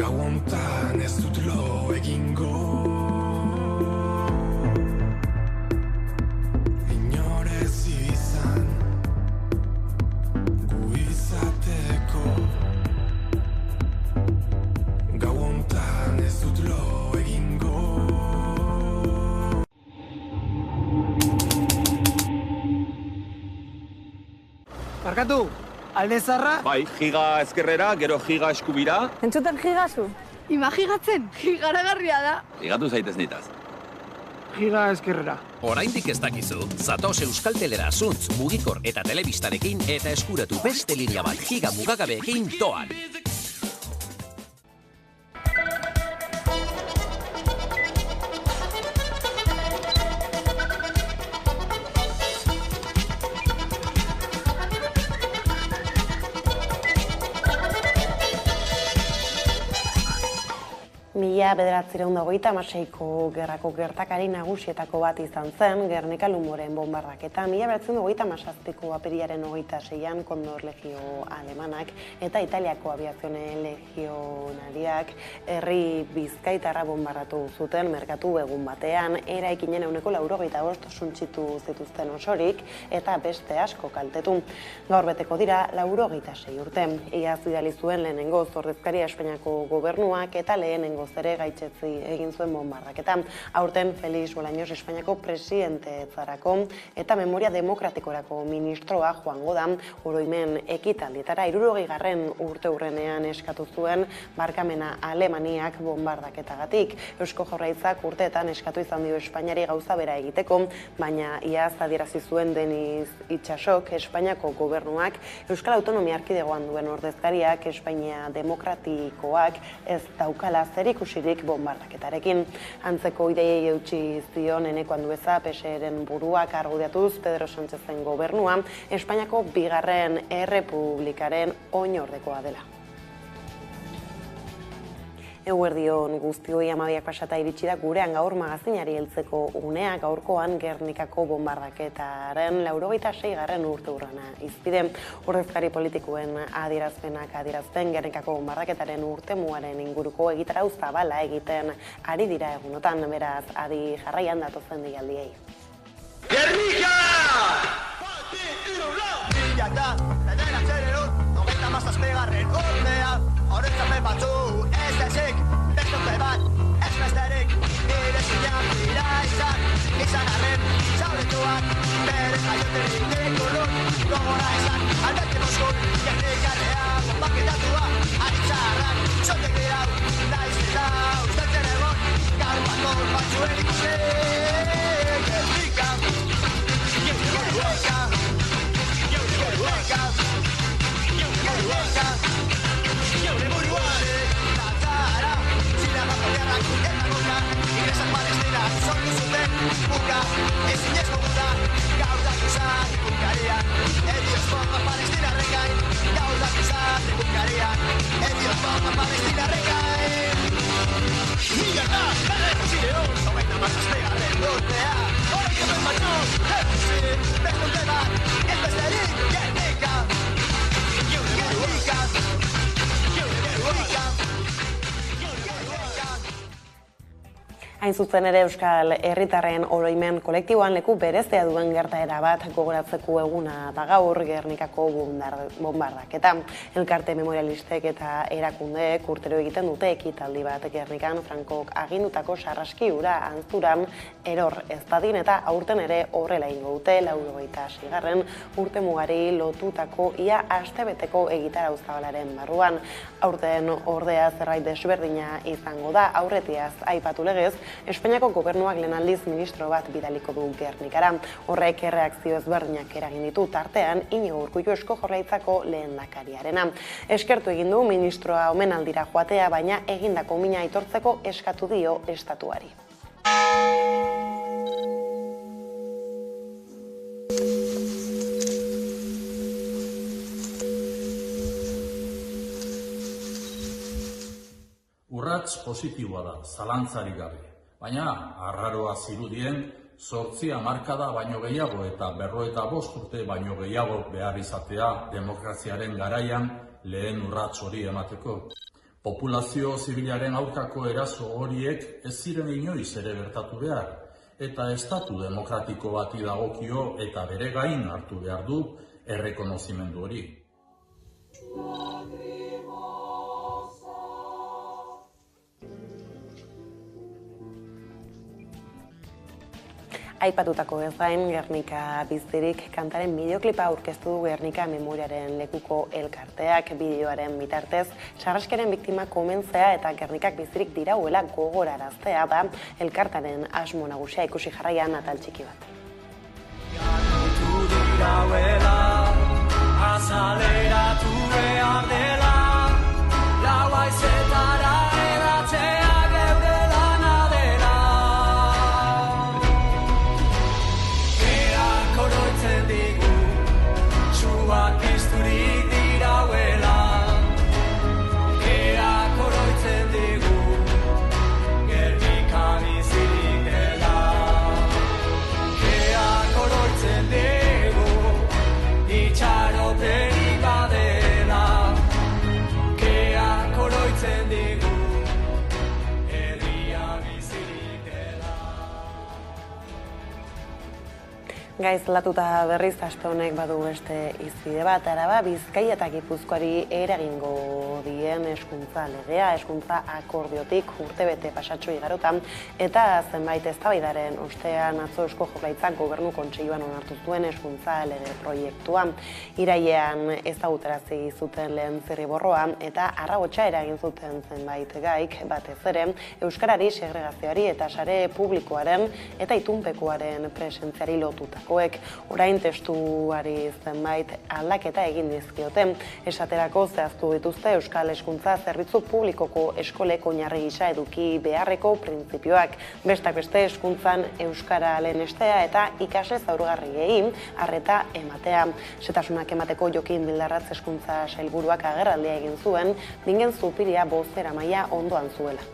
Gau hontan ez dut lo egingo, inorez izan gu izateko. Gau hontan ez dut lo egingo. Barkatu, alde zarra? Bai, giga ezkerrera, gero giga eskubira. Entzuten gigazu? Imagigatzen, gigaragarria da. Gigatu zaitez nitaz. Giga eskerrera. Oraindik ez dakizu, zatoz Euskaltelera zuntz, mugikor eta telebistarekin eta eskuratu beste linea bat giga mugagabeekin doan. Mila 1926ko gerrako gertakari nagusietako bat izan zen Gernika Lumoren bombardaketa. 1927ko apirilaren 26an Kondor Legio Alemanak eta Italiako abiazione legionariak herri bizkaitarra bombardatu zuten merkatu egun batean, eraikinen 95 suntsitu zituzten osorik eta beste asko kaltetu. Gaur beteko dira 96 urte. Iaz bidali zuen lehenengoz ordezkaria Espainiako gobernuak eta lehenengo ere gaitzetzi egin zuen bombardaketa. Aurten Felix Bolaños Espainiako presidentetzarako eta memoria demokratikorako ministroa joango da oroimen ekitaldietara. 60. urteurrenean eskatu zuen barkamena Alemaniak bombardaketagatik. Eusko Jaurlaritzak urteetan eskatu izan dio Espainiari gauza bera egiteko, baina iaz adierazi zuen Deniz Itxasok Espainiako gobernuak Euskal Autonomia Erkidegoan duen ordezkariak Espainia demokratikoak ez daukala zerikusirik bombardaketarekin. Antzeko ideiei eutsi zion Eneko Andueza PSeren buruak argudiatuz Pedro Sánchezen gobernua Espainiako bigarren errepublikaren oinordekoa dela. Eguerdion guztioi 12 pasata iritsi da gurean gaur magazinari heltzeko unea. Gaurkoan Gernikako bombardaketaren 86. urteurrena izpide. Ordezkari politikoen adierazpenak adierazten Gernikako bombardaketaren urtemuaren inguruko egitarau zabala egiten ari dira egunotan, beraz adi jarraian datozen deialdiei. Gernika! Horretzapen batzu, ez ezik, beste bat, ez besterik, nire zinean dira izan arren, zauretuak, bere jaioterik dikurun, gogora izan, albete moskun, Gernikarrea, bombaketatua, aritzarrak, zotek dirau, naiz eta usteltzen egon, gaur bakor batzuen ikusi, Gernika, Gernika, Gernika, Gernika, Geure buruare, Nazara, Zinama Poliarrak eta Goka, Ingresak Palestinak sortu zuten buka, ezinezko guda, gaur dakizan ikukariak, Edios bomba Palestinarren gain, gaur dakizan ikukariak, Edios bomba Palestinarren gain. Migata, berrekusideon, 96. urtea, hori hemen baino, ekusi, bestunte bat, ez besterik, Gernika, Gernika, Hain zuzen ere Euskal Herritarren oroimen kolektiboan leku berezia duen gertaera bat gogoratzeko eguna da gaur Gernikako bombardaketa. Elkarte memorialistek eta erakundeek urtero egiten dute ekitaldi bat Gernikan Frankok agindutako sarraski hura antzuran eror ez dadin eta aurten ere horrela egingo dute 86. urtemugari lotutako ia astebeteko egitarau zabalaren barruan. Aurten ordea zerbait desberdina izango da, aurretiaz aipatu legez, Espainiako gobernuak lehen aldiz ministro bat bidaliko du Gernikara. Horrek erreakzio ezberdinak eragin ditu tartean Iñigo Urkullu Eusko Jaurlaritzako lehendakariarena. Eskertu egin du ministroa omenaldira joatea, baina egindako mina aitortzeko eskatu dio estatuari. Urrats positiboa da, zalantzarik gabe. Baina, arraroa zirudien, 8 hamarkada baino gehiago eta 55 urte baino gehiago behar izatea demokraziaren garaian lehen urrats hori emateko. Populazio zibilaren aurkako eraso horiek ez ziren inoiz ere gertatu behar, eta estatu demokratiko bati dagokio eta bere gain hartu behar du errekonozimendu hori. Aipatutako ez gain, Gernika bizirik kantaren bideoklipa aurkeztu du Gernika Memoriaren lekuko elkarteak bideoaren bitartez. Sarraskaren biktima komentzea eta Gernikak bizirik dirauela gogoraraztea da elkartaren asmo nagusia. Ikusi jarraian atal txiki bat. Azaleratu behar dela, lau haizetara edatzea geure lana dela. Eak oroitzen digu, txuak pizturik dirauela. Eak oroitzen digu, Gernika bizirik dela. Eak oroitzen digu, itxaropenik badela, keak oroitzen digu, herria bizirik dela. Gaizlatuta berriz aste honek badu beste izbide bat, Araba, Bizkaia eta Gipuzkoari eragingo dien hezkuntza legea, hezkuntza akordiotik urtebete pasatxo igarotan, eta zenbait eztabaidaren ostean atzo Eusko Jaurlaritzak Gobernu Kontseiluan onartu zuen hezkuntza lege proiektua. Irailean ezagutarazi zuten lehen zirriborroa eta arragotsa eragin zuten zenbait gaik, batez ere euskarari, segregazioari eta sare publikoaren eta itunpekoaren presentziari lotutakoek. Orain testuari zenbait aldaketa egin dizkiote. Esaterako zehaztu dituzte Euskal Hezkuntza Zerbitzu Publikoko eskolek oinarri gisa eduki beharreko printzipioak. Besteak beste hezkuntzan euskara lehenestea eta ikasle zaurgarriei arreta ematea. Setasunak emateko Jokin Bildarratz hezkuntza sailburuak agerraldia egin zuen, Bingen Zupiria bozeramaila ondoan zuela.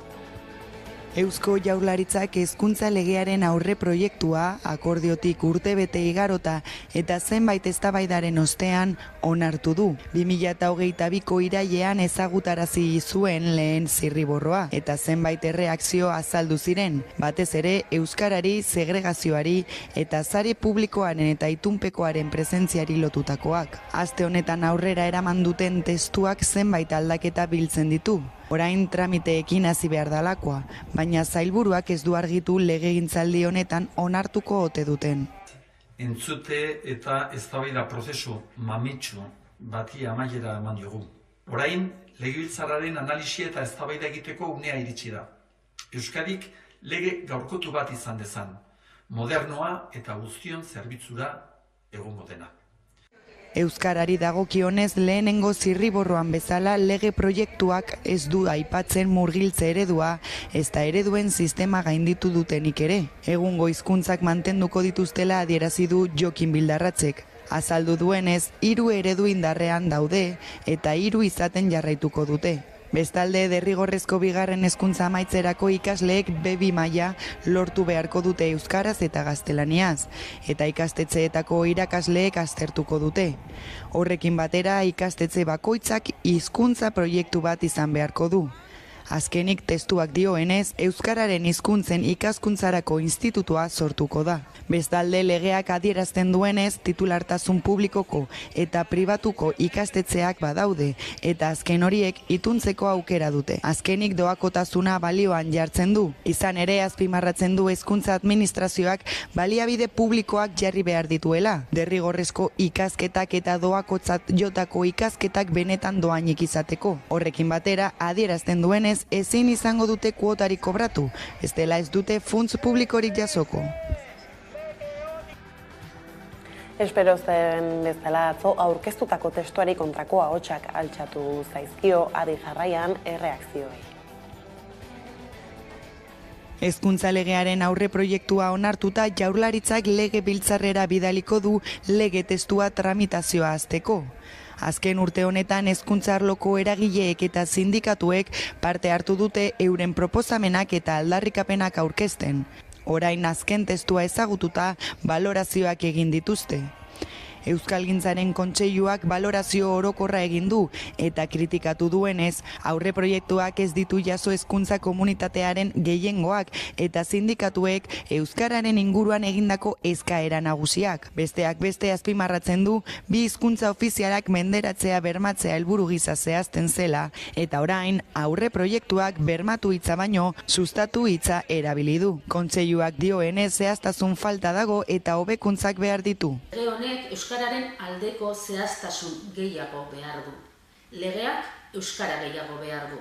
Eusko Jaurlaritzak hezkuntza legearen aurre proiektua akordiotik urtebete igarota eta zenbait eztabaidaren ostean onartu du. 2022ko irailean ezagutarazi zuen lehen zirriborroa eta zenbait erreakzio azaldu ziren, batez ere euskarari, segregazioari eta sare publikoaren eta itunpekoaren presentziari lotutakoak. Aste honetan aurrera eraman duten testuak zenbait aldaketa biltzen ditu. Orain tramiteekin hasi behar dalakoa, baina sailburuak ez du argitu legegintzaldi honetan onartuko ote duten. Entzute eta eztabaida prozesu mamitsu bati amaiera eman diogu. Orain, legebiltzarraren analisi eta eztabaida egiteko unea iritsi da. Euskadik lege gaurkotu bat izan dezan, modernoa eta guztion zerbitzura egongo dena. Euskarari dagokionez lehenengo zirriborroan bezala lege proiektuak ez du aipatzen murgiltze eredua, ezta ereduen sistema gainditu dutenik ere. Egungo hizkuntzak mantenduko dituztela adierazi du Jokin Bildarratzek. Azaldu duenez, 3 eredu indarrean daude eta 3 izaten jarraituko dute. Bestalde, derrigorrezko bigarren hezkuntza amaitzerako ikasleek B2 maila lortu beharko dute euskaraz eta gaztelaniaz, eta ikastetxeetako irakasleek aztertuko dute. Horrekin batera, ikastetxe bakoitzak hizkuntza proiektu bat izan beharko du. Azkenik testuak dioenez, euskararen hizkuntzen ikaskuntzarako institutua sortuko da. Bestalde, legeak adierazten duenez, titulartasun publikoko eta pribatuko ikastetxeak badaude, eta azken horiek ituntzeko aukera dute. Azkenik doakotasuna balioan jartzen du. Izan ere, azpimarratzen du hezkuntza administrazioak baliabide publikoak jarri behar dituela. Derrigorrezko ikasketak eta doakotzat jotako ikasketak benetan doainik izateko. Horrekin batera, adierazten duenez, ezin izango dute kuotarik kobratu, ez dela ez dute funts publikorik jasoko. Espero zen bezala atzo aurkeztutako testuari kontrako ahotsak altxatu zaizkio, adi jarraian erreakzioei. Hezkuntza legearen aurre proiektua onartuta Jaurlaritzak Legebiltzarrera bidaliko du lege testua tramitazioa hasteko. Azken urte honetan hezkuntza arloko eragileek eta sindikatuek parte hartu dute euren proposamenak eta aldarrikapenak aurkezten. Orain azken testua ezagututa balorazioak egin dituzte. Euskalgintzaren Kontseiluak balorazio orokorra egin du eta kritikatu duenez, aurre proiektuak ez ditu jaso hezkuntza komunitatearen gehiengoak eta sindikatuek euskararen inguruan egindako eskaera nagusiak. Besteak beste azpimarratzen du bi hizkuntza ofizialak menderatzea bermatzea helburu gisa zehazten zela eta orain aurre proiektuak bermatu hitza baino sustatu hitza erabili du. Kontseiluak dioenez zehaztasun falta dago eta hobekuntzak behar ditu. Lege honek euskararen aldeko zehaztasun gehiago behar du. Legeak euskara gehiago behar du.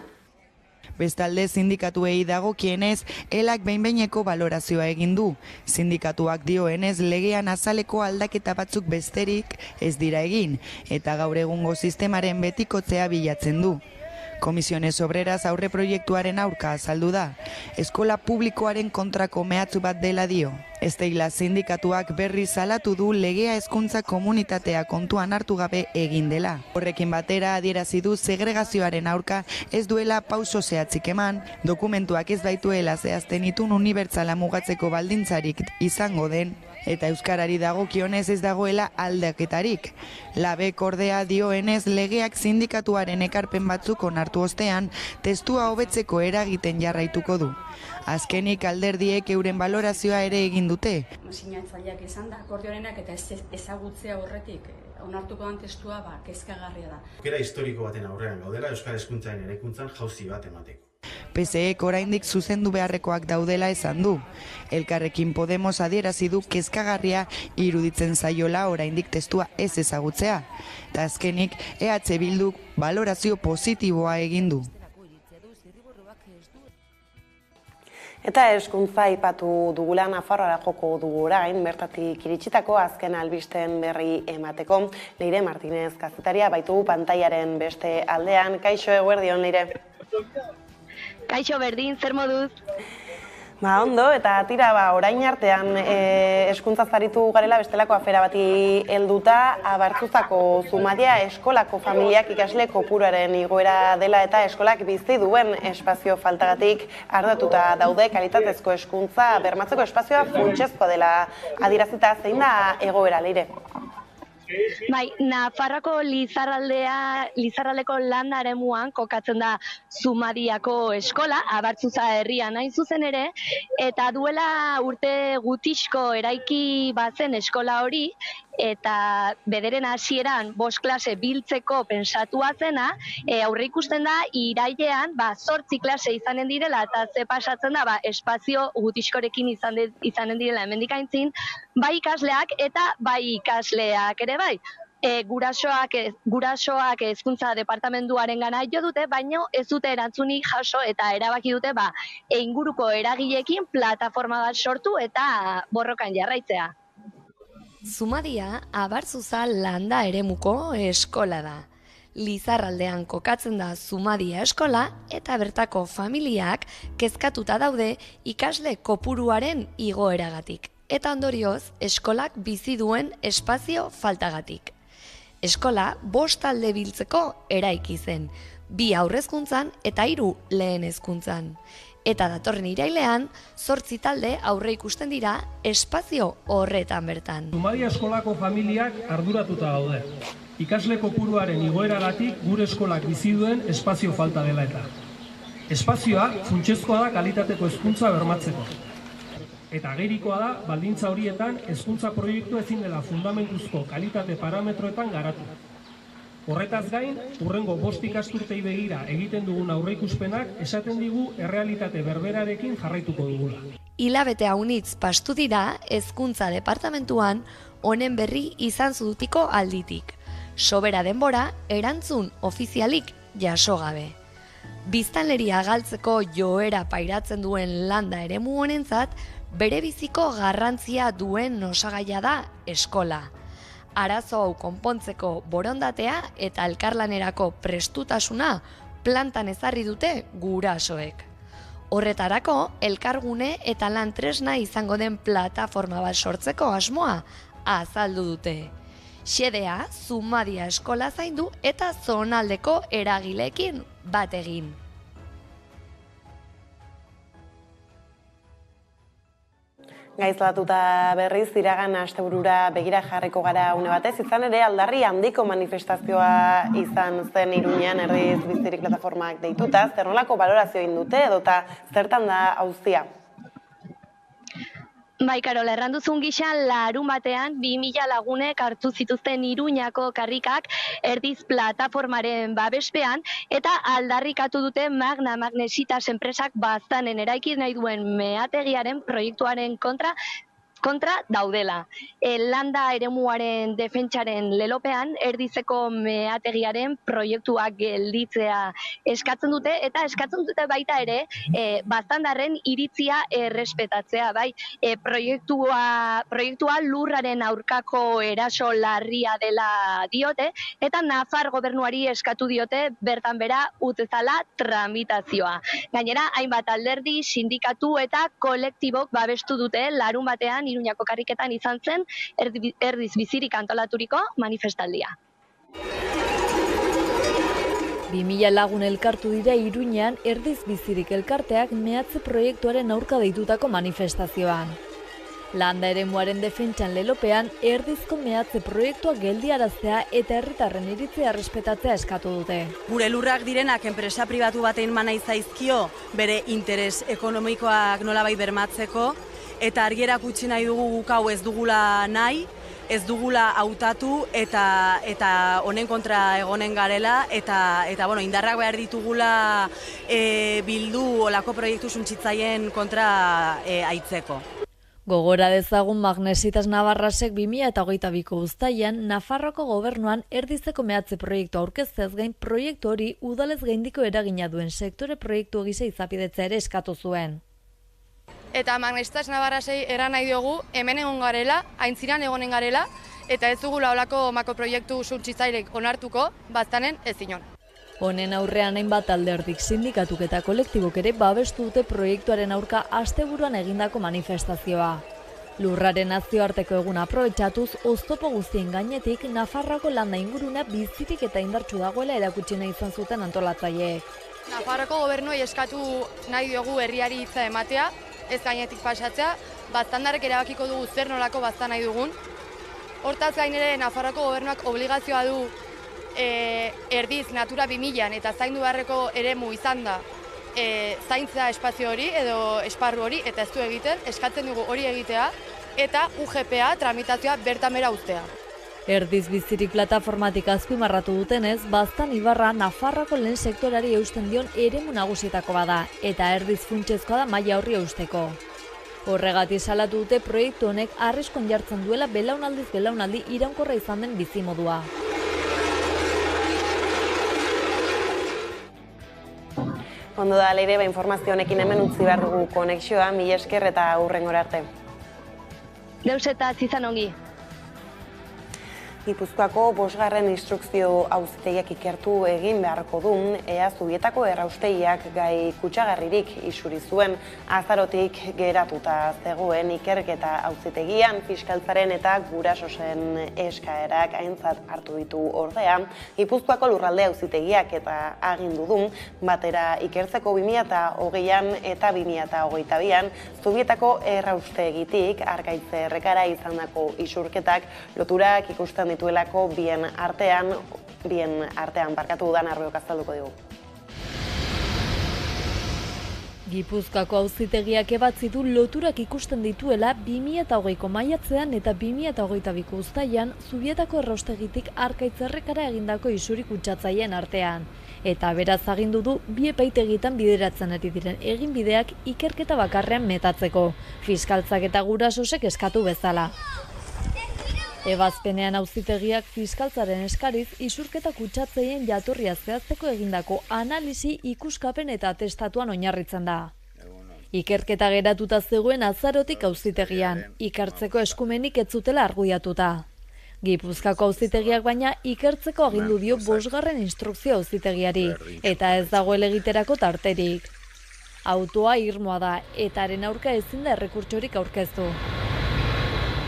Bestalde sindikatuei dagokienez, elak behin-behineko balorazioa egin du. Sindikatuak dioenez legean azaleko aldaketa batzuk besterik ez dira egin, eta gaur egungo sistemaren betikotzea bilatzen du. Komisiones Obreras aurre proiektuaren aurka azaldu da. Eskola publikoaren kontrako mehatxu bat dela dio. Esteila sindikatuak berri salatu du legea hezkuntza komunitatea kontuan hartu gabe egin dela. Horrekin batera adierazi du segregazioaren aurka ez duela pauso zehatzik eman, dokumentuak ez daituela zehazten itun unibertsala mugatzeko baldintzarik izango den, eta euskarari dagokionez ez dagoela aldaketarik. Labek ordea dioenez legeak sindikatuaren ekarpen batzuk onartu ostean, testua hobetzeko eragiten jarraituko du. Azkenik alderdiek euren balorazioa ere egin dute. Sinatzaileak izan da, akordioarenak eta ezagutzea horretik onartuko den testua kezkagarria da. Aukera historiko baten aurrean gaudela euskal hezkuntzaren eraikuntzan jauzi bat emateko. PSEek oraindik zuzendu beharrekoak daudela esan du. Elkarrekin Podemos adierazi du kezkagarria iruditzen zaiola oraindik testua ez ezagutzea. Ta azkenik EH Bilduk balorazio positiboa egin du. Eta hezkuntza aipatu dugula Nafarroara joko dugu orain, bertatik iritsitako azken albisten berri emateko. Leire Martinez kazetaria baitu pantailaren beste aldean. Kaixo, eguerdion, Leire. Kaixo berdin, zer moduz? Ondo, eta tira, orain artean hezkuntza zaritu garela bestelako afera bati helduta, Abartzuzako Zumadia eskolako familiak ikasle kopuruaren igoera dela eta eskolak bizi duen espazio faltagatik arduratuta daude kalitatezko hezkuntza bermatzeko espazioa funtsezkoa dela adierazita. Zein da egoera, Leire? Bai, Nafarroako Lizarraldeko landa eremuan kokatzen da Zumadiako eskola, Abartzuza herrian hain zuzen ere, eta duela urte gutixko eraiki bazen eskola hori, eta bederen hasieran 5 klase biltzeko pensatua zena, aurreikusten da irailean 8 klase izanen direla eta ze pasatzen da espazio gutixkorekin izanen direla hemendik aintzin, bai ikasleak eta bai ikasleak ere bai. Gurasoak hezkuntza departamentuaren gana jo dute, baina ez dute erantzunik jaso eta erabaki dute inguruko eragileekin plataforma bat sortu eta borrokan jarraitzea. Zumadia Abartzuza landa eremuko eskola da. Lizarraldean kokatzen da Zumadia eskola eta bertako familiak kezkatuta daude ikasle kopuruaren igoeragatik. Eta ondorioz, eskolak bizi duen espazio faltagatik. Eskola 5 talde biltzeko eraiki zen, 2 aurrezkuntzan eta 3 lehen hezkuntzan. Eta datorren irailean, 8 talde aurre ikusten dira espazio horretan bertan. Zumadia eskolako familiak arduratuta daude. Ikasle kopuruaren igoeragatik gure eskolak bizi duen espazio falta dela eta. Espazioa funtsezkoa da kalitateko hezkuntza bermatzeko. Eta agerikoa da, baldintza horietan, hezkuntza proiektu ezin dela fundamentuzko kalitate parametroetan garatu. Horretaz gain, hurrengo 5 ikasturtei begira egiten dugun aurreikuspenak esaten digu errealitate berberarekin jarraituko dugula. Hilabete haunitz pastu dira hezkuntza departamentuan honen berri izan zudutiko alditik. Sobera denbora, erantzun ofizialik jaso gabe. Biztanleria galtzeko joera pairatzen duen landa eremu honentzat, bere biziko garrantzia duen osagaia da eskola. Arazo hau konpontzeko borondatea eta elkarlanerako prestutasuna plantan ezarri dute gurasoek. Horretarako, elkargune eta lan tresna izango den plataforma bat sortzeko asmoa azaldu dute. Xedea, Zumadia eskola zaindu eta zonaldeko eragileekin bat egin. Gaizlatuta berriz, iragan asteburura begira jarriko gara une batez, izan ere aldarri handiko manifestazioa izan zen Iruñean Erdiz Bizirik plataformak deituta, zer nolako balorazio egin dute edota zertan da auzia? Bai, Karola, erranduzun gisa larun batean 2000 lagunek hartu zituzten Iruñako karrikak Erdiz plataformaren babespean eta aldarrikatu dute Magna Magnesitas enpresak Baztanen eraiki nahi duen meategiaren proiektuaren kontra daudela. Landa eremuaren defentsaren lelopean Erdizeko meategiaren proiektuak gelditzea eskatzen dute eta eskatzen dute baita ere Baztandarren iritzia errespetatzea, bai. Proiektua lurraren aurkako eraso larria dela diote eta Nafar gobernuari eskatu diote bertan bera utzezala tramitazioa. Gainera, hainbat alderdi, sindikatu eta kolektibok babestu dute larun batean Iruñako karriketan izan zen Erdiz Bizirik antolaturiko manifestaldia. 2000 lagun elkartu dira Iruñean Erdiz Bizirik elkarteak meatze proiektuaren aurka deitutako manifestazioan. Landa eremuaren defentsan lelopean Erdizko meatze proiektua geldiaraztea eta herritarren iritzia errespetatzea eskatu dute. Gure lurrak direnak enpresa pribatu batein manai zaizkio bere interes ekonomikoak nolabait bermatzeko, eta argierak utzi nahi dugu guk hau ez dugula nahi, ez dugula hautatu eta honen kontra egonen garela eta indarrak behar ditugula bildu olako proiektu suntsitzaien kontra aitzeko. Gogora dezagun Magnesitas Navarrasek 2022ko uztailean Nafarroako gobernuan Erdizeko meatze proiektu aurkezteaz gain proiektu hori udalez gaindiko eragina duen sektore proiektu gisa izapidetzea ere eskatu zuen. Eta Magnesitas Navarrasei eran nahi diogu hemen egon garela, aintziran egonen garela, eta ez dugula olako makroproiektu suntsitzailek onartuko, Baztanen ezinon. Honen aurrean hainbat alderdik, sindikatuk eta kolektibok ere babestu dute proiektuaren aurka asteburuan egindako manifestazioa. Lurraren nazioarteko eguna aprobetxatuz, oztopo guztien gainetik Nafarroako landa ingurunea bizirik eta indartsu dagoela erakutsi nahi izan zuten antolatzaileek. Nafarroako gobernuei eskatu nahi diogu herriari hitza ematea, ez gainetik pasatzea, Baztandarrek erabakiko dugu zer nolako baztan nahi dugun. Hortaz gain ere Nafarroako gobernuak obligazioa du Erdiz Natura 2000an eta zaindu beharreko eremu izan da zaintza espazio hori edo esparru hori eta ez du egiten, eskatzen dugu hori egitea eta UGPA tramitazioa bertan bera uztea. Erdiz Bizirik plataformatik azpimarratu dutenez, Baztan ibarra Nafarroako lehen sektorari eusten dion eremu nagusietako bada, eta Erdiz funtsezkoa da maila horri eusteko. Horregatik salatu dute proiektu honek arriskon jartzen duela belaunaldiz belaunaldi iraunkorra izan den bizimodua. Ondo da, Leire, informazio honekin hemen utzi behar dugu konexioa, mila esker eta hurrengora arte. Deus eta izan ongi. Gipuzkoako 5. instrukzio auzitegiak ikertu egin beharko du, ea Zubietako erraustegiak gai kutsagarririk isuri zuen azarotik geratuta zegoen ikerketa auzitegian fiskaltzaren eta gurasosen eskaerak aintzat hartu ditu ordea. Gipuzkoako lurralde auzitegiak eta agindu du batera ikertzeko 2020an eta 2022an Zubietako erraustegitik Arkaitze Errekara izandako isurketak loturak ikusten dituelako bien artean barkatu dudan Arroyok azalduko digu. Gipuzkoako auzitegiak ebatzi du loturak ikusten dituela 2020ko maiatzean eta 2022ko uztailean Zubietako erraustegitik Arkaitze Errekara egindako isuri kutsatzaileen artean. Eta beraz agindu du bi epaitegitan bideratzen ari diren eginbideak ikerketa bakarrean metatzeko, fiskaltzak eta gurasosek eskatu bezala. Ebazpenean auzitegiak fiskaltzaren eskariz isurketa kutsatzeien jatorria zehazteko egindako analisi ikuskapen eta atestatuan oinarritzen da. Ikerketa geratuta zegoen azarotik auzitegian, ikertzeko eskumenik ez zutela argudiatuta. Gipuzkoako auzitegiak baina ikertzeko agindu dio 5. instrukzio auzitegiari, eta ez dagoela egiterako tarterik. Autoa irmoa da, eta haren aurka ezin da errekurtsorik aurkeztu.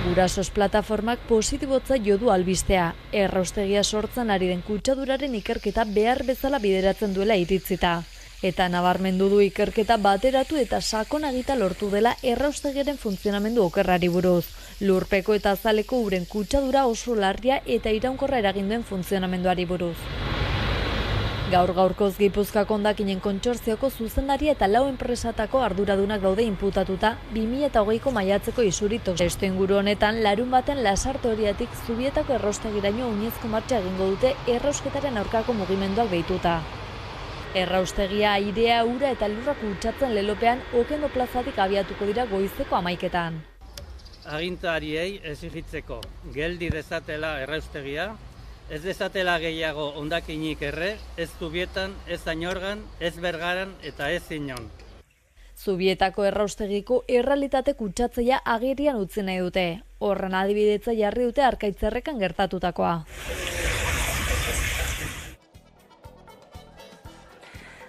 Gurasos plataformak positibotza jo du albistea, erraustegia sortzen ari den kutsaduraren ikerketa behar bezala bideratzen duela iritzita. Eta nabarmendu du ikerketa bateratu eta sakonagita lortu dela erraustegiaren funtzionamendu okerrari buruz. Lurpeko eta azaleko uren kutsadura oso larria eta iraunkorra eraginduen funtzionamenduari buruz. Gaur-gaurkoz Gipuzkoako hondakinen kontsortzioko zuzendaria eta 4 enpresatako arduradunak daude inputatuta 2020ko maiatzeko isuritok. Testu inguru honetan, larunbaten Lasarte horiatik Zubietako erraustegiraino oinezko martxa egingo dute errausketaren aurkako mugimenduak behituta. Erraustegia airea, ura eta lurra kutsatzen lelopean Okendo plazatik abiatuko dira goizeko 11:00. Agintariei exigitzeko geldi dezatela erraustegia, ez dezatela gehiago hondakinik erre, ez Zubietan, ez Añorgan, ez Bergaran eta ez Inon. Zubietako erraustegiko errealitate kutsatzailea agerian utzi nahi dute. Horren adibidetza jarri dute Arkaitzerrekan gertatutakoa.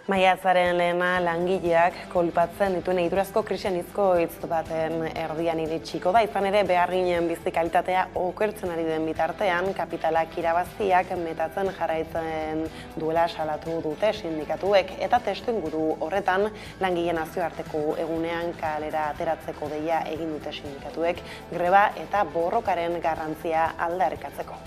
Maiatzaren lehena langileak kolpatzen dituen egiturazko krisian hitz baten erdian iritsiko da. Izan ere, beharginen bizi kalitatea okertzen ari den bitartean, kapitalak irabaziak metatzen jarraitzen duela salatu dute sindikatuek. Eta testuinguru horretan, langileen nazioarteko egunean kalera ateratzeko deia egin dute sindikatuek, greba eta borrokaren garrantzia aldarrikatzeko.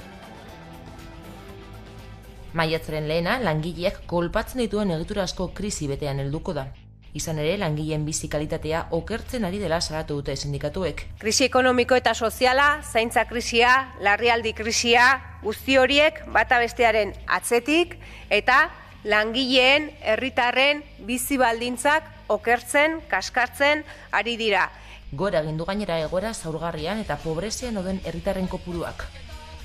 Maiatzaren lehena, langileak kolpatzen dituen egiturazko krisi betean helduko da. Izan ere, langileen bizi kalitatea okertzen ari dela salatu dute sindikatuek. Krisi ekonomiko eta soziala, zaintza krisia, larrialdi krisia, guzti horiek bata bestearen atzetik eta langileen, herritarren bizi baldintzak okertzen, kaskartzen ari dira. Gora egin du gainera egoera zaurgarrian eta pobrezian dauden herritarren kopuruak.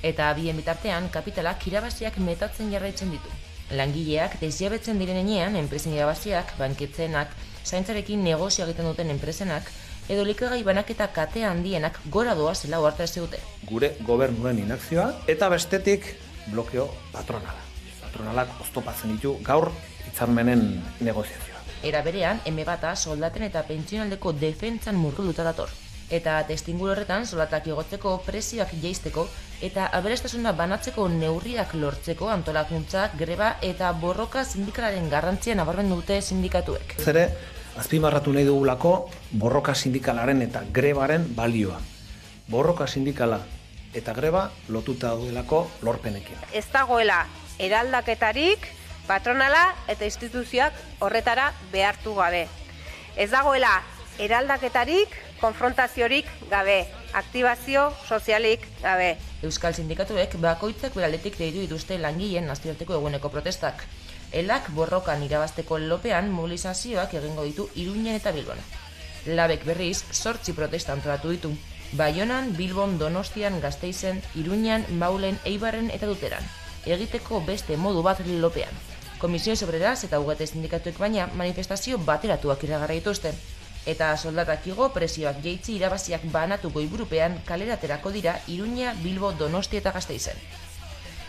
Eta bien bitartean, kapitalak irabaziak metatzen jarraitzen ditu. Langileak desjabetzen direnean, enpresen irabaziak, banketzenak, zaintzarekin negozio egiten duten enpresenak, edo likagai banaketa kate handienak gora doazela ohartarazi dute. Gure gobernuen inakzioa eta bestetik blokeo patronala. Patronalak oztopatzen ditu gaur hitzarmenen negoziazioa. Era berean, M-bata soldaten eta pentsionaldeko defentsan murgilduta dator. Eta testuinguru horretan soldatak igotzeko, prezioak jaisteko eta aberastasuna banatzeko neurriak lortzeko antolakuntza, greba eta borroka sindikalaren garrantzia nabarmendu dute sindikatuek. Ere, azpimarratu nahi dugulako borroka sindikalaren eta grebaren balioa. Borroka sindikala eta greba lotuta daudelako lorpenekin. Ez dagoela eraldaketarik, patronala eta instituzioak horretara behartu gabe. Ez dagoela eraldaketarik, konfrontaziorik gabe, aktibazio sozialik gabe. Euskal sindikatuek bakoitzak beraletik deitu dituzte langileen nazioarteko eguneko protestak. Elak borrokan irabazteko lopean mobilizazioak egingo ditu Iruñan eta Bilbon. Labek berriz 8 protesta antolatu ditu. Baionan, Bilbon, Donostian, Gasteizen, Iruñan, Maulen, Eibarren eta Duteran. Egiteko beste modu bat lopean. Komisiones Obreras eta UGT sindikatuek baina manifestazio bateratuak iragarri dituzte. Eta soldatak igo, prezioak jaitsi irabaziak banatu goiburupean kaleraterako dira Iruña, Bilbo, Donosti eta Gasteizen.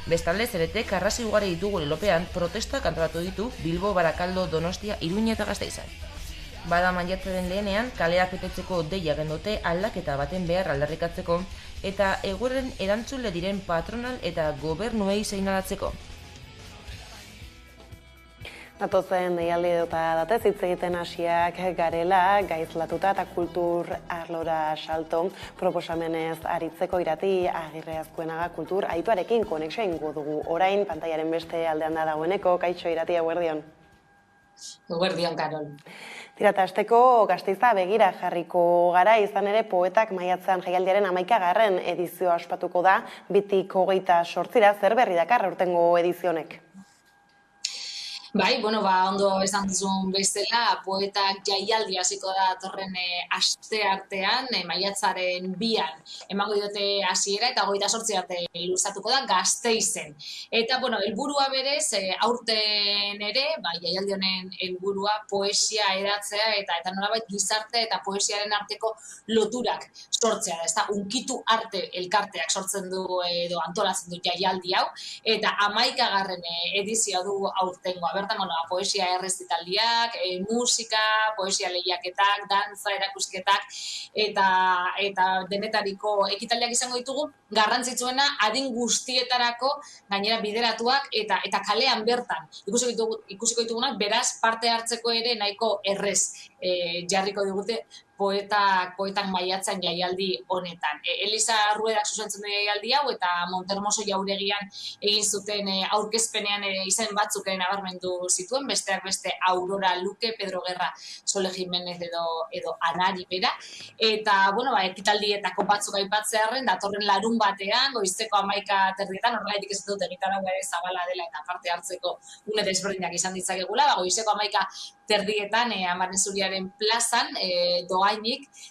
Bestalde, Zeretek arrazi ugari ditugu lelopean protestak antolatu ditu Bilbo, Barakaldo, Donostia, Iruña eta Gasteizen. Bada maiatzaren lehenean, kaleak betetzeko deia gendote aldaketa baten behar aldarrikatzeko eta egoeren erantzule diren patronal eta gobernuei seinalatzeko. Datozen deialdi eta datez hitz egiten hasiak garela, gaizlatuta eta kultur arlora salto proposamenez aritzeko Irati Agirre Azkuenaga kultur aituarekin konexioa ingo dugu. Orain, pantailaren beste aldean da dagoeneko, kaixo Irati, eguerdion. Eguerdion, Karol. Tirata hasteko Gasteiza begira jarriko gara, izan ere poetak maiatzean jaialdiaren 11. edizioa ospatuko da, 28 zer berri dakar aurtengo edizionek? Bai, ondo esan duzun bezala, poetak jaialdi hasiko da torren aste artean, maiatzaren 2an. Emango diote hasiera eta 28 arte luzatuko da Gasteizen. Eta, helburua berez, aurten ere, jaialdi honen helburua poesia eratzea eta nolabait gizarte eta poesiaren arteko loturak sortzea. Ezta, unkitu arte elkarteak sortzen du edo antolatzen du jaialdi hau, eta 11. edizioa du aurtengoa. bertan, poesia errezitaldiak, musika, poesia lehiaketak, dantza erakusketak, eta denetariko ekitaldiak izango ditugu, garrantzitsuena adin guztietarako gainera bideratuak eta kalean bertan. Ikusiko ditugunak, beraz, parte hartzeko ere nahiko errez jarriko digute poetak maiatzan jaialdi honetan. Elisa Ruedak zuzentzen du jaialdi hau eta Montermoso jauregian egin zuten aurkezpenean izen batzuk nabarmendu zituen, besteak beste Aurora Luke, Pedro Guerra, Sole Jimenez edo Anari bera. Eta, ekitaldietako batzuk aipatzearren, datorren larun batean, goizeko 11:30, horregatik ez dut egitaraua ere zabala dela eta parte hartzeko une desberdinak izan ditzakegula, goizeko 11:30 Amaren Zuriaren plazan, doainik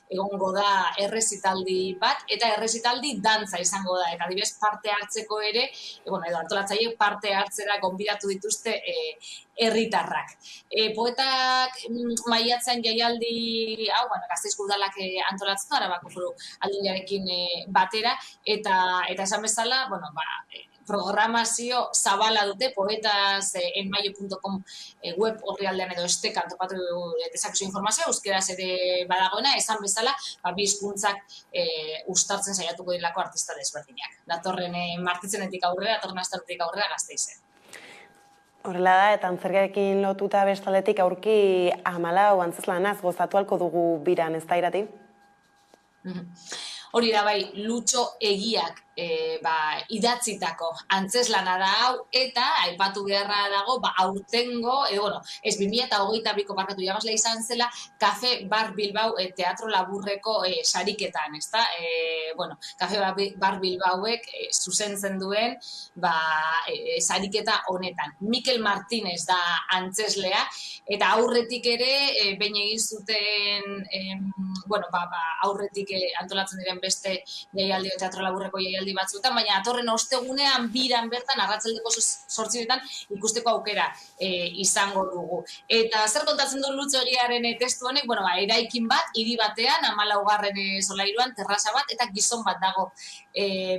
egongo da errezitaldi bat, eta errezitaldi dantza izango da, eta adibidez parte hartzeko ere, edo antolatzaileek parte hartzera gonbidatu dituzte herritarrak. Poetak maiatzen jaialdi hau, Gasteizko udalak antolatzen du, Arabako Foru Aldundiarekin batera, eta esan bezala, programazio zabala dute, poetasenmaio.com web orrialdean edo estekan topatu dezakezu informazioa, euskeraz ere badagoena, esan bezala, bi hizkuntzak uztartzen saiatuko direlako artista desberdinak. Datorren martitzenetik aurrera, datorren asteartetik aurrera Gasteizen. Horrela da, eta antzerkiarekin lotuta bestaldetik aurki 14 antzezlanaz gozatu halko dugu biran, ez da Irati? Hori da bai, Lutxo Egiak idatzitako antzeslana da hau, eta aipatu beharra dago, aurtengo, ez 2022ko barkatu irabazlea izan zela, Kafe Bar Bilbao teatro laburreko sariketan, ezta? Kafe Bar Bilbaoek zuzentzen duen sariketa honetan. Mikel Martínez da antzeslea, eta aurretik ere, behin egin zuten, aurretik antolatzen diren beste jaialdi, teatro laburreko jaialdi batzuetan, baina atorren ostegunean biran bertan, arratsaldeko 8:00 ikusteko aukera izango dugu. Eta zer kontatzen du Lutxo Egiaren testu honek, eraikin bat, hiri batean, 14. solairuan, terraza bat, eta gizon bat dago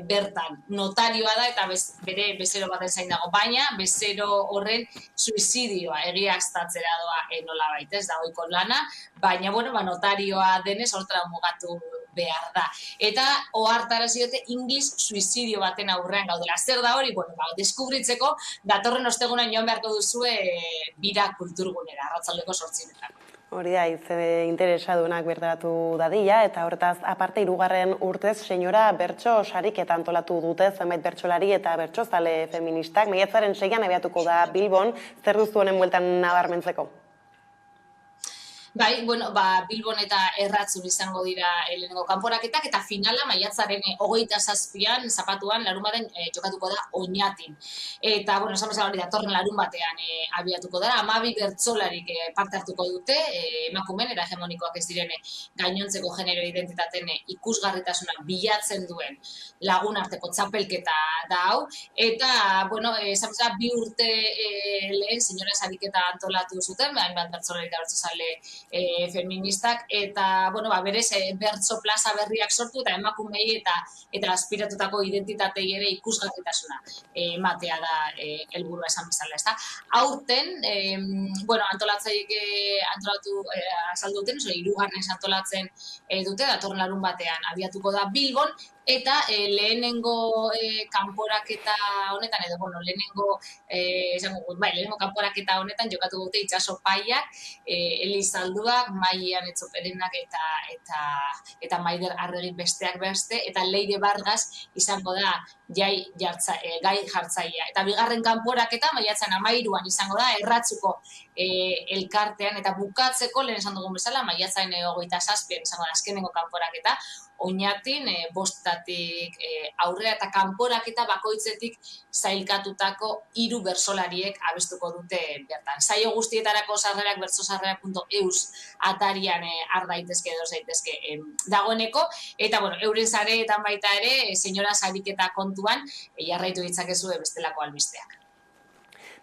bertan. Notarioa da, eta bere bezero baten zain dago, baina bezero horren suizidioa egiaztatzera doa nolabait, ez da ohiko lana, baina notarioa denez hortara mugatu behar da. Eta ohartarazi diote English suizidio baten aurrean gaudela. Zer da hori? Deskubritzeko datorren ostegunean joan beharko duzue bira kulturgunera, arratsaldeko 8:00. Hori da, interesadunak bertaratu dadila, eta horretaz, aparte 3. urtez, senyora bertso sariketa antolatu dute, zenbait bertsolari eta bertsozale feministak. Maiatzaren 6an abiatuko da Bilbon, zer duzu honen bueltan nabarmentzeko? Bai, Bilbon eta Erratzun izango dira lehenengo kanporaketak, eta finala maiatzaren 27an, zapatuan, larunbaten jokatuko da Oñatin. Eta, esan bezala hori datorren larunbatean abiatuko da, 12 bertsolarik parte hartuko dute, emakumeen era hegemonikoak ez direne gainontzeko genero identitateen ikusgarritasuna bilatzen duen lagun arteko txapelketa da hau, eta, esan bezala 2 urte lehen, senyora sariketa antolatu zuten, hainbat bertsolari eta bertsozale feministak, eta, berez, bertso plaza berriak sortu, eta emakumei eta aspiratutako identitatei ere ikusgarritasuna ematea da helburua esan bezala, ezta? Aurten, antolatzaileek azaldu duten, 3. antolatzen dute, datorren larun batean abiatuko da Bilbon, eta lehenengo kanporaketa honetan, lehenengo kanporaketa honetan jokatu dute Itxaso Paiak, Elizalduak, Maian Etxoperenak eta Maider Arregi besteak beste, eta Leire Vargas izango da gai jartzailea. Eta bigarren kanporaketa, maiatzen 13an izango da, Erratzuko elkartean, eta bukatzeko, lehen esan dugun bezala, maiatzen 27an izango da azkenengo kanporaketa, Oñatin, 5 aurrera eta kanporaketa bakoitzetik sailkatutako 3 bertsolariek abestuko dute bertan. Saio guztietarako sarrerak bertsosarrera.eus atarian har daitezke edo zaitezke dagoeneko, eta euren sareetan baita ere, senyora sariketa kontuan, jarraitu ditzakezu bestelako albisteak.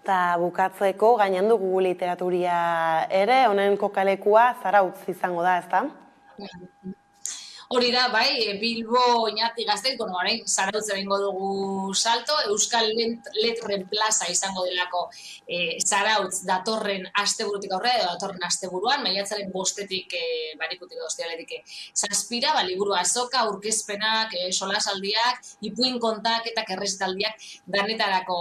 Eta bukatzeko, gainan dugu literaturia ere, honen kokalekua Zarautz izango da, ezta? Hori da, bai, Bilbo, Oñati, Gasteiz, bueno, orain Zarautz egingo dugu salto, Euskal Letren Plaza izango delako Zarautz datorren asteburutik aurrera, edo datorren asteburuan, maiatzaren 5-tik, barikutik ostialetik 7, liburu azoka, aurkezpenak, solasaldiak, ipuin kontaketak, errezitaldiak, danetarako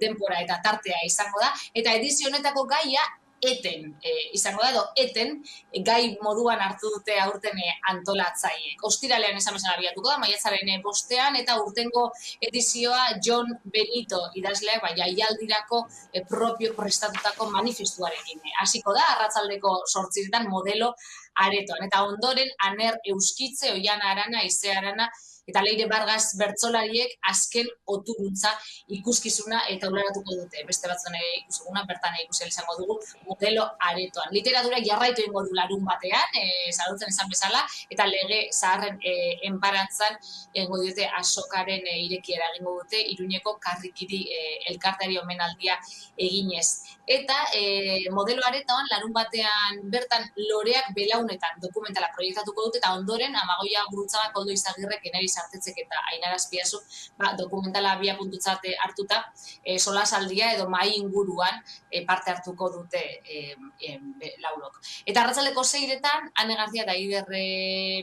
denbora eta tartea izango da, eta edizio honetako gaia eten izango da, edo eten gai moduan hartu dute aurten antolatzaileek. Ostiralean esan bezala abiatuko da, maiatzaren 5, eta urtengo edizioa Jon Benito idazleak jaialdirako propio prestatutako manifestuarekin. Hasiko da, arratsaldeko 8 modelo aretoan. Eta ondoren, Aner Euskitze, Oiana Arana, Ize Arana, eta Leire Vargas bertsolariek azken oturuntza ikuskizuna eta uleratuko dute. Beste batzuen ikusuguna, bertan ikusi izango dugu modelo aretoan. Literatura jarraitu egingo du larun batean, Zarautzen esan bezala, eta lege zaharren enparantzan egingo dute azokaren irekiera egingo dute, Iruñeko karrikiri elkarteari omenaldia eginez. Eta modelo aretoan larun batean bertan Loreak belaunetan dokumentala proiektatuko dute, eta ondoren Amagoia Gurutzaga, Koldo Izagirrek, Eneri Sartetzek eta Ainara Azpiazu dokumentala abiapuntutzat hartuta solasaldia edo mahai inguruan parte hartuko dute laurok. Eta arratsaldeko 6etan Ane Garcia eta Ider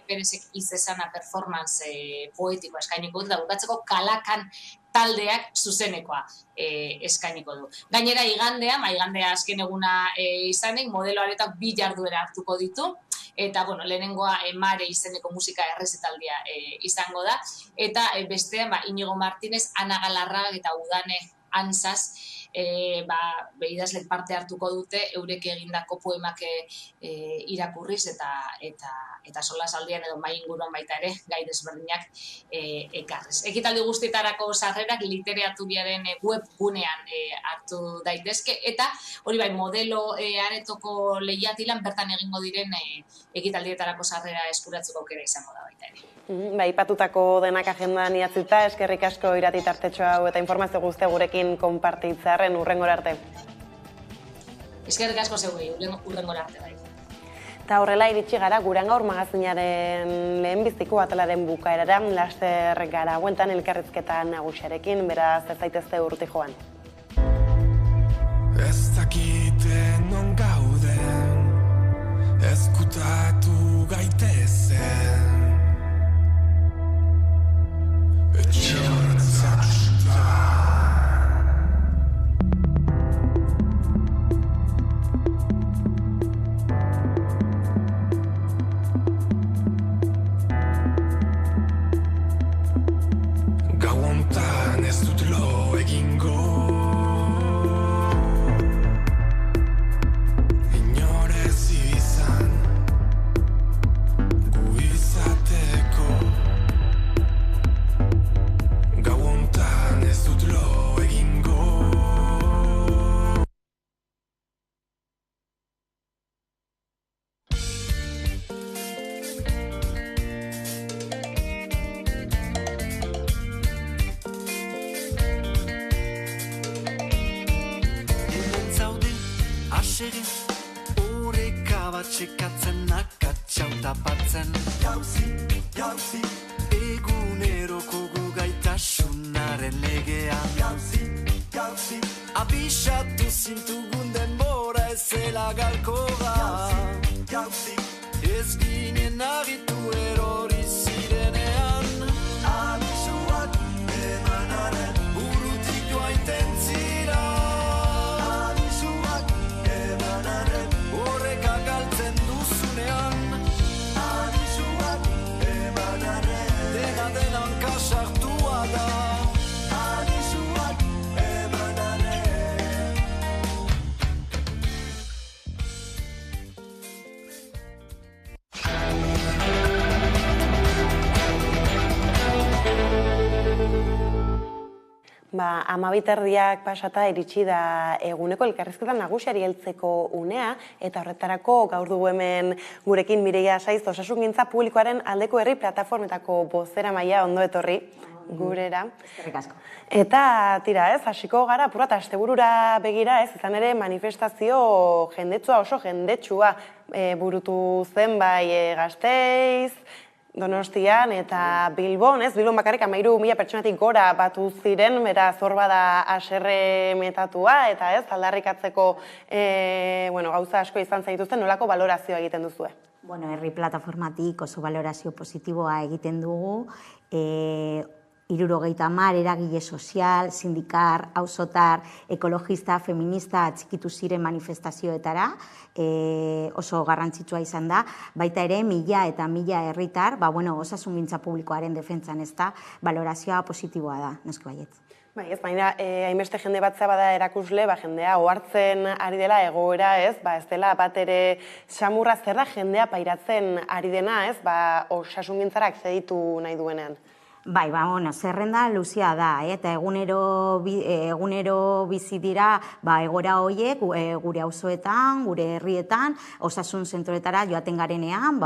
Perezek izesana performance poetikoa eskainiko dute, eta bukatzeko Kalakan taldeak zuzenekoa eskainiko du. Gainera, igandea azken eguna izanek, modelo aretak 2 jarduera hartuko ditu, eta, bueno, lehenengoa Mare izeneko musika errezitaldia izango da, eta bestean, Inigo Martínez, Ana Galarragak eta Udane Anzaz, idazlek parte hartuko dute, eurek egindako poemak irakurriz eta solasaldian edo mahai inguruan baita ere, gai desberdinak ekarriz. Ekitaldi guztietarako sarrerak Literaturiaren webgunean hartu daitezke, eta hori bai, modelo aretoko lehiatilan bertan egingo diren ekitaldietarako sarrera eskuratzeko aukera izango da baita ere. Aipatutako denak agendan idatzita, eskerrik asko Irati tartetxo hau eta informazio guztia gurekin konpartitzearren urrengora arte. Eskerrik asko zegoei, urrengora arte bai. Eta horrela iritsi gara gurean gaur magazinaren lehenbiziko atalaren bukaerara, laster gara guentan elkarrizketa nagusiarekin, beraz ez zaitezte urruti joan. Ez dakiten non gauden, ezkutatu gaitezen. Gauontan ez dut lo egingo, inorez izan gu izateko. Gauontan ez dut lo egingo. Oreka bat txekatzen akatxau tapatzen. Jauzi, eguneroko gugaitasunaren legean. Jauzi, abisatu zintugun denbora ezela galkoga. Jauzi, ez ginen agitu erori zirenean. Abisuak emanaren burutik joaiten zira. Amabiterdiak pasata iritsi da eguneko elkarrizketan nagusiari heltzeko unea, eta horretarako gaur dugu hemen gurekin Mireia Saiz, osasungintza publikoaren aldeko herri plataformetako bozeramailea, ondo etorri gurera. Eskerrik asko. Eta tira, hasiko gara apur bat asteburura begira, izan ere manifestazio jendetsua, oso jendetsua burutu zen bai Gasteiz, Donostian eta Bilbon, Bilbon bakarrik 13.000 pertsonatik gora batu ziren, beraz hor bada haserre metatua eta aldarrikatzeko gauza asko izan zaituzten, nolako balorazioa egiten duzue? Bueno, herri plataformatik oso balorazio positiboa egiten dugu, 70 eragile sozial, sindikar, auzotar, ekologista, feminista atxikitu ziren manifestazioetara, oso garrantzitsua izan da, baita ere 1000 eta 1000 herritar, osasungintza publikoaren defentsan ez da, balorazioa positiboa da, noski baietz. Bai, ez baina, hainbeste jende batza bada erakusle, jendea ohartzen ari dela egoera, ez dela bat ere samurra zer da jendea pairatzen ari dena, osasungintzara akzeditu nahi duenean. Bai, zerrenda luzea da, eta egunero bizi dira egoera horiek gure auzoetan, gure herrietan, osasun zentroetara joaten garenean,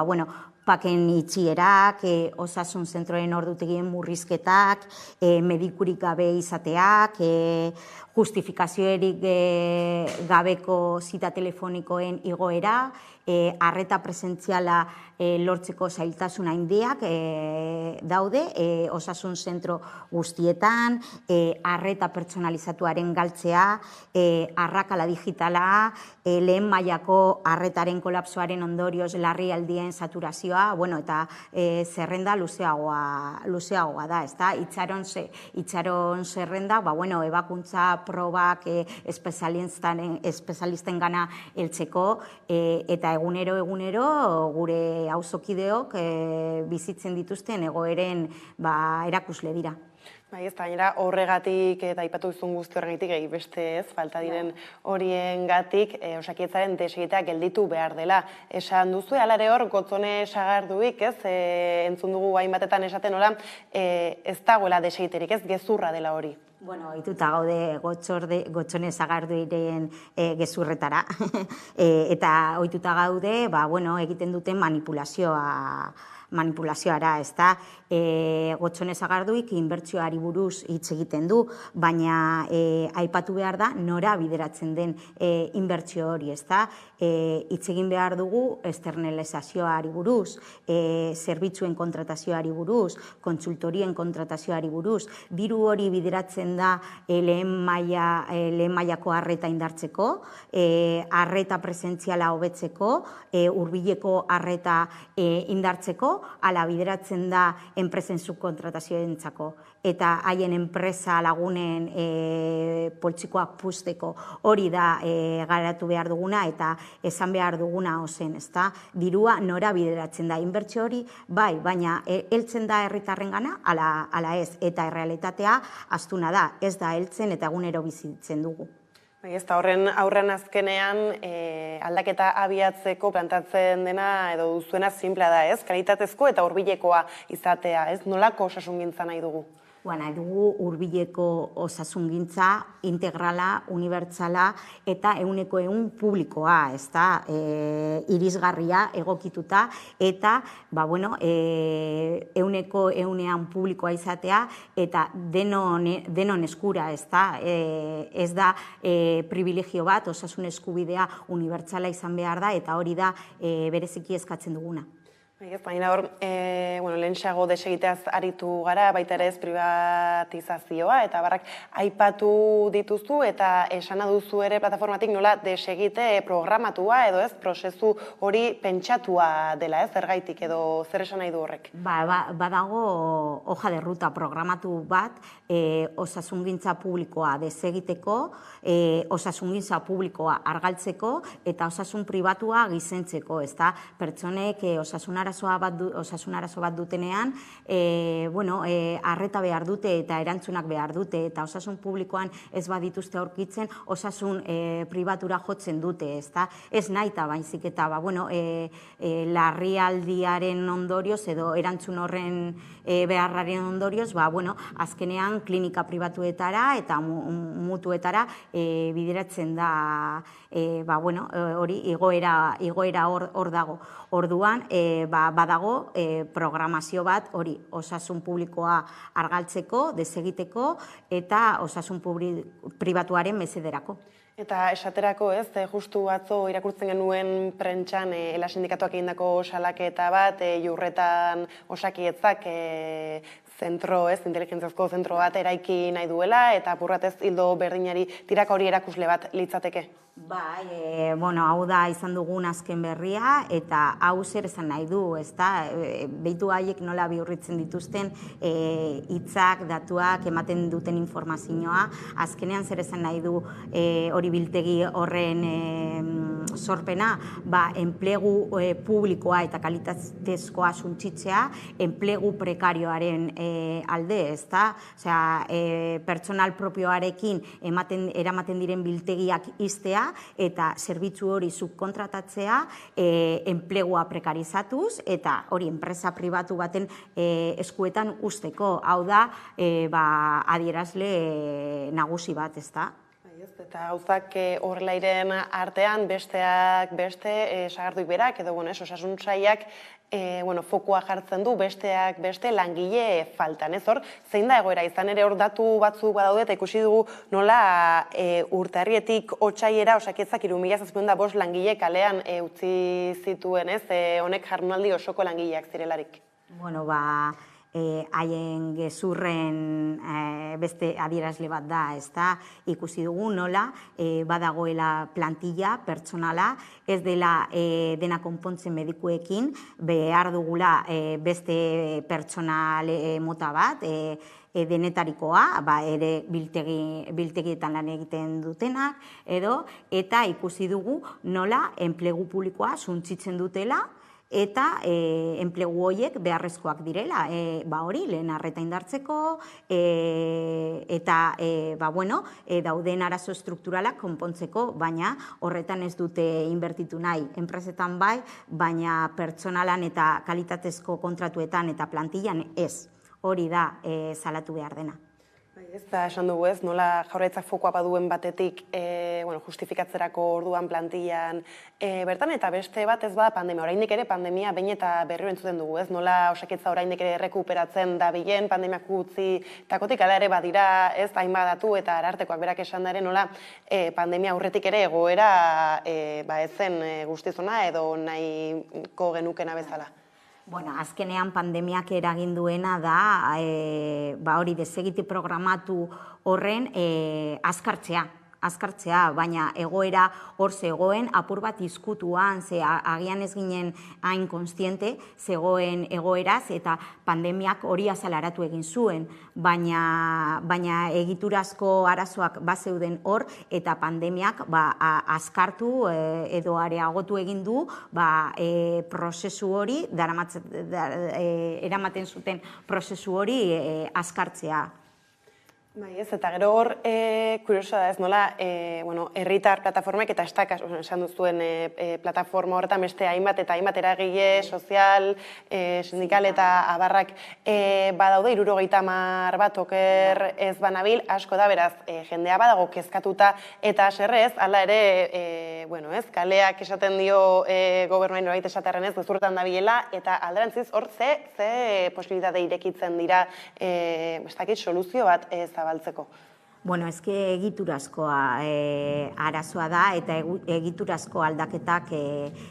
paken itxierak, osasun zentroen ordutegien murrizketak, medikurik gabe izateak, justifikazioerik gabeko zita telefonikoen igoera, arreta presentziala lortzeko zailtasun handiak daude osasun zentro guztietan, arreta pertsonalizatuaren galtzea, arrakala digitala, lehen mailako arretaren kolapsoaren ondorioz larrialdien saturazioa, eta zerrenda luzeagoa da, ezta? Itxaron zerrenda, ebakuntza probak espezialisten gana heltzeko, eta egunero gure auzokideok bizitzen dituzten egoeren erakusle dira. Bai, ez da, gainera horregatik eta aipatu duzun guzti horregatik, beste ez, falta diren horien gatik, Osakidetzaren desegitea gelditu behar dela. Esan duzu, alare hor, Gotzone Sagarduik, ez, entzun dugu hainbatetan esaten hola, ez dagoela desegiterik, ez, gezurra dela hori. Bueno, ohituta gaude Gotzone Sagarduiren gezurretara, eta ohituta gaude, egiten duten manipulazioara, ez da, Gotzone Sagarduik inbertsioari buruz hitz egiten du, baina aipatu behar da nora bideratzen den inbertsio hori, ez da, hitz egin behar dugu externalizazioari buruz, zerbitzuen kontratazioari buruz, kontsultorien kontratazioari buruz, diru hori bideratzen da lehen mailako arreta indartzeko, arreta presentziala hobetzeko, hurbileko arreta indartzeko, ala bideratzen da enpresen subkontratazioentzako eta haien enpresa lagunen poltsikoak puzteko hori da garatu behar duguna eta esan behar duguna ozen, ezta? Dirua nora bideratzen da, inbertsio hori, bai, baina heltzen da herritarrengana, ala ez, eta errealitatea astuna da, ez da heltzen eta egunero bizitzen dugu. Ez da, aurren azkenean aldaketa abiatzeko plantatzen dena edo duzuena simplea da, ez? Kalitatezko eta hurbilekoa izatea, ez? Nolako osasungintza nahi dugu? Nahi dugu hurbileko osasungintza integrala, unibertsala eta 100% publikoa, ez da, irisgarria, egokituta, eta, 100% publikoa izatea, eta denon eskura, ez da, ez da privilegio bat, osasun eskubidea unibertsala izan behar da, eta hori da bereziki eskatzen duguna. Baina hor, lehentxeago desegiteaz aritu gara, baita ere ez privatizazioa, eta barrak aipatu dituzu eta esana duzu ere plataformatik nola desegite programatua edo ez, prozesu hori pentsatua dela ez, zergaitik edo zer esan nahi du horrek? Badago hoja de ruta programatu bat, osasungintza publikoa desegiteko, osasungintza publikoa argaltzeko eta osasun pribatua gizentzeko, ez da, pertsonek osasun arazo bat dutenean, arreta behar dute eta erantzunak behar dute, eta osasun publikoan ez badituzte aurkitzen, osasun pribatura jotzen dute, ez naita baizik eta larrialdiaren ondorioz edo erantzun horren beharraren ondorioz, azkenean klinika pribatuetara eta mutuetara bideratzen da, hori igoera hor dago. Orduan, badago programazio bat hori osasun publikoa argaltzeko, desegiteko eta osasun pribatuaren mesederako. Eta esaterako ez, justu atzo irakurtzen genuen prentxan ELA sindikatuak egindako salaketa bat, Jurretan Osakietzak zentro, inteligentziazko zentro bat eraiki nahi duela, eta apurratez hildo berdinari tiraka hori erakusle bat litzateke. Bai, hau da izan dugun azken berria, eta hau zer esan nahi du, ezta? Behitu haiek nola bihurritzen dituzten hitzak, datuak, ematen duten informazioa, azkenean zer esan nahi du hori biltegi horren sorpena, enplegu publikoa eta kalitatezkoa suntsitzea, enplegu prekarioaren alde, ezta? Osea, pertsonal propioarekin eramaten diren biltegiak iztea, eta zerbitzu hori subkontratatzea, enplegua prekarizatuz, eta hori enpresa pribatu baten eskuetan usteko. Hau da, adierazle nagusi bat, ezta? Eta gauzak horrela iren artean, besteak beste, Sagarduik berak, edo osasun sailak, fokoa jartzen du besteak beste langile faltan, ez hor? Zein da egoera, izan ere hor datu batzuk badaude eta ikusi dugu nola urtarrietik otsaiera Osakidetzak 3.705 langile kalean utzi zituen, ez? Honek jardunaldi osoko langileak zirelarik. Haien gezurren beste adierazle bat da, ezta? Ikusi dugu nola badagoela plantilla, pertsonala, ez dela dena konpontzen medikuekin, behar dugula beste pertsonal mota bat, denetarikoa, ere biltegietan lan egiten dutenak, eta ikusi dugu nola enplegu publikoa suntsitzen dutela, eta enplegu horiek beharrezkoak direla, hori lehen arreta indartzeko, eta dauden arazo strukturalak konpontzeko, baina horretan ez dute inbertitu nahi. Enpresetan bai, baina pertsonalan eta kalitatezko kontratuetan eta plantillan ez. Hori da salatu behar dena. Ez da, esan dugu ez, nola Jaurlaritzak fokoa baduen batetik justifikatzerako orduan plantillan bertan, eta beste bat ez bada pandemia. Oraindik ere pandemia behin eta berriro entzuten dugu, ez? Nola Osakidetza oraindik ere rekuperatzen dabilen, pandemiak utzi takotik, ala ere badira ez hainbat datu eta arartekoak berak esan daren nola pandemia aurretik ere egoera ez zen guztizona edo nahiko genukena bezala. Azkenean pandemiak eragin duena da hori desegite programatu horren azkartzea, baina egoera hor zegoen, apur bat izkutuan, agian ez ginen hain konstiente, zegoen egoeraz, eta pandemiak hori azalaratu egin zuen, baina egiturazko arazoak bazeuden hor, eta pandemiak azkartu edo areagotu egin du prozesu hori, eramaten zuten prozesu hori azkartzea. Eta gero hor, kuriosoa da ez nola, herritar plataformek eta estakas, esan duzuen plataforma horretan beste hainbat eta hainbat eragile, sozial, sindikal eta abarrak badaude, 70 bat oker ez banabil, asko da, beraz, jendea badago kezkatuta eta haserrez, hala ere, kaleak esaten dio gobernuari norbait esaterren ez, gezurretan dabilela, eta alderantziz hor ze posibilitate irekitzen dira, ez dakit, soluzio bat zabaltzeko. Ezke egiturazkoa arazoa da eta egiturazko aldaketak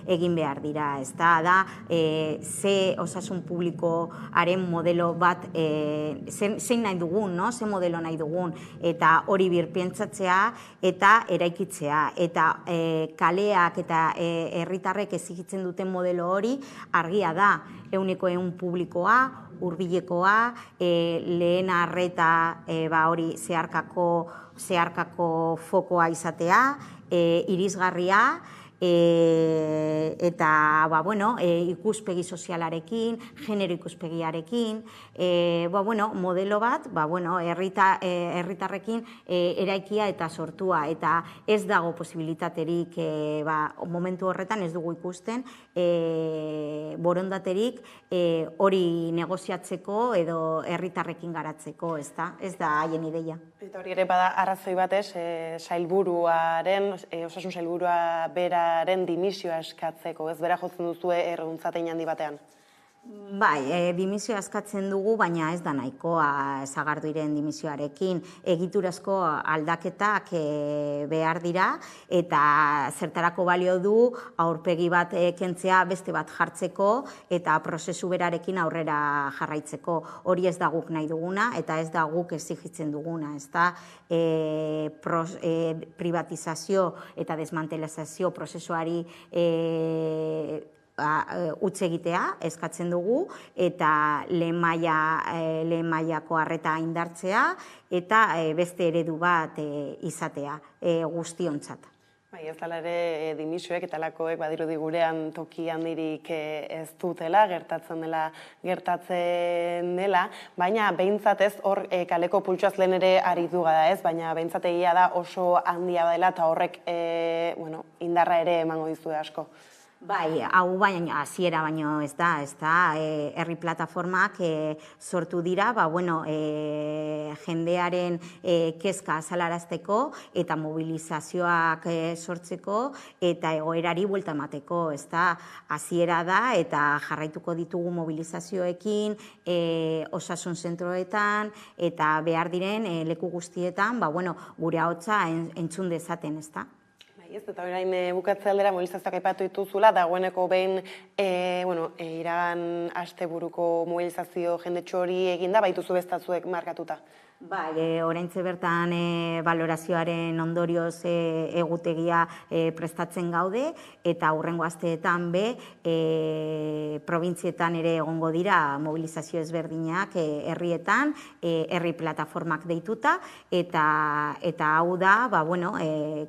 egin behar dira. Ez da, ze osasun publikoaren modelo bat, zein nahi dugun, ze modelo nahi dugun, eta hori birpentsatzea eta eraikitzea. Eta kaleak eta herritarrek ezigitzen duten modelo hori argia da, 100% publikoa, hurbilekoa, lehen arreta hori zeharkako fokoa izatea, irisgarria, eta ikuspegi sozialarekin, genero ikuspegiarekin, modelo bat herritarrekin eraikia eta sortua, eta ez dago posibilitaterik momentu horretan ez dugu ikusten borondaterik hori negoziatzeko edo herritarrekin garatzeko, ez da haien ideia. Eta hori ere bada arrazoi batez, sailburuaren, osasun sailburua beraren dimisioa eskatzeko, ez bera jotzen duzue erreduntzatei handi batean? Bai, dimisioa eskatzen dugu, baina ez da nahikoa Sagarduiren dimisioarekin. Egiturazko aldaketak behar dira, eta zertarako balio du aurpegi bat kentzea beste bat jartzeko eta prozesu berarekin aurrera jarraitzeko. Hori ez da guk nahi duguna, eta ez da guk exigitzen duguna. Ez da privatizazio eta desmantelazio prozesuari utz egitea eskatzen dugu, eta lehen mailako arreta indartzea, eta beste eredu bat izatea guztiontzat. Bai, ez dela ere dimisioek eta lakoek badirudi gurean toki handirik ez dutela, gertatzen dela, baina behintzat ez hor kaleko pultsuaz lehen ere aritu gara ez, baina behintzat egia da oso handia dela eta horrek indarra ere emango dizue asko. Bai, hau baina hasiera baino ez da, herri plataformak sortu dira, jendearen kezka azalarazteko eta mobilizazioak sortzeko eta egoerari buelta emateko, ez da, hasiera da eta jarraituko ditugu mobilizazioekin, osasun zentroetan eta behar diren leku guztietan, gure ahotsa entzun dezaten, ez da. Eta orain bukatze aldera mobilizazioak aipatu dituzula, dagoeneko behin iragan asteburuko mobilizazio jendetxo hori eginda, baituzu bestatzuek markatuta. Bai, oraintxe bertan balorazioaren ondorioz egutegia prestatzen gaude, eta hurrengo asteetan probintzietan ere egongo dira mobilizazio ezberdinak herrietan, herri plataformak deituta, eta hau da,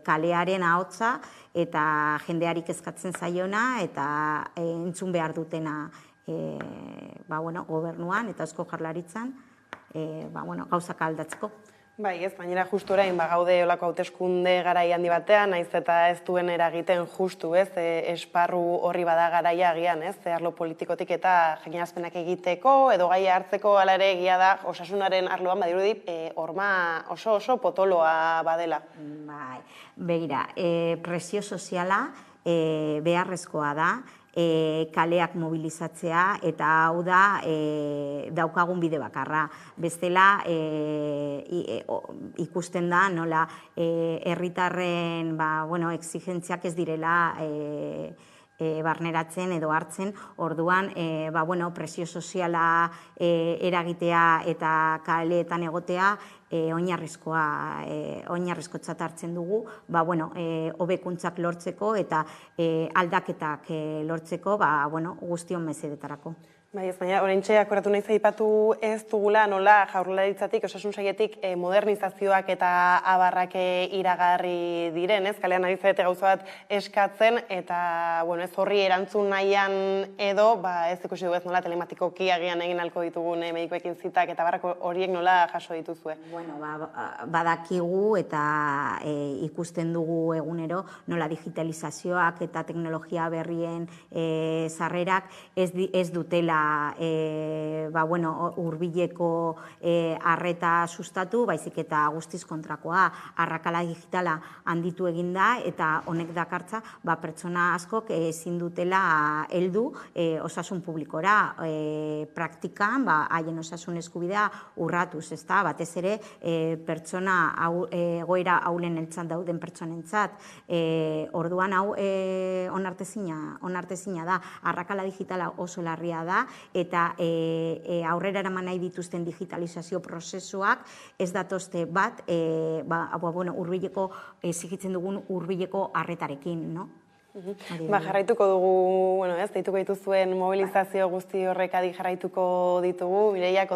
kalearen ahotsa eta jendearik eskatzen zaiona, eta entzun behar dutena gobernuan eta Eusko Jaurlaritzan, gauzak aldatzeko. Bai, ez, baina justu orain gaude olako hauteskunde garai handi batean, naiz eta ez duen eragiten justu, ez, esparru horri bada garaia agian, ez, arlo politikotik eta jakinazpenak egiteko, edo gaia hartzeko hala ere egia da, osasunaren arloan badirudi, horma oso potoloa badela. Bai, begira, presio soziala beharrezkoa da, kaleak mobilizatzea, eta hau da daukagun bide bakarra. Bestela ikusten da nola herritarren exigentziak ez direla barneratzen edo hartzen, orduan presio soziala eragitea eta kaleetan egotea oinarrizkotzat hartzen dugu, hobekuntzak lortzeko eta aldaketak lortzeko guztion mesedetarako. Bai, ez baina, oraintxe akoratu nahi aipatu ez dugula nola Jaurlaritzatik, osasun sailetik modernizazioak eta abarrak iragarri diren, ez? Kalean ari zarete gauza bat eskatzen, eta ez horri erantzun nahian edo, ez ikusi dugu ez nola telematikoki agian egin alko ditugun medikoekin zitak, eta abarrak horiek nola jaso dituzue? Badakigu eta ikusten dugu egunero nola digitalizazioak eta teknologia berrien sarrerak ez dutela hurbileko arreta sustatu, baizik eta guztiz kontrakoa, arrakala digitala handitu eginda, eta honek dakartza pertsona askok ezin dutela heldu osasun publikora, praktikan haien osasun eskubidea urratuz, ezta, batez ere pertsona egoera ahulen eltzan dauden pertsonentzat, orduan hau onartezina da, arrakala digitala oso larria da, eta aurrera eraman nahi dituzten digitalizazio prozesuak ez datozte bat hurbileko, exigitzen dugun hurbileko arretarekin, no? Jarraituko dugu, deituko dituzuen mobilizazio guzti horrek adi jarraituko ditugu, Mireia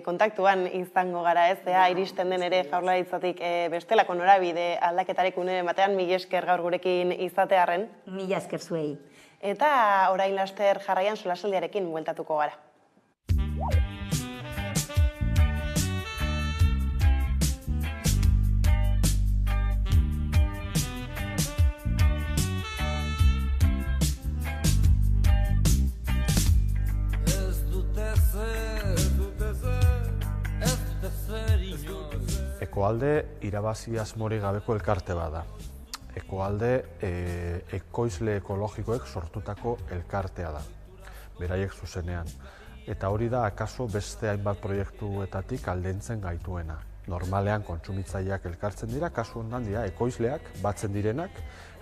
kontaktuan izango gara ez, iristen den ere Jaurlaritzatik bestelako norabide aldaketarik une batean, mila esker gaur gurekin izatearren. Mila esker zuei. Eta orain laster jarraian solasaldiarekin bueltatuko gara. Ekoalde irabazi asmorik gabeko elkarte bada. Ekoalde ekoizle ekologikoek sortutako elkartea da. beraiek zuzenean. Eta hori da, akaso beste hainbat proiektuetatik aldentzen gaituena. Normalean kontsumitzaileak elkartzen dira, kasu hontan dira ekoizleak batzen direnak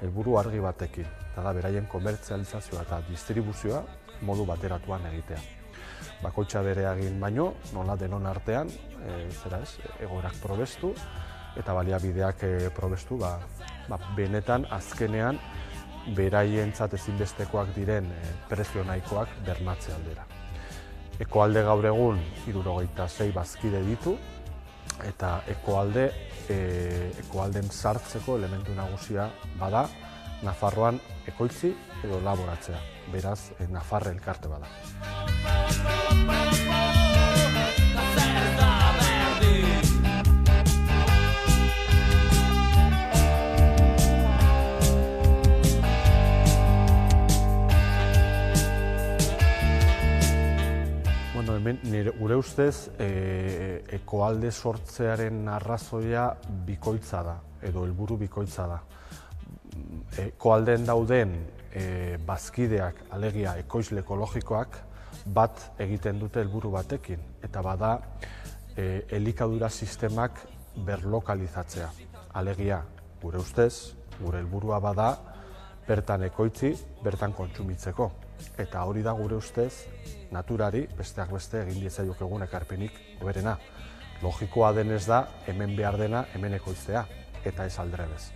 helburu argi batekin. Eta da, beraien komertzializazioa eta distribuzioa modu bateratuan egitea. Bakoitza bere egin baino, nola denon artean, egoerak probestu eta baliabideak probestu, benetan azkenean beraientzat ezinbestekoak diren prezio nahikoak bermatze aldera. Ekoalde gaur egun 76 bazkide ditu, eta ekoalden sartzeko elementu nagusia bada Nafarroan ekoitzi edo laboratzea. Beraz, Nafarre elkarte bada. Gure ustez, ekoalde sortzearen arrazoia bikoitza da, edo helburu bikoitza da. Ekoalden dauden bazkideak, alegia ekoizle ekologikoak, bat egiten dute helburu batekin, eta bada elikadura sistemak berlokalizatzea. Alegia, gure ustez, gure helburua bada, bertan ekoitzi, bertan kontsumitzeko. Eta hori da gure ustez, naturari, besteak beste egin diezaiok egun ekarpenik hoberena. Logikoa denez da, hemen behar dena, hemen ekoiztea, eta ez aldrebez.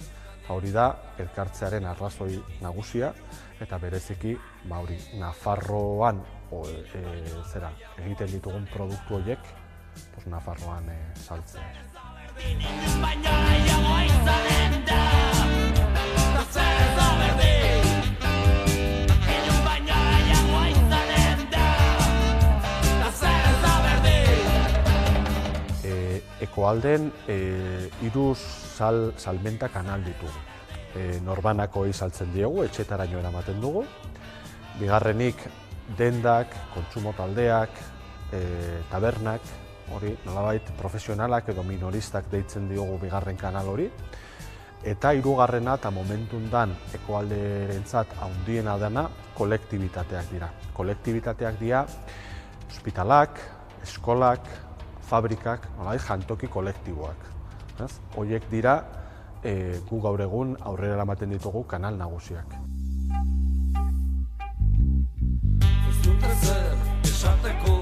Hori da, elkartzearen arrazoi nagusia, eta bereziki, Nafarroan egiten ditugun produktu horiek, Nafarroan saltzea. Ekoalden 3 salmenta kanal ditugu. Norbanakoi saltzen diogu, etxetaraino eramaten dugu. Bigarrenik dendak, kontsumo taldeak, tabernak, hori nolabait profesionalak edo minoristak deitzen diogu bigarren kanal hori. Eta 3. eta momentundan ekoalderentzat handiena dena kolektibitateak dira. Kolektibitateak dira ospitalak, eskolak, fabrikak, jantoki kolektiboak. Horiek dira gu gaur egun aurrera eramaten ditugu kanal nagusiak. Ez dut ezer esateko,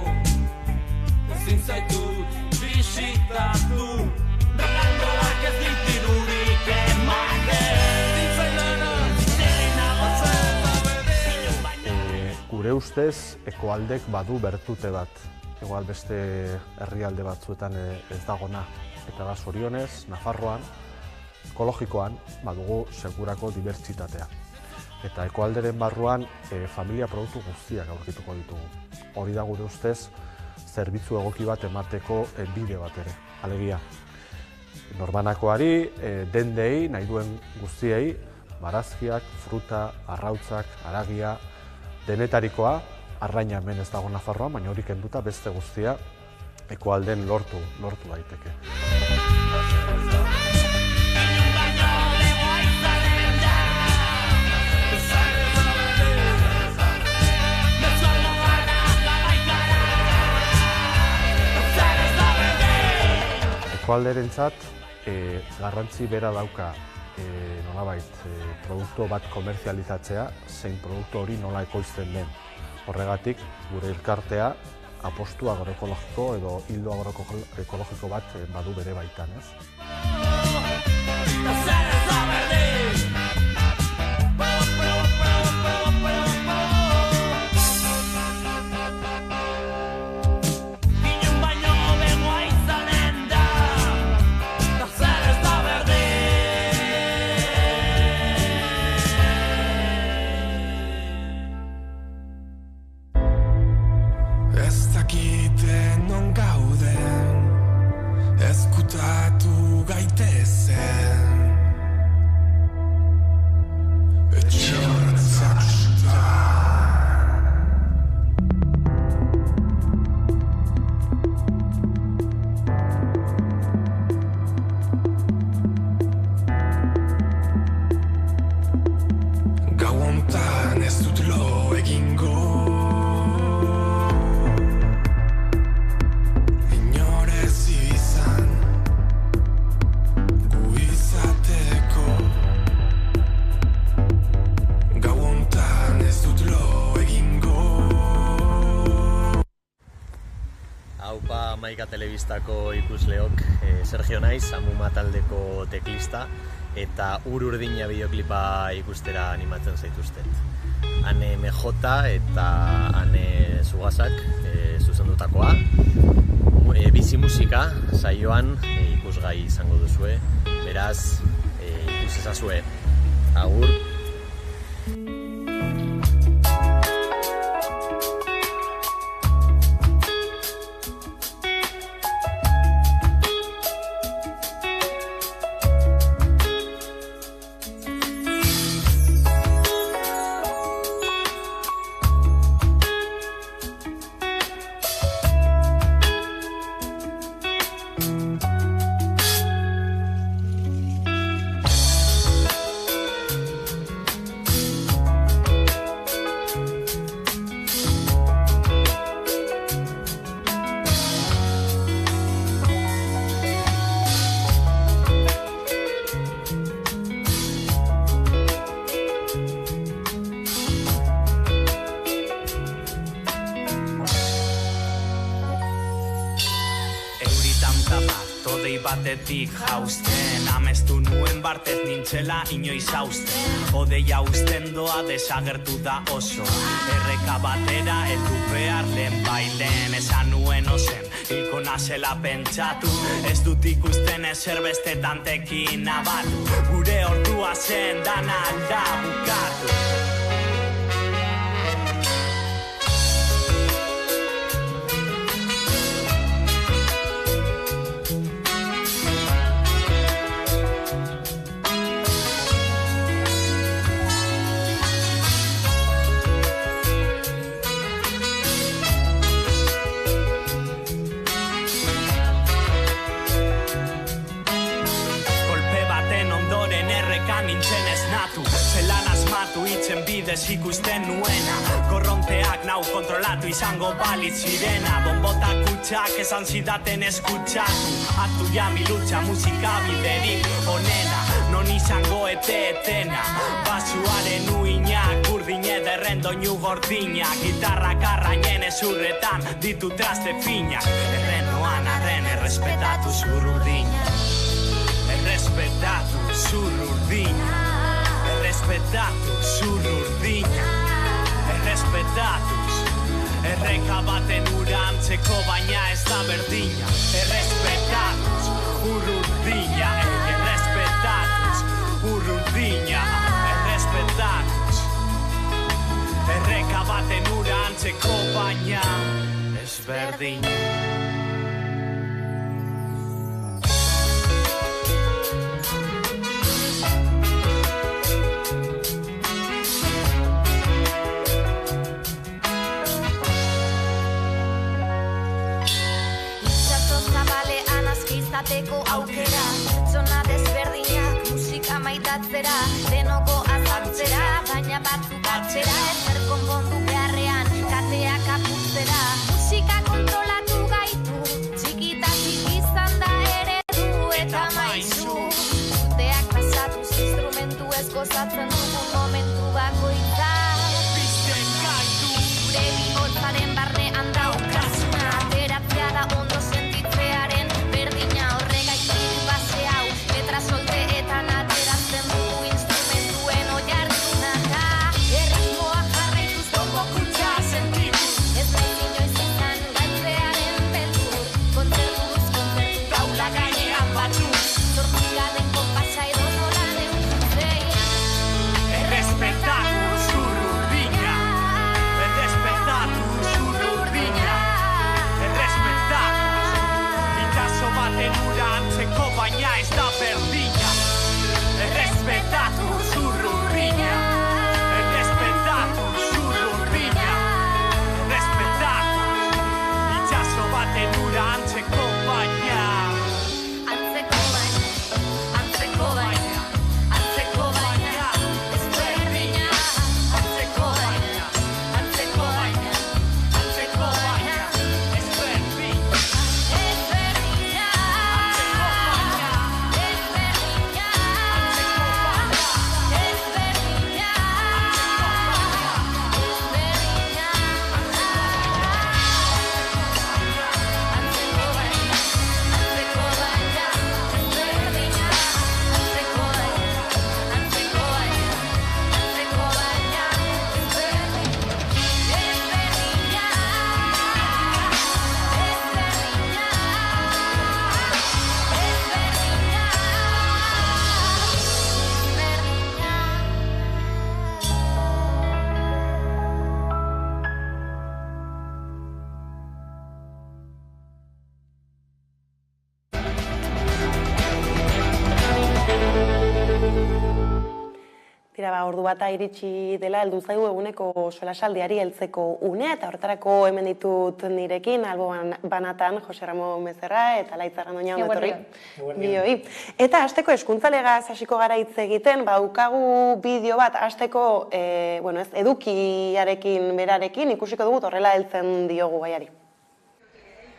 ezin zaitut bisitatu, berangoak ez ditirurik ematen, zintzailena, zintzailena Gure ustez, ekoaldek badu bertute bat. Igual beste herrialde batzuetan ez dagona. Eta da, zorionez, Nafarroan, ekologikoan, badugu segurako dibertsitatea. Eta ekoalderen barruan, familia produktu guztiak aurkituko ditugu. Hori da gure ustez, zerbitzu egoki bat emateko bide bat ere. Alegia, norbanakoari, dendei, nahi duen guztiei, barazkiak, fruta, arrautzak, haragia, denetarikoa, arraina hemen ez dago Nafarroan, baina hori kenduta beste guztia ekoalden lortu daiteke. Ekoalderentzat garrantzi bera dauka nolabait produktu bat komerzializatzea, zein produktu hori nola ekoizten den. Horregatik, gure elkartea apostu agroekologiko edo hildo agroekologiko bat badu bere baitan, ez? Non gauden, ezkutatu gaitezen. Amaika telebistako ikusleok, Sergio naiz, Amuma taldeko teklista, eta Urdina bideoklipa ikustera animatzen zaituztet. Hane MJ eta hane Zugazak zuzendutakoa. Bizi musika saioan ikusgai izango duzue, beraz ikus ezazue. Agur! Batetik jausten, amestu nuen bartez nintzela inoiz hausten. Odeia usten doa desagertu da oso, erreka batera heldu behar lehen bailen. Esan nuen ozen, hilko nazela pentsatu, ez dut ikusten ezer bestetan tekin abatu. Gure ordua zen dana alda bukatu. Itzen bidez ikusten nuena, korronteak nau kontrolatu izango balitz zirena. Bombota kutsak esan zidaten eskutsatu, hartu ja mi lucha musika biderik onena. Non izango etena, basuaren uinak, urdine derren doinu gordina. Gitarrak arrainen ezurretan ditu traste finak. Errenoan arren errespetatu zur urdina, errespetatu zur urdina. Errespetatu zur urdina, errespetatuz. Erreka baten ura antzeko baina ez da berdina. Errespetatuz urdina, errespetatuz urdina, errespetatuz. Erreka baten ura antzeko baina ez berdina. Izateko aukera, pertsona desberdinak musika maitatzera, denoko azaltzera, baina batzuk atzera, ezer konpondu beharrean, kateak apurtzera. Musika kontrolatu gaitu, txikitatik izan da eredu eta maizu. Zuteak pasatuz instrumentu ez gozatzen dugu momentu bakoitza. Bizten gaitu, gure bihotzaren barnean daukazuna, ateratzea da ondo sentitzearen berdina horregaitik base hau, letra solteetan ateratzen dugu instrumentuen oihartzuna. Erritmoa jarraituz, bongo kutxa sentituz, ez nahi inoiz Tira, ordu bata iritsi dela, heldu zaigu eguneko solasaldiari heltzeko unea, eta horretarako hemen ditut nirekin, albo banatan, Jose Ramon Becerra eta Laitz Argandoña ongetorri. Bioi. Eta hasteko hezkuntza legaz hasiko gara hitz egiten, daukagu bideo bat hasteko, edukiarekin berarekin ikusiko dugu horrela heltzen diogu gaiari.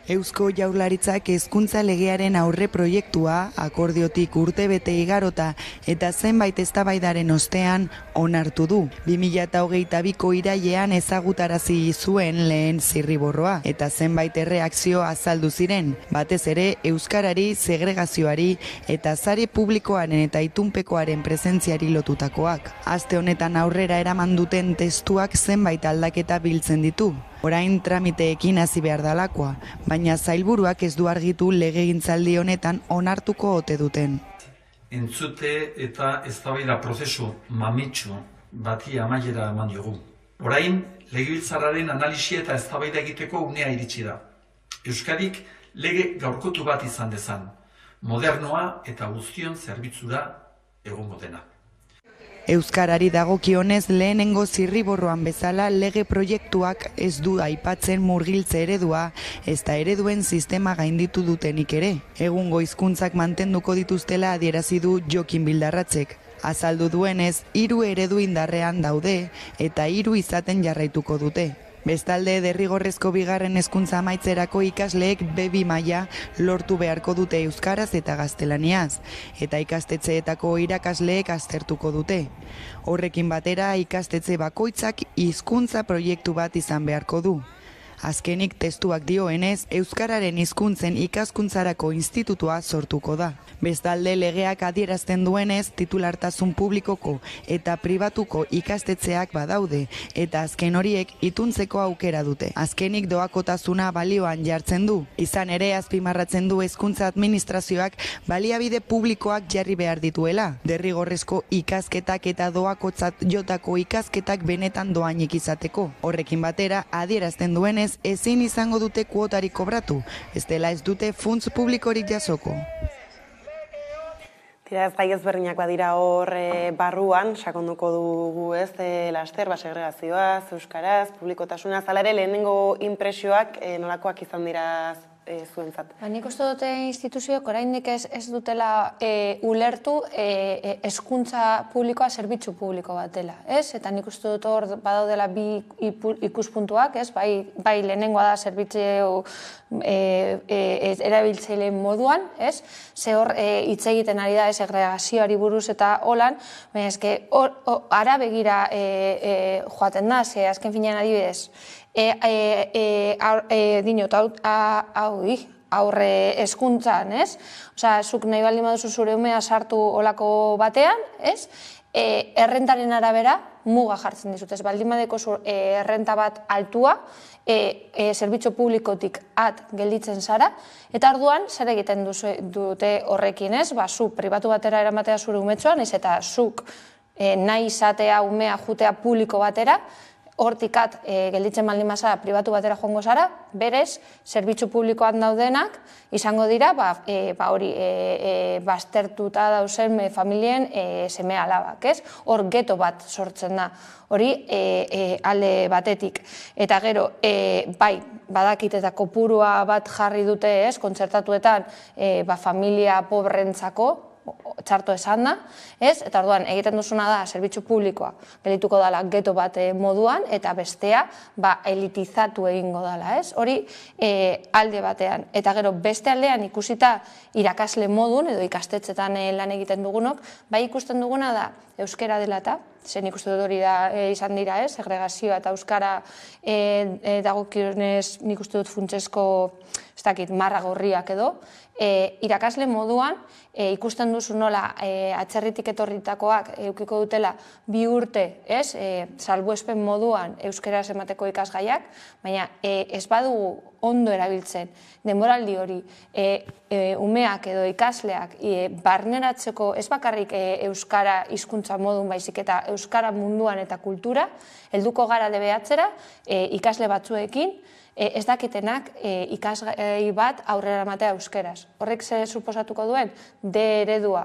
Eusko Jaurlaritzak hezkuntza legearen aurre proiektua akordiotik urtebete igarota eta zenbait eztabaidaren ostean onartu du. 2022ko irailean ezagutarazi zuen lehen zirriborroa eta zenbait erreakzio azaldu ziren, batez ere euskarari, segregazioari eta sare publikoaren eta itunpekoaren presentziari lotutakoak. Aste honetan aurrera eraman duten testuak zenbait aldaketa biltzen ditu. Orain tramiteekin hasi behar dalakoa, baina sailburuak ez du argitu legegintzaldi honetan onartuko ote duten. Entzute eta eztabaida prozesu mamitsu bati amaiera eman diogu. Orain, legebiltzarraren analisia eta eztabaida egiteko unea iritsi da. Euskadik lege gaurkotu bat izan dezan, modernoa eta guztion zerbitzura egongo dena. Euskarari dagokionez lehenengo zirriborroan bezala lege proiektuak ez du aipatzen murgiltze eredua, ezta ereduen sistema gainditu dutenik ere. Egungo hizkuntzak mantenduko dituztela adierazi du Jokin Bildarratzek. Azaldu duenez, 3 eredu indarrean daude eta 3 izaten jarraituko dute. Bestalde, derrigorrezko bigarren hezkuntza amaitzerako ikasleek B2 maila lortu beharko dute euskaraz eta gaztelaniaz, eta ikastetxeetako irakasleek aztertuko dute. Horrekin batera, ikastetxe bakoitzak hizkuntza proiektu bat izan beharko du. Azkenik testuak dioenez, euskararen hizkuntzen ikaskuntzarako institutua sortuko da. Bestalde, legeak adierazten duenez, titulartasun publikoko eta pribatuko ikastetxeak badaude, eta azken horiek ituntzeko aukera dute. Azkenik doakotasuna balioan jartzen du. Izan ere, azpimarratzen du hezkuntza administrazioak baliabide publikoak jarri behar dituela. Derrigorrezko ikasketak eta doakotzat jotako ikasketak benetan doainik izateko. Horrekin batera, adierazten duenez, ezin izango dute kuotarik kobratu, ez dela ez dute funts publikorik jasoko. Tira, ez gai ezberdinak badira hor barruan, sakonduko dugu ez, laster, segregazioaz, euskaraz, publikotasuna, zala ere lehenengo inpresioak nolakoak izan dira zuentzat. Nik uste dute instituzioak oraindik ez dutela ulertu hezkuntza publikoa zerbitzu publiko bat dela, ez? Eta nik uste dut hor badaudela bi ikuspuntuak, ez? Bai lehenengoa da zerbitzu erabiltzaile moduan, ez? Ze hor hitz egiten ari da segregazioari buruz eta holan, baina eske ara begira joaten da, ze azken finean adibidez, aurre hezkuntzan, ez? Osea, zuk nahi baldin baduzu zure umea sartu olako batean, ez? Errentaren arabera muga jartzen dizut, ez? Baldin badeko errenta bat altua, zerbitzu publikotik gelditzen zara, eta orduan zer egiten dute horrekin, ez? Zu pribatu batera eramatea zure umetxoan, ez eta zuk nahi izatea umea jutea publiko batera, hortikat gelditzen baldin mazara pribatu batera joango zara, berez, zerbitzu publikoan daudenak, izango dira, hori, baztertuta dauzen familien seme alabak, ez? Hor geto bat sortzen da, hori alde batetik. Eta gero, bai, badakit eta kopurua bat jarri dute, ez, kontzertatuetan, familia pobrentzako, txarto esan da, ez? Eta orduan egiten duzuna da zerbitzu publikoa geldituko dela geto bat moduan eta bestea elitizatu egingo dela, ez? Hori alde batean. Eta gero beste aldean ikusita irakasle modun edo ikastetxetan lan egiten dugunok, bai ikusten duguna da euskara dela eta, zen ikusten dut hori da izan dira, ez? Segregazioa eta euskara dagokionez nik uste dut funtsezko, ez dakit, marra gorriak edo, irakasle moduan ikusten duzu nola atzerritik etorritakoak eukiko dutela 2 urte, ez, salbuespen moduan euskeraz emateko ikasgaiak, baina ez badugu ondo erabiltzen denboraldi hori umeak edo ikasleak barneratzeko ez bakarrik euskara hizkuntza modun baizik eta euskara munduan eta kultura, helduko gara debeatzera ikasle batzuekin, ez dakitenak ikasgai bat aurrera ematea euskeraz. Horrek ze suposatuko duen, D eredua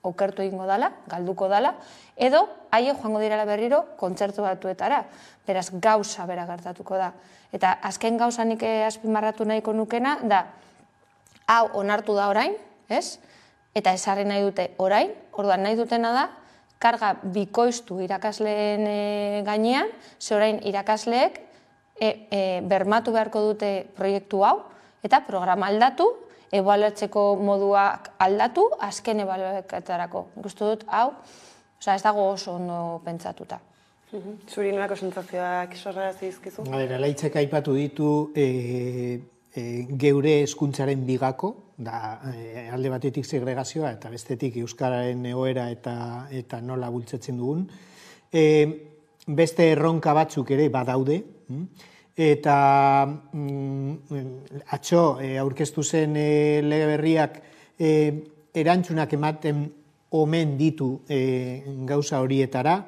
okertu egingo dala, galduko dala, edo haiek joango direla berriro kontzertu batuetara, beraz gauza bera gertatuko da. Eta azken gauza nik azpimarratu nahiko nukena da, hau onartu da orain, ez? Eta esarri nahi dute orain, orduan nahi dutena da, karga bikoiztu irakasleen gainean, ze orain irakasleek bermatu beharko dute proiektu hau, eta programa aldatu, ebaluatzeko moduak aldatu, azken ebaluaketarako. Gustu dut, hau, ez dago oso ondo pentsatuta. Zuri nolako sentsazioak sorra zizkizu? Alaitzek aipatu ditu geure hezkuntzaren bigako, da alde batetik segregazioa eta bestetik euskararen egoera eta nola bultzatzen dugun. Beste erronka batzuk ere badaude, eta atzo aurkeztu zen lege berriak erantzunak ematen omen ditu gauza horietara.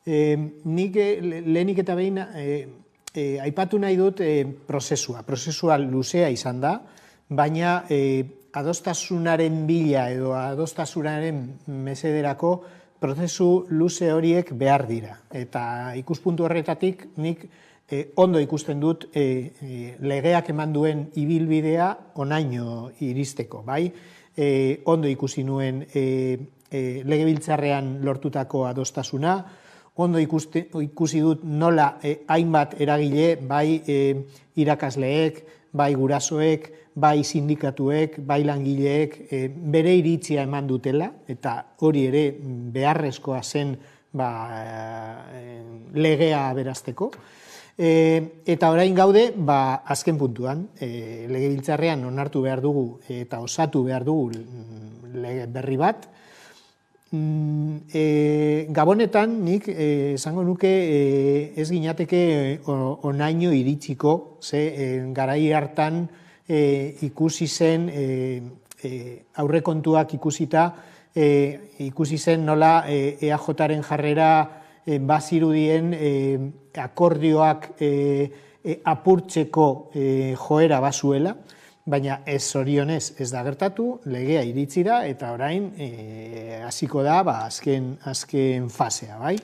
Nik lehenik eta behin aipatu nahi dut prozesua luzea izan da, baina adostasunaren bila edo adostasunaren mesederako prozesu luze horiek behar dira. Eta ikuspuntu horretatik nik ondo ikusten dut legeak eman duen ibilbidea onaino iristeko, bai? Ondo ikusi nuen legebiltzarrean lortutako adostasuna, ondo ikusi dut nola hainbat eragile, bai irakasleek, bai gurasoek, bai sindikatuek, bai langileek bere iritzia eman dutela, eta hori ere beharrezkoa zen legea aberasteko. Eta orain gaude, azken puntuan, legebiltzarrean onartu behar dugu eta osatu behar dugu lege berri bat. Gabonetan nik esango nuke ez ginateke onaino iritsiko, ze garai hartan ikusi zen aurrekontuak ikusita, ikusi zen nola EAJaren jarrera bazirudien akordioak apurtzeko joera bazuela, baina ez zorionez ez da gertatu, legea iritsi da eta orain hasiko da azken fasea, bai?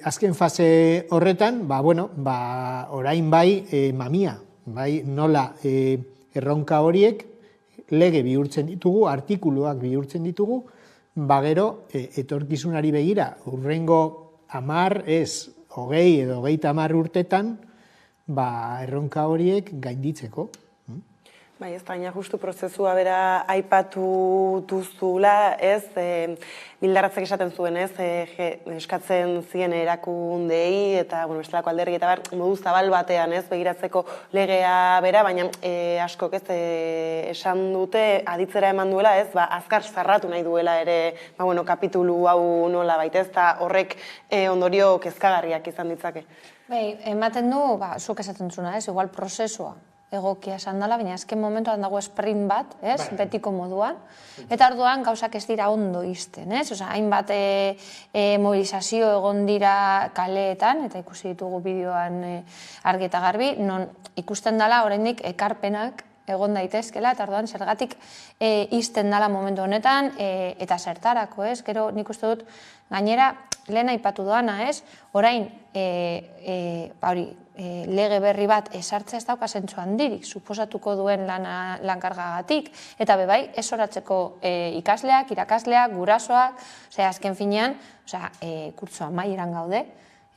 Azken fase horretan, orain bai mamia, bai nola erronka horiek lege bihurtzen ditugu, artikuluak bihurtzen ditugu, gero etorkizunari begira, urrengo 10 ez 20 edo 30 urtetan, erronka horiek gainditzeko. Bai, ez baina justu prozesua bera aipatu duzula, ez, Bildarratzek esaten zuen, ez, eskatzen zien erakundei eta, bestelako alderri eta modu zabal batean, ez, begiratzeko legea bera, baina askok, ez, esan dute, aditzera eman duela, ez, azkar zarratu nahi duela ere, kapitulu hau nola baita, ez, eta horrek ondorio kezkagarriak izan ditzake. Bai, ematen du, zuk esaten zuna, ez, igual prozesua egokia esan dela, baina azken momentuan dago sprint bat, ez, betiko moduan, eta orduan gauzak ez dira ondo izten, ez, hainbat mobilizazio egon dira kaleetan, eta ikusi ditugu bideoan argi eta garbi, non ikusten dela oraindik ekarpenak egon daitezkela, eta orduan zergatik izten dela momentu honetan, eta zertarako, ez, gero nik uste dut, gainera, lehen aipatu doana, ez, orain, lege berri bat esartzea ez dauka zentzu handirik, suposatuko duen lankargagatik, eta bebai, ez oratzeko ikasleak, irakasleak, gurasoak, azken finean, kurtsoa amaieran gaude,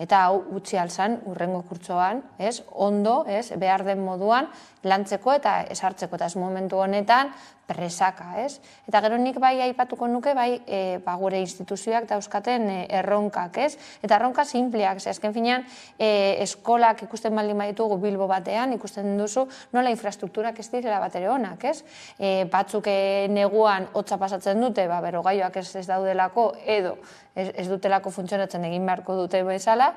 eta hau utzi alzan, urrengo kurtsoan, ondo, behar den moduan, lantzeko eta esartzeko, eta ez momentu honetan, presaka, ez? Eta gero nik bai aipatuko nuke, bai gure instituzioak dauzkaten erronkak, ez? Eta erronka simpleak, azken finean, eskolak ikusten baldin baditugu Bilbo batean, ikusten duzu, nola infrastrukturak ez direla bat ere onak, ez? Batzuk neguan hotza pasatzen dute, berogailloak ez daudelako, edo ez dutelako funtzionatzen egin beharko dute bezala,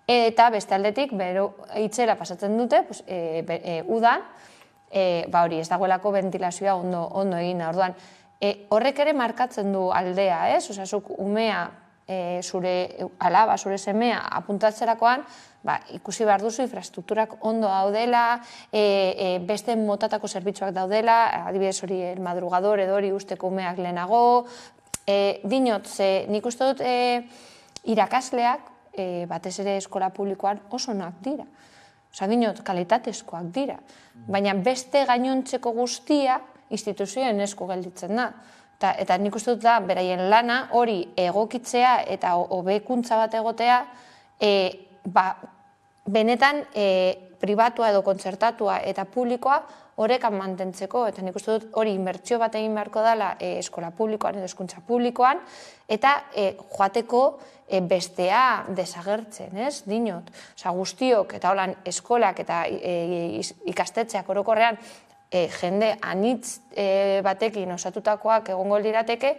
eta beste aldetik, itzera pasatzen dute, udan, hori ez dagoelako ventilazioa ondo egina. Orduan, horrek ere markatzen du aldea, ez? Zuk umea, zure alaba, zure semea apuntatzerakoan, ikusi behar duzu infrastrukturak ondo daudela, beste motatako zerbitzuak daudela, adibidez hori el madrugador edo hori usteko umeak lehenago, Dinot, nik uste dut irakasleak, batez ere eskola publikoan oso onak dira. Osa, dinot, kalitatezkoak dira. Baina beste gainontzeko guztia instituzioen esku gelditzen da. Eta nik uste dut da, beraien lana hori egokitzea eta hobekuntza bat egotea, benetan pribatua edo kontzertatua eta publikoa horrekan mantentzeko, eta nik uste dut hori inbertsio bat egin beharko dela eskola publikoan edo hezkuntza publikoan, eta joateko bestea desagertzen, ez? Dinot. Osa, guztiok eta holan eskolak eta ikastetxeak orokorrean jende anitz batekin osatutakoak egongo lirateke,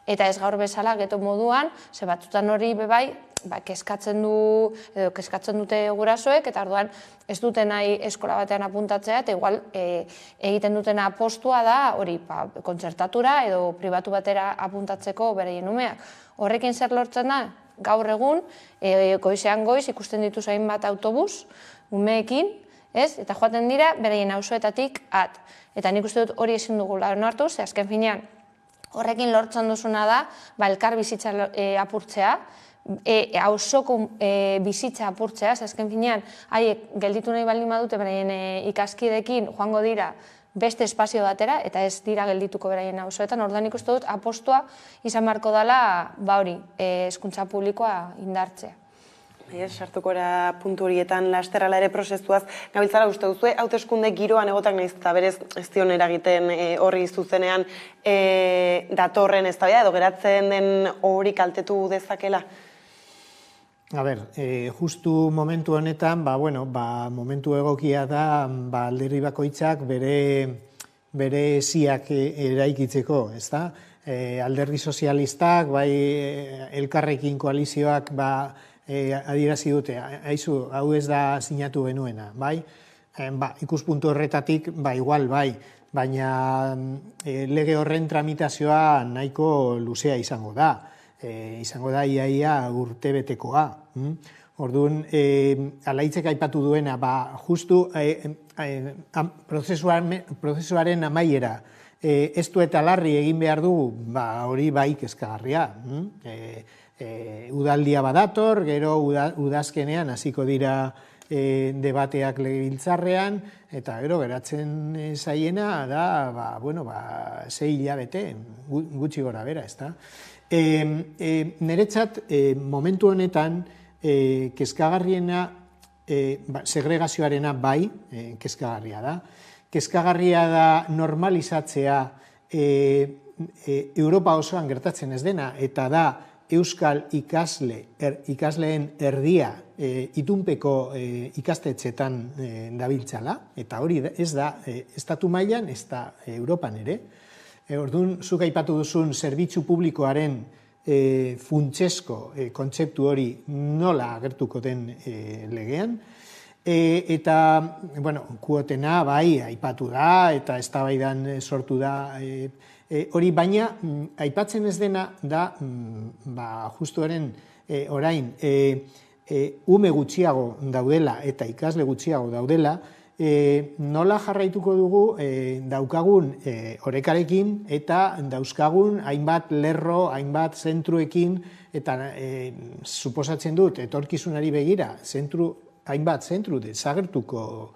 eta ez gaur bezala geto moduan, ze batzutan hori bebai, kezkatzen dute gurasoek, eta orduan ez duten nahi eskola batean apuntatzea, eta igual egiten duten apostua da hori kontzertatura edo pribatu batera apuntatzeko beraien umeak. Horrekin zer lortzen da, gaur egun, goizean goiz ikusten dituz hainbat autobus, umeekin, eta joaten dira beraien auzoetatik at. Eta nik uste dut hori ezin dugula onartu, ze azken finean horrekin lortzen duzuna da, elkar bizitza apurtzea, auzoko bizitza apurtzea, ze azken finean haiek gelditu nahi baldin badute beraien ikaskidekin joango dira beste espazio batera, eta ez dira geldituko beraien auzoetan. Orduan nik uste dut apostua izan beharko dela hori, hezkuntza publikoa indartzea. Sartuko era puntu horietan lasterrala ere prozesuaz gabiltzara uste duzu, hauteskunde giroan egotak nahiz eta berez ez dion eragiten horri zuzenean datorren eztabaida edo geratzen den hori kaltetu dezakela? A ber, justu momentu honetan, momentu egokia da alderdi bakoitzak bere ziak eraikitzeko, ez da? Alderdi sozialistak, bai elkarrekin koalizioak, adierazi dute, haizu, hau ez da sinatu genuena, bai? Ikuspuntu horretatik, igual, bai, baina lege horren tramitazioa nahiko luzea izango da. Izango da iaia urtebetekoa. Orduan, Alaitzek aipatu duena, justu prozesuaren amaiera, ez du eta larri egin behar du, hori bai kezkagarria. Udaldia badator, gero udazkenean hasiko dira debateak legebiltzarrean, eta gero geratzen zaiena da, 6 hilabete, gutxi gora bera, ez da. Niretzat, momentu honetan, kezkagarriena, segregazioarena bai, kezkagarria da. Kezkagarria da normalizatzea Europa osoan gertatzen ez dena, eta da, euskal ikasleen erdia itunpeko ikastetxetan dabiltzala, eta hori ez da estatu mailan, ez da Europan ere. Orduan, zuk aipatu duzun zerbitzu publikoaren funtsesko kontzeptu hori nola agertuko den legean, eta, kuotena bai aipatu da, eta eztabaidan sortu da hori, baina aipatzen ez dena da, justuaren orain, ume gutxiago daudela eta ikasle gutxiago daudela, nola jarraituko dugu daukagun orekarekin eta dauzkagun hainbat lerro, hainbat zentruekin, eta suposatzen dut, etorkizunari begira, hainbat zentru desagertzeko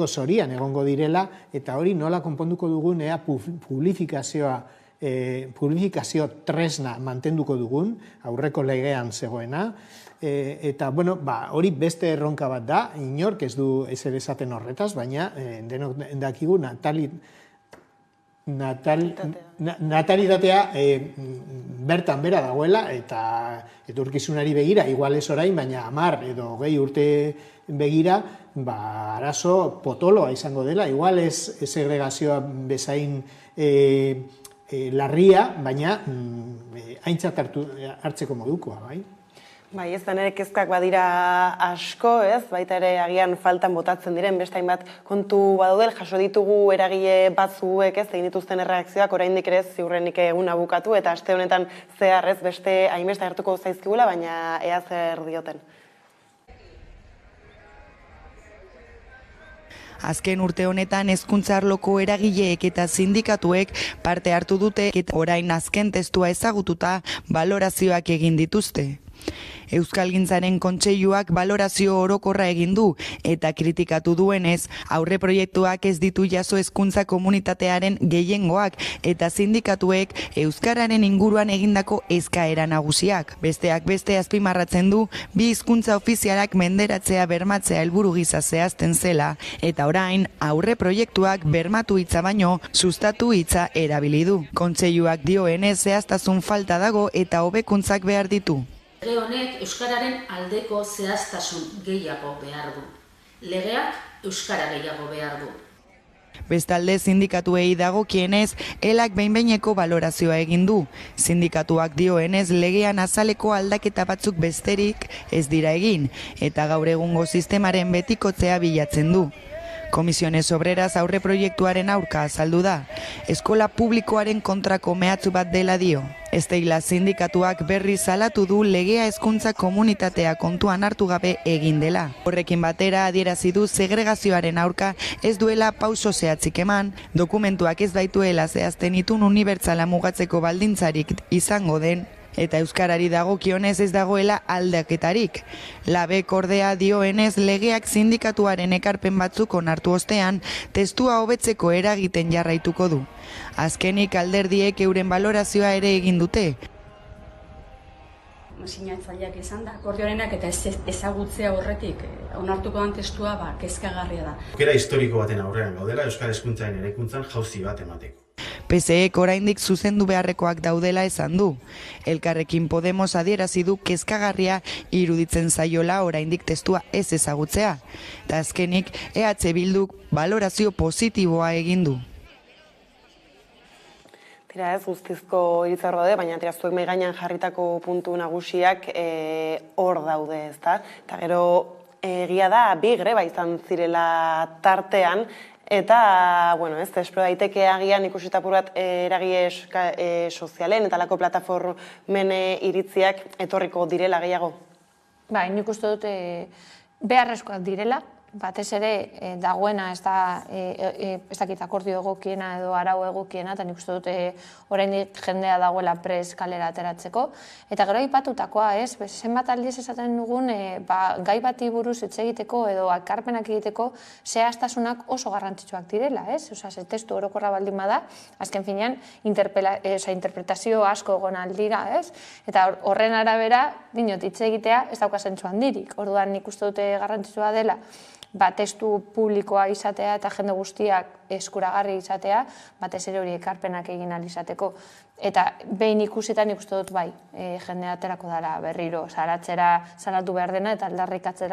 zorian egongo direla, eta hori nola konponduko dugun ea publifikazio tresna mantenduko dugun, aurreko legean zegoena, eta, hori beste erronka bat da, inork ez du ezer esaten horretaz, baina denok dakigu natalitatea bertan bera dagoela, eta etorkizunari begira, igual ez orain, baina 10 edo 20 urte begira, arazo potoloa izango dela, igual ez segregazioa bezain larria, baina aintzat hartzeko modukoa, bai? Bai, ez da nire kezkak badira asko, ez? Baita ere agian faltan botatzen diren, beste hainbat kontu badaudel, jaso ditugu eragile batzuek, ez, egin dituzten erreakzioak, oraindik ere ziurrenik eguna bukatu, eta aste honetan zehar, ez, beste hainbeste hartuko zaizkigula, baina ea zer dioten. Azken urte honetan hezkuntza arloko eragileek eta sindikatuek parte hartu dute eta orain azken testua ezagututa balorazioak egin dituzte. Euskalgintzaren Kontseiluak balorazio orokorra egin du eta kritikatu duenez, aurreproiektuak ez ditu jaso hezkuntza komunitatearen gehiengoak eta sindikatuek euskararen inguruan egindako eskaera nagusiak. Besteak beste azpimarratzen du, bi hizkuntza ofizialak menderatzea bermatzea helburu gisa zehazten zela eta orain aurreproiektuak bermatu hitza baino sustatu hitza erabili du. Kontseiluak dioenez zehaztasun falta dago eta hobekuntzak behar ditu. Lege honek euskararen aldeko zehaztasun gehiago behar du. Legeak euskara gehiago behar du. Bestalde sindikatuei dagokienez, elak behin-behineko balorazioa egin du. Sindikatuak dioenez legean azaleko aldaketa batzuk besterik ez dira egin, eta gaur egungo sistemaren betikotzea bilatzen du. Komisiones Obreras aurreproiektuaren aurka azaldu da. Eskola publikoaren kontrako mehatxu bat dela dio. Esteila sindikatuak berri salatu du legea hezkuntza komunitatea kontuan hartu gabe egin dela. Horrekin batera adierazi du segregazioaren aurka ez duela pauso zehatzik eman, dokumentuak ez baituela zehazten itun unibertsala mugatzeko baldintzarik izango den, eta euskarari dagokionez ez dagoela aldaketarik. Labek ordea dioenez legeak sindikatuaren ekarpen batzuk onartu ostean, testua hobetzeko eragiten jarraituko du. Azkenik alderdiek euren balorazioa ere egin dute. Sinatzaileak izan da, akordioarenak eta ezagutzea horretik onartuko den testua kezkagarria da. Aukera historiko baten aurrean gaudela euskal hezkuntzaren eraikuntzan jauzi bat emateko. PSEek oraindik zuzendu beharrekoak daudela esan du. Elkarrekin Podemos adierazi du kezkagarria iruditzen zaiola oraindik testua ez ezagutzea. Ta azkenik EH Bilduk balorazio positiboa egin du. Tira ez, guztizko iritzar daude, baina tira zuek mai gainean jarritako puntu nagusiak hor daude, ezta? Eta gero egia da bi greba izan zirela tartean, eta, bueno, ez, espero daiteke agian ikusita purat eragile sozialen eta lako plataformen iritziak etorriko direla gehiago. Bai, nik uste dut beharrezkoak direla, batez ere dagoena ez dakit akordio egokiena edo arau egokiena, eta nik uste dut oraindik jendea dagoela prez kalera ateratzeko. Eta gero aipatutakoa, zenbat aldiz esaten dugun gai bati buruz hitz egiteko edo ekarpenak egiteko zehaztasunak oso garrantzitsuak direla, ez? Osea, testu orokorra baldin bada, azken finean interpretazio asko egon aldira, ez? Eta horren arabera, dinot, hitz egitea ez dauka zentzu handirik. Orduan nik uste dute garrantzitsua dela testu publikoa izatea eta jende guztiak eskuragarri izatea, batez ere hori ekarpenak egin ahal izateko. Eta behin ikusitan ikusten dut bai, jende aterako dara berriro, salatu behar dena eta aldarrikatu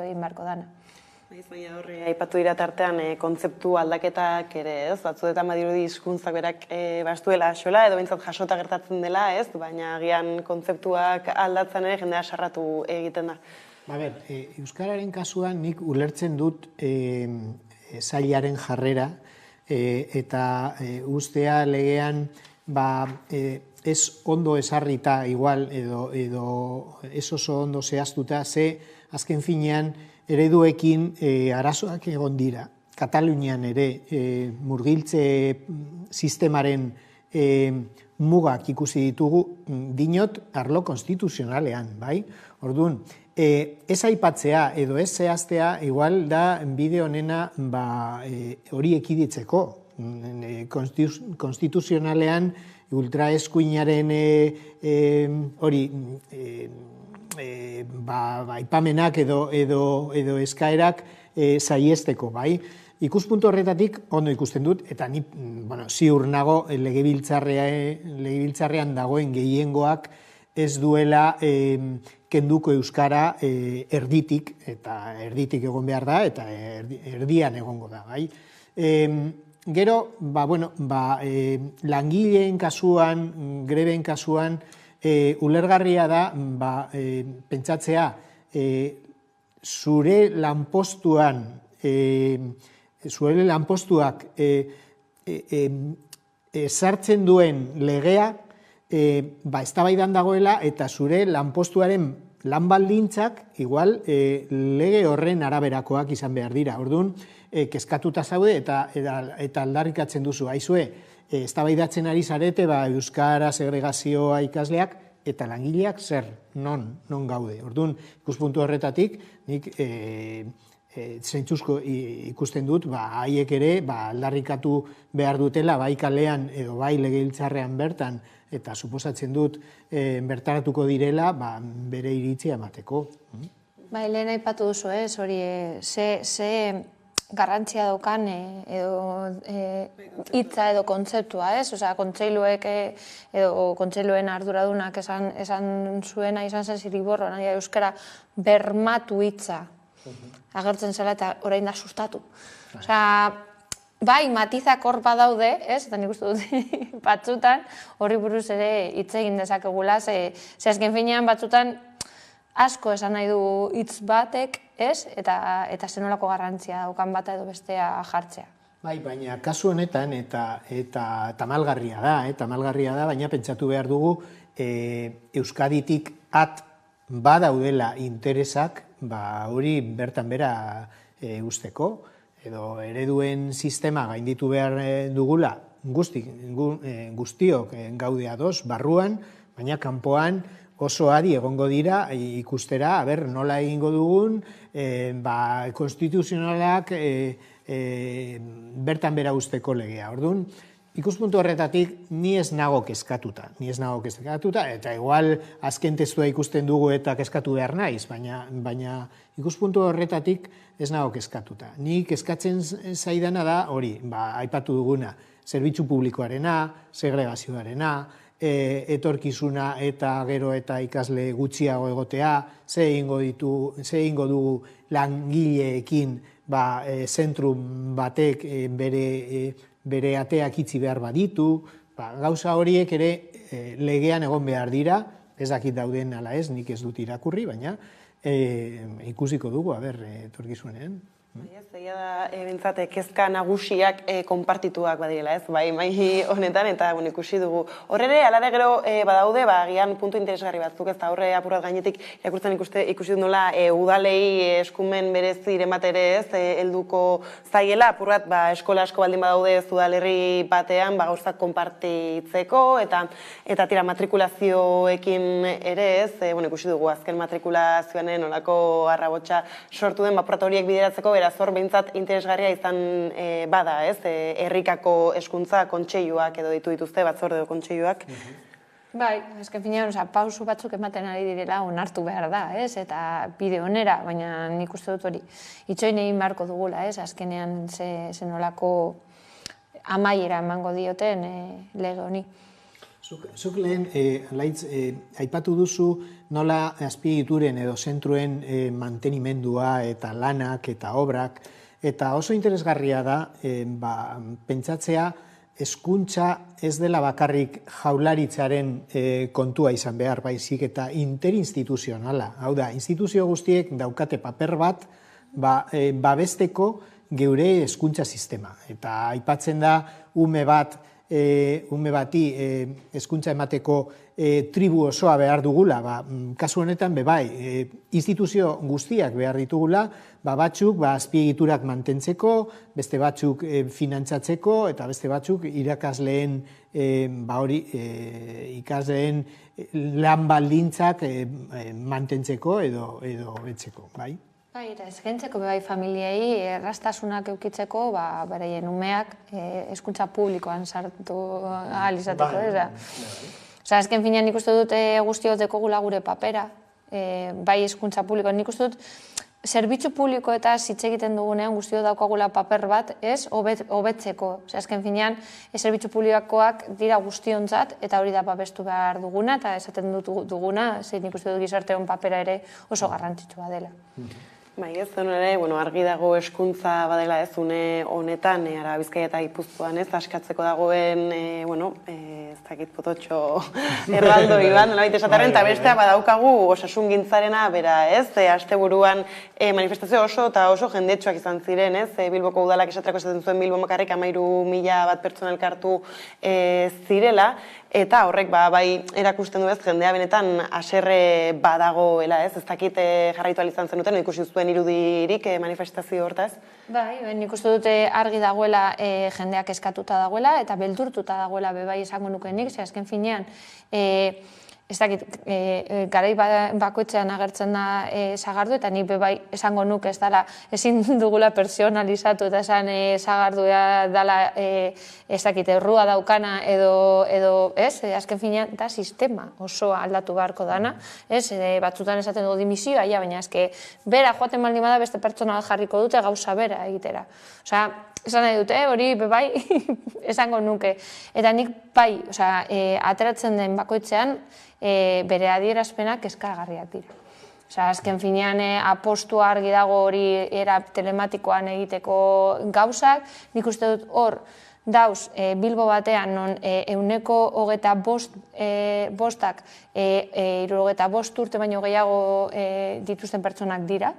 egin beharko dana. Baina horre, aipatu dira tartean kontzeptu aldaketak ere, ez? Batzuetan badirudi hizkuntzak berak bastuela xola, edo bintzat jasota gertatzen dela, ez? Baina agian kontzeptuak aldatzen ere jendea sarratu egiten da. Euskararen kasuan nik ulertzen dut sailaren jarrera eta ustea legean ez ondo esarrita igual edo ez oso ondo zehaztuta ze azken finean ereduekin arazoak egon dira. Katalunian ere murgiltze sistemaren mugak ikusi ditugu dinot arlo konstituzionalean, bai? Orduan, ez aipatzea edo ez zehaztea igual da bide honena hori ekiditzeko. Konstituzionalean ultraeskuinaren hori aipamenak edo eskaerak saiesteko, bai? Ikuspuntu horretatik ondo ikusten dut, eta ni ziur nago legebiltzarrean dagoen gehiengoak ez duela kenduko euskara erditik, eta erditik egon behar da, eta erdian egongo da, bai? Gero, langileen kasuan, greben kasuan, ulergarria da, pentsatzea, zure lanpostuak sartzen duen legea eztabaidan dagoela eta zure lanpostuaren lan baldintzak igual lege horren araberakoak izan behar dira. Orduan, kezkatuta zaude eta aldarrikatzen duzu. Aizue, eztabaidatzen ari zarete, euskara segregazioa ikasleak eta langileak zer, non gaude. Orduan, ikuspuntu horretatik, nik zentzuzko ikusten dut, haiek ere aldarrikatu behar dutela, bai kalean edo bai legebiltzarrean bertan, eta suposatzen dut bertaratuko direla bere iritzia emateko. Lehen aipatu duzu, hori ze garrantzia daukan edo hitza edo kontzeptua, Osea, kontseiluek edo kontseiluen arduradunak esan zuena izan zen Zirriborro, euskara bermatu hitza agertzen zela eta orain da sustatu. Osea, bai, matizak hor badaude, eta nik uste dut batzutan horri buruz ere hitz egin dezakegula, ze azken finean batzutan asko esan nahi du hitz batek, eta zenolako garrantzia daukan bata edo bestea jartzea. Bai, baina kasu honetan eta tamalgarria da, baina pentsatu behar dugu Euskaditik badaudela interesak, hori bertan bera usteko, edo ereduen sistema gainditu behar dugula guztiok gaude ados barruan, baina kanpoan oso adi egongo dira ikustera, nola egingo dugun, konstituzionalak bertan bera usteko legea. Orduan, ikuspuntu horretatik ni ez nago kezkatuta, eta igual azken testua ikusten dugu eta kezkatu behar naiz, baina ikuspuntu horretatik ez nago kezkatuta. Ni kezkatzen zaidana da hori, aipatu duguna, zerbitzu publikoarena, segregazioarena, etorkizuna eta gero eta ikasle gutxiago egotea, ze egingo dugu langileekin zentrum batek bere ateak itzi behar baditu, gauza horiek ere legean egon behar dira, ez dakit dauden ala ez, nik ez dut irakurri, baina ikusiko dugu, etorkizunean. Egia da, bintzat, kezka nagusiak konpartituak badirela, bai, mai honetan, eta ikusi dugu. Horre, alare gero badaude, agian puntu interesgarri batzuk, ez da horre apurat gainetik irakurtzen ikusi dut nola udalei eskumen berezi ere ez, helduko zaiela, apurat eskola asko baldin badaude udalerri batean, gauzak konpartitzeko, eta tira matrikulazioekin ere ez, ikusi dugu azken matrikulazioanen nolako arrabotsa sortu den, apurat horiek bideratzeko, zor behintzat interesgarria izan bada, herrikako hezkuntza kontseiluak edo ditu dituzte, batzorde edo kontseiluak. Bai, azken finean, pausu batzuk ematen ari direla onartu behar da, eta bide onera, baina nik uste dut hori itxoin egin beharko dugula, azkenean zenolako amaiera emango dioten lege honi. Zuk lehen, Laitz, aipatu duzu nola azpiegituren edo zentruen mantenimendua eta lanak eta obrak, eta oso interesgarria da pentsatzea hezkuntza ez dela bakarrik jaurlaritzaren kontua izan behar, baizik eta interinstituzionala. Hau da, instituzio guztiek daukate paper bat babesteko geure hezkuntza sistema. Eta aipatzen da ume bati hezkuntza emateko tribu osoa behar dugula, kasu honetan bai, instituzio guztiak behar ditugula, batzuk azpiegiturak mantentzeko, beste batzuk finantzatzeko, eta beste batzuk irakasleen ikasleen lan baldintzak mantentzeko edo betzeko, bai? Bai, eta eskaintzeko bai familiei erraztasunak eukitzeko, beraien umeak hezkuntza publikoan sartu ahal izateko, Osa, azken finean nik uste dut guztiok dekogula gure papera, bai hezkuntza publikoan. Nik uste dut zerbitzu publiko eta hitz egiten dugunean guztiok daukagula paper bat, hobetzeko. Osa, azken finean, zerbitzu publikoak dira guztiontzat, eta hori da babestu behar duguna, eta esaten duguna, zein nik uste dut gizarteon papera ere oso garrantzitsua dela. Bai, ez ere, argi dago hezkuntza badela ez une honetan, Araba Bizkaia eta Gipuzkoan ez, askatzeko dagoen, ez dakit pototxo erraldoi bat, nolabait esatarren, eta bestea badaukagu osasungintzarena, bera ez, asteburuan manifestazio oso jendetsuak izan ziren, ez, Bilboko udalak esaterako esaten zuen Bilbo makarrik 13.000 bat pertsona elkartu zirela, eta horrek bai erakusten du ez, jendea benetan haserre badagoela ez, ez dakit jarraitu izan zenuten, ikusi zuen irudirik manifestazio hortaz? Bai, nik uste dute argi dagoela jendeak eskatuta dagoela eta beldurtuta dagoela bebai esango nukenik, ze azken finean, ez dakit, garai bakoitzean agertzen da Sagardu, eta nik bebai esango nuke ez dela, ezin dugula personalizatu eta esan Sagardua dela, ez dakit, errua daukana edo, ez, azken finean, da sistema oso aldatu beharko dana, ez, batzutan esaten dugu dimisioa, baina eske, bera joaten baldin bada beste pertsona bat jarriko dute gauza bera egitera. Osea, esan nahi dute, hori bebai esango nuke. Eta nik bai, ateratzen den bakoitzean, bere adierazpenak kezkagarriak dira. Azken finean apostua argi dago hori era telematikoan egiteko gauzak, nik uste dut hor dauz Bilbo batean non 125 65 urte baino gehiago dituzten pertsonak dira.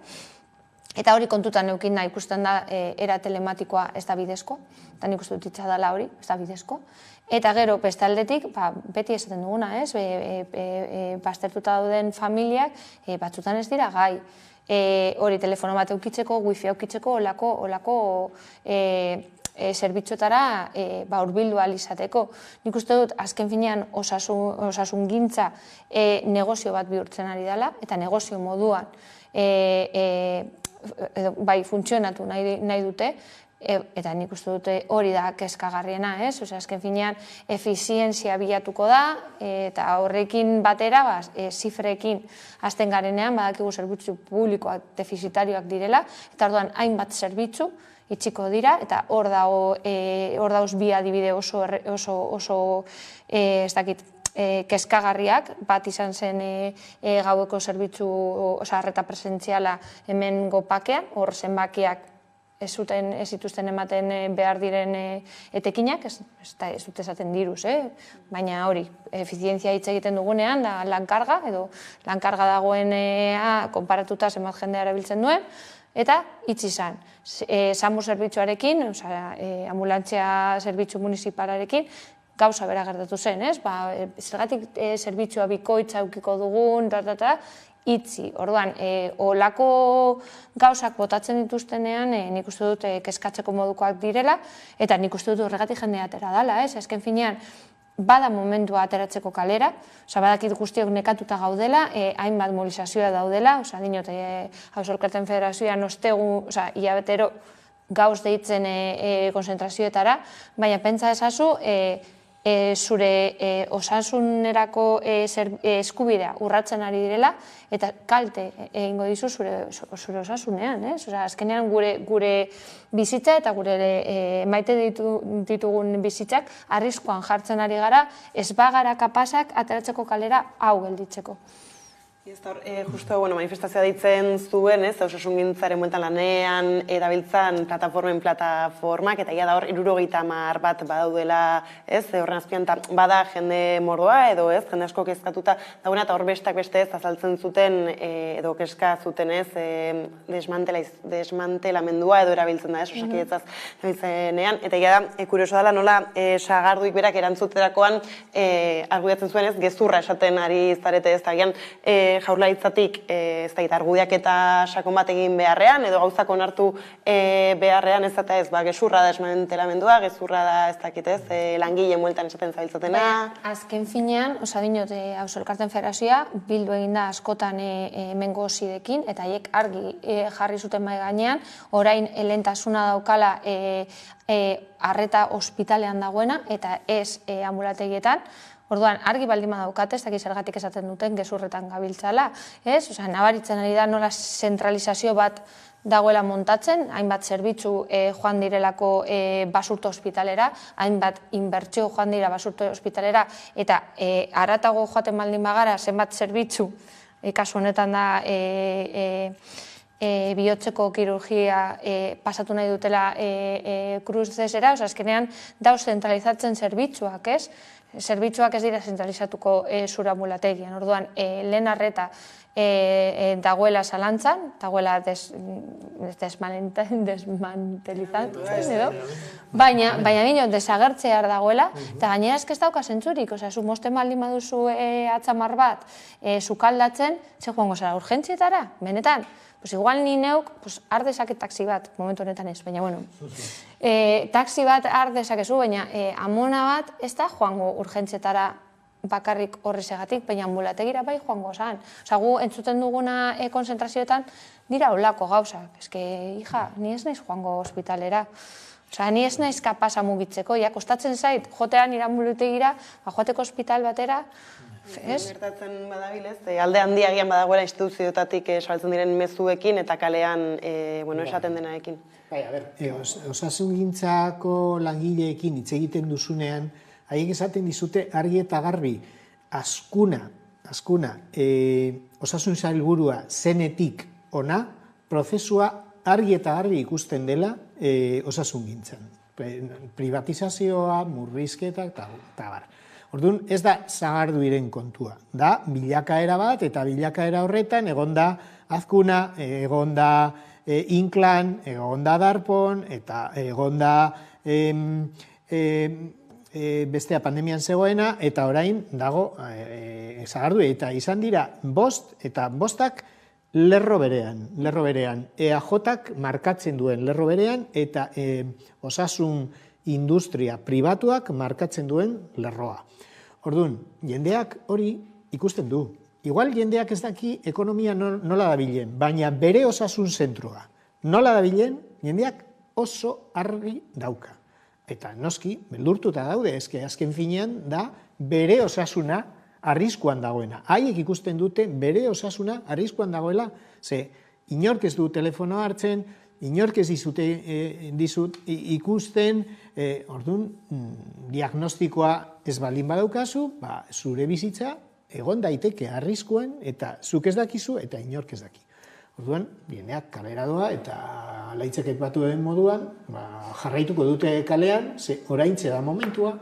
Eta hori kontutan eukin da ikusten da era telematikoa ez da bidezko, eta nik uste dut itxadala hori, ez da bidezko. Eta gero, bestaldetik, beti esaten duguna, ez, baztertuta dauden familiak, batzutan ez dira gai. Hori telefono bat eukitzeko, wifi eukitzeko, olako zerbitzuetara hurbildu ahal izateko. Nik uste dut, azken finean osasungintza negozio bat bihurtzen ari dela, eta negozio moduan bai funtzionatu nahi dute, eta nik uste dute hori da kezkagarriena, ez? Azken finean, efizientzia bilatuko da, eta horrekin batera, zifrekin hasten garenean, badakigu zerbitzu publikoak defizitarioak direla, eta orduan hainbat zerbitzu itxiko dira, eta hor dauz bi adibide oso, ez dakit, kezkagarriak, bat izan zen gaueko zerbitzu, arreta presentziala hemen gopakean, hor zenbakiak ez zituzten ematen behar diren etekinak, ez dut esaten diruz, baina hori, efizientzia hitz egiten dugunean, da lankarga, edo lankarga dagoen konparatuta zenbat jendea erabiltzen duen, eta hitz izan. SAMU zerbitzuarekin, ambulantzia zerbitzu municipalarekin, gauza bera gertatu zen, ez? Zergatik zerbitzua bikoitza eukiko dugun, itzi. Orduan, olako gauzak botatzen dituztenean, nik uste dut kezkatzeko modukoak direla, eta nik uste dut horregatik jendea atera dela, ez? Azken finean, bada momentua ateratzeko kalera, badakit guztiok nekatuta gaudela, hainbat mobilizazioa daudela, dinot, Haus Elkarteen Federazioan ostegu, hilabetero gauz deitzen konzentrazioetara, baina pentsa ezazu, zure osasunerako eskubidea urratzen ari direla, eta kalte egingo dizu zure osasunean. Azkenean gure bizitza eta gure maite ditugun bizitzak arriskoan jartzen ari gara, ez bagara kapasak ateratzeko kalera hau gelditzeko. Justo, manifestazioa ditzen zuen, osasungintzaren bueltan lanean erabiltzan plataformak, eta da hor 70 bat badaudela, horren azpian, bada jende mordoa, edo jende asko kezkatuta dagoena, eta hor besteak beste azaltzen zuten, edo kezka zuten desmantelamendua edo erabiltzen da, osakietzaz erabiltzenean, eta da, kurioso dela nola Sagarduik berak erantzuterakoan argudiatzen zuen, gezurra esaten ari zarete ez da, Jaurlaritzatik argudiak eta sakon bat egin beharrean, edo gauzak onartu beharrean, ez eta ez, gezurra da desmantelamendua, gezurra da ez dakit ez, langile mueltan esaten zabiltzatena. Azken finean, dinot, Haus Elkarteen Federazioa bildu egin da askotan hemengo zidekin, eta haiek argi jarri zuten mahai gainean, orain lehentasuna daukala arreta ospitalean dagoena, eta ez ambulategietan. Orduan, argi baldin badaukate, ez dakiz zergatik esaten duten gezurretan gabiltzala, ez? Nabaritzen ari da nola zentralizazio bat dagoela montatzen, hainbat zerbitzu joan direlako basurto ospitalera, hainbat inbertsio joan dira basurto ospitalera, eta haratago joaten baldin bagara zenbat zerbitzu, kasu honetan da bihotzeko kirurgia pasatu nahi dutela kruzesera, azkenean dauz zentralizatzen zerbitzuak, ez? Zerbitzuak ez dira zentralizatuko zure ambulategian, orduan lehen arreta dagoela zalantzan, dagoela desmantelizatzen, baina bino desagertzea dagoela, eta gainera ez dauka zentzurik, zu mosten baldin baduzu atzamar bat, sukaldatzen, ze joango zara urgentzietara, benetan, pues igual ni neuk har dezaket taxi bat, momentu honetan ez, baina bueno, taxi bat har dezakezu, baina amona bat ez da joango urgentzietara bakarrik horrezegatik, baina ambulategira bai joango zan. Gu entzuten duguna konzentrazioetan dira olako gauzak. Eske, hija, ni ez naiz joango ospitalera. Ni ez naiz kapasa mugitzeko, kostatzen zait, jotean iranbulutegira, joateko ospital batera, ez? Gertatzen badabilez, alde handiagian badagoela instituzioetatik saltzen diren mezuekin eta kalean esaten denarekin. Osasungintzako langileekin hitz egiten duzunean, haiek esaten dizute argi eta garbi, askuna, osasun sailburua zenetik ona, prozesua argi eta garbi ikusten dela osasungintzan. Privatizazioa, murrizketak eta bar. Orduan, ez da Sagarduiren kontua. Da, bilakaera bat, eta bilakaera horretan, egonda Azkuna, egonda Inklan, egonda Darpon, eta egonda bestea pandemian zegoena, eta orain dago Sagardui, eta izan dira bostak lerro berean. EAJak markatzen duen lerro berean, eta osasun industria pribatuak markatzen duen lerroa. Orduan, jendeak hori ikusten du. Igual jendeak ez daki ekonomia nola dabilen, baina bere osasun zentroa nola dabilen, jendeak oso argi dauka. Eta noski, beldurtuta daude, eske azken finean da bere osasuna arriskuan dagoena. Haiek ikusten dute bere osasuna arriskuan dagoela, ze inork ez du telefonoa hartzen, inork ez dizut ikusten, orduan, diagnostikoa ez baldin badaukazu, zure bizitza egon daiteke arriskuan, eta zuk ez dakizu, eta inork ez daki. Orduan, bieneak kalera doa, eta laitzeket batu den moduan, jarraituko dute kalean, ze oraintze da momentua,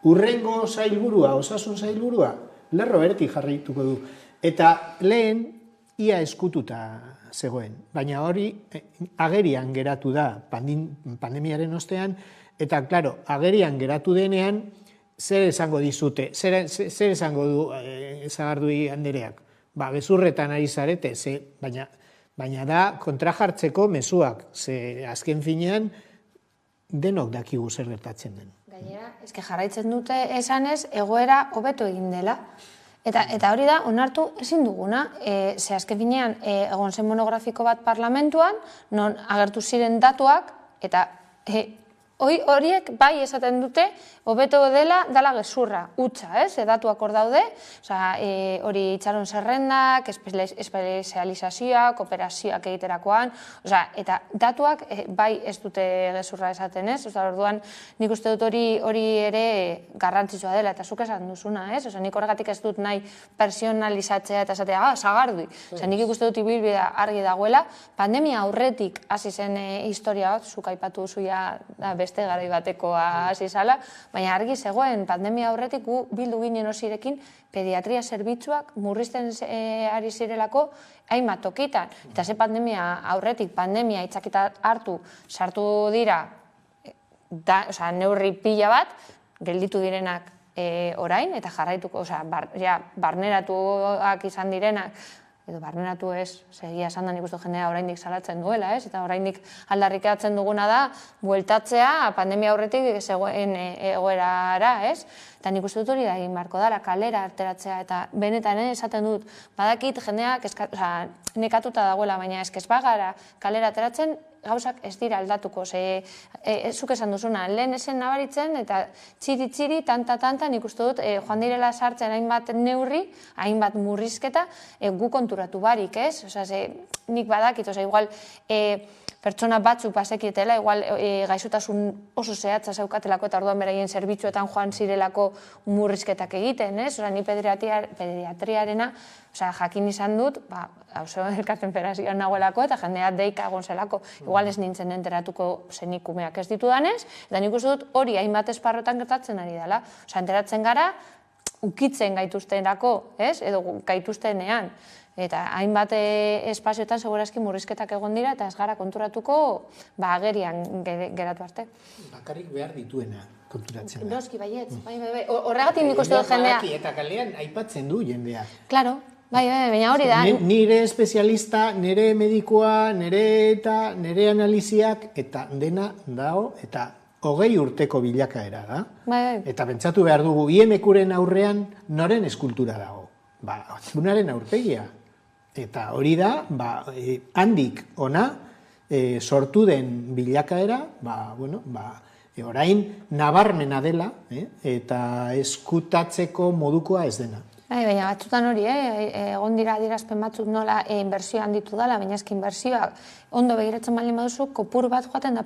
urrengo sailburua, osasun sailburua, lerro beretik jarraituko du. Eta lehen, ia eskututa zegoen, baina hori agerian geratu da pandemiaren ostean, eta, klaro, agerian geratu denean, zer esango dizute, zer esango du Sagardui andereak? Gezurretan ari zarete, baina da kontrajartzeko mezuak, ze azken finean denok dakigu zer gertatzen den. Gainera, eske jarraitzen dute esanez, egoera hobetu egin dela. Eta hori da, onartu ezin duguna, ze azken finean egon zen monografiko bat parlamentuan, non agertu ziren datuak, eta horiek bai esaten dute, hobeto dela gezurra, hutsa, datuak hor daude, hori itxaron zerrendak, espezializazioak, operazioak egiterakoan, eta datuak bai ez dute gezurra esaten, orduan nik uste dut hori ere garrantzitsua dela, eta zuk esan duzuna, nik horregatik ez dut nahi personalizatzea eta esatea, Sagardui, nik ikuste dut ibilbidea argi dagoela, pandemia aurretik hasi zen historia bat, zuk aipatu duzu beste garai batekoa hasi zala, baina argi zegoen pandemia aurretik gu bildu ginen osirekin pediatria zerbitzuak murrizten ari zirelako hainbat tokitan. Eta ze pandemia aurretik, pandemia itzakita hartu, sartu dira neurri pila bat, gelditu direnak orain, eta jarraituko, barneratuak izan direnak, edo barneratu ez, segia esan da nik uste jendea oraindik salatzen duela, eta oraindik aldarrikatzen duguna da, bueltatzea pandemia aurretik zegoen egoerara, eta nik uste dut hori da egin beharko dara, kalera ateratzea, eta benetan esaten dut, badakit jendeak nekatuta dagoela, baina eskez bagara kalera ateratzen, gauzak ez dira aldatuko, zuk esan duzuna, lehen esen nabaritzen, eta txiri-txiri, tanta, nik uste dut, joan direla sartzen hainbat neurri, hainbat murrizketa, gu konturatu barik, ez? Nik badakit, igual, pertsona batzuk pasekietela, igual gaixotasun oso zehatza zeukatelako eta orduan beraien zerbitzuetan joan zirelako murrizketak egiten, ez? Ni pediatriarena jakin izan dut, hauzo elkarten federazioan nagoelako eta jendea deika egon zelako. Igual ez nintzen enteratuko zenik umeak ez ditudanez, eta nik uste dut hori hainbat esparrotan gertatzen ari dela. Enteratzen gara, ukitzen gaituztenako, ez? Edo gaituztenean. Eta hainbat espazioetan segurazki murrizketak egon dira eta ez gara konturatuko agerian geratu arte. Bakarrik behar dituena konturatzen da. Noski, baietz. Horregatik nik uste dut jendea. Eta kalean aipatzen du jendea. Claro, baina hori da. Nire espezialista, nire medikoa, nire analiziak, eta dena dago, eta 20 urteko bilakaera da. Eta pentsatu behar dugu, IMQ-ren aurrean noren eskultura dago. Azkunaren aurpegia. Eta hori da, handik ona sortu den bilakaera, orain nabarmena dela, eta eskutatzeko modukoa ez dena. Baina batzutan hori, egon dira adierazpen batzuk nola inbertsioa handitu dela, baina eski inbertsioa ondo begiratzen baldin baduzu, kopur bat joaten da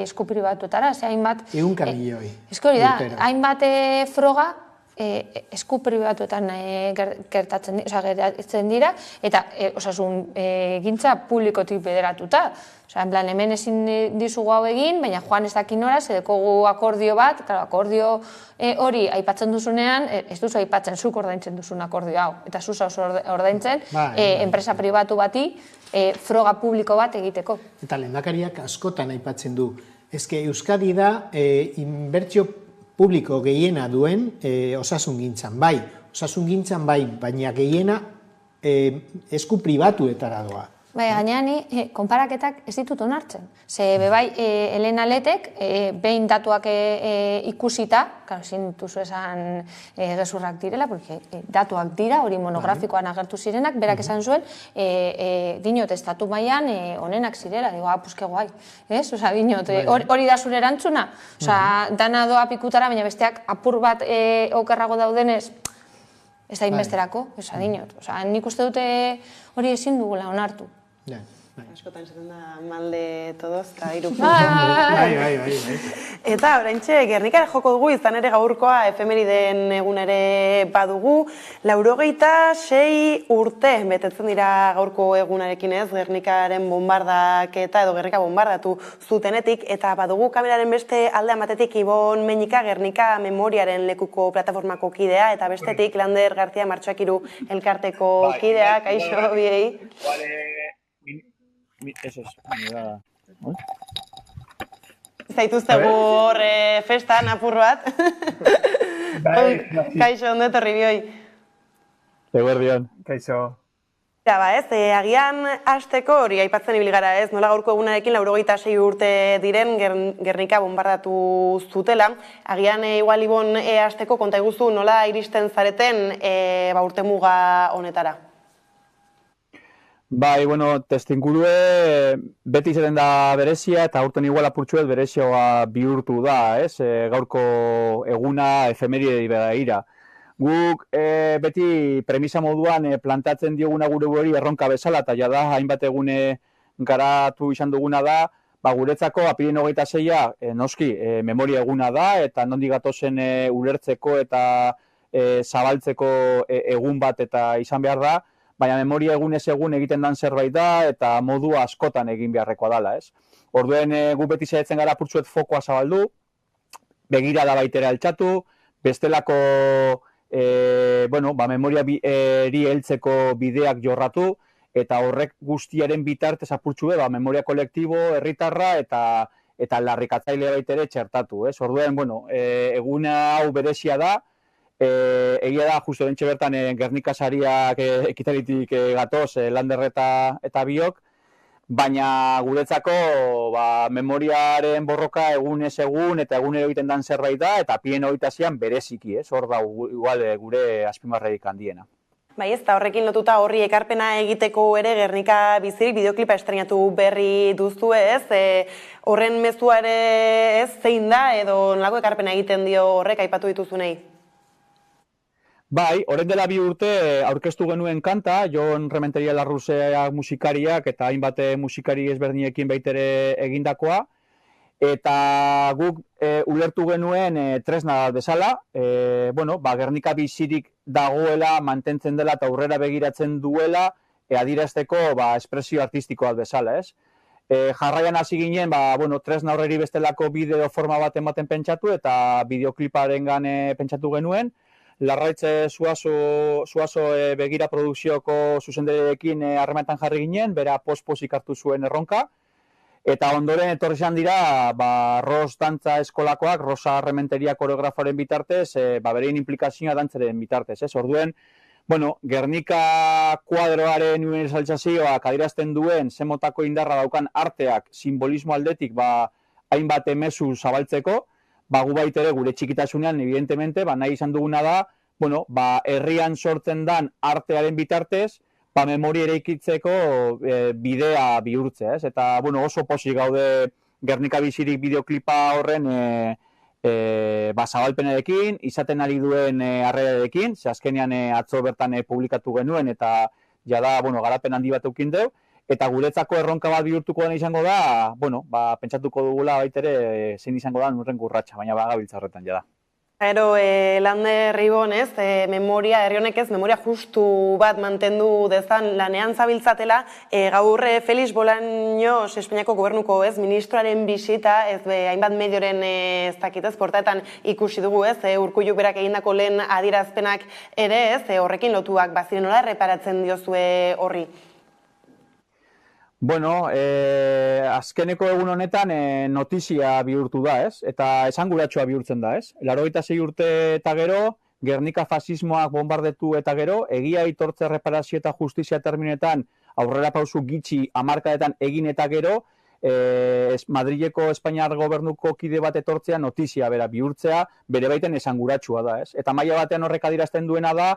esku pribatuetara, hainbat... 100 milioi. Esko hori da, hainbat froga, esku pribatuetan gertatzen dira, eta osasun gintza publikotik bederatuta. Hemen ezin dizugu hau egin, baina joan ez dakin nora, zedekogu akordio bat, akordio hori aipatzen duzunean, ez duzu aipatzen, zuk ordaintzen duzun akordio hau, eta zuz ordaintzen enpresa pribatu bati froga publiko bat egiteko. Eta lehendakariak askotan aipatzen du, ezke Euskadi da inbertsio publiko gehiena duen osasungintzan, baina gehiena esku pribatuetara doa. Gaina ni konparaketak ez ditut onartzen. Bebai, Elena Letek, behin datuak ikusita, ezin dituzu esan gezurrak direla, porque datuak dira, hori monografikoan agertu zirenak, berak esan zuen, dinot estatu mailan onenak zirela, digo, puzke guai. Hori da zure erantzuna? Dana doa pikutara, baina besteak apur bat okerrago daudenez, ez da inbesterako, dinot. Nik uste dute hori ezin dugula onartu. Askotan esaten da mal de todos, eta irupu. Eta oraintxe, Gernikara joko dugu, izan ere gaurkoa efemeriden egun ere badugu. 86 urte betetzen dira gaurko egunarekin ez, Gernikaren bombardaketa edo Gernika bombardatu zutenetik, eta badugu kameraren beste aldean batetik Ibon Meñika, Gernika Memoriaren lekuko plataformako kidea, eta bestetik Lander García Martxoak 3 elkarteko kidea, kaixo biei. Eso es, nada. Zaituztegu hor festan, apur bat. Kaixo, ondo etorri bioi. Eguerdion. Kaixo. Agian hasteko hori aipatzen ibili gara ez, nola gaurko egunarekin 86 urte diren Gernika bombardatu zutela. Agian igual Ibon hasteko konta iguzu nola iristen zareten urtemuga honetara. Bai, testingurue beti izaten da berezia eta aurten igual apurtxuet berezioa bihurtu da, ez? Gaurko eguna efemeride begira. Guk beti premisa moduan plantatzen dioguna gure hori erronka bezala, eta jada hainbat egune garatu izan duguna da, guretzako apirilaren 26a noski memoria eguna da, eta nondik gatozen ulertzeko eta zabaltzeko egun bat eta izan behar da, baina memoria egunez egun egiten dan zerbait da, eta modu askotan egin beharrekoa dela, ez? Orduen gu beti saiatzen gara apurtzuet fokoa zabaldu, begira da baitera altxatu, bestelako memoriari heltzeko bideak jorratu, eta horrek guztiaren bitartez apurtxue memoria kolektibo, herritarra eta larrikatzaile baitere txertatu, ez? Orduen, eguna hau berezia da, egia da, justo dentxe bertan Gernika sariak ekitalitik gatoz, Lander eta biok, baina guretzako memoriaren borroka egunez egun eta egunero egiten dan zerbait da, eta pien hori tazian bereziki, ez? Hor da igual gure azpimarreik handiena. Bai, ez da horrekin lotuta horri ekarpena egiteko ere Gernika bizirik bideoklipa estrenatu berri duzu ez? Horren mezua ere ez zein da edo nolako ekarpena egiten dio horrek aipatu dituzunei? Bai, orain dela 2 urte aurkeztu genuen kanta, Jon Rementeria Larruzea musikariak eta hainbat musikari ezberdinekin baitere egindakoa. Eta guk ulertu genuen tresna bezala, Gernika bizirik dagoela, mantentzen dela eta aurrera begiratzen duela, adierazteko espresio artistikoa bezala, ez? Jarraian hasi ginen, tresna horreri bestelako bideo forma bat ematen pentsatu eta bideokliparengan pentsatu genuen. Larraitz Zuazo Begira produkzioko zuzendarekin harremanetan jarri ginen, bera post-posik hartu zuen erronka. Eta ondoren etorri izan dira, Ros dantza eskolakoak, Rosa Rementeria koreografoaren bitartez, berein implikazioa dantzaren bitartez, ez? Orduen, Gernika kuadroaren universalizazioak adierazten duen zemotako indarra daukan arteak simbolismo aldetik hainbat mezu zabaltzeko, gu baitere gure txikitasunean, evidentemente, nahi izan duguna da, herrian sortzen dan artearen bitartez, memoria eraikitzeko bidea bihurtzea, ez? Eta, oso pozik gaude Gernika bizirik bideoklipa horren zabalpenarekin, izaten ari duen harrerarekin, ze azkenean atzo bertan publikatu genuen eta jada, garapen handi bat eukin deu, eta guretzako erronka bat bihurtuko dena izango da, pentsatuko dugula baitere zein izango da nurren urratsa, baina gabiltza horretan jada. Gero, Lander Ribon, memoria, herri honek ez, memoria justu bat mantendu dezan lanean zabiltzatela, gaur Felix Bolaños, Espainiako gobernuko ministroaren bisita, hainbat medioren ez dakitez, portaetan ikusi dugu ez, Urkulluk berak egindako lehen adierazpenak ere ez, horrekin lotuak baziren nola erreparatzen diozue horri? Azkeneko egun honetan notizia bihurtu da, ez? Eta esanguratsua bihurtzen da, ez? 86 urte eta gero, Gernika fasismoak bombardetu eta gero, egia aitortze reparazio eta justizia terminetan aurrera pausu gitxi hamarkadetan egin eta gero, Madrileko Espainiar gobernuko kide bat etortzea notizia bera bihurtzea, bere baiten esanguratsua da, ez? Eta maila batean horrek adierazten duena da,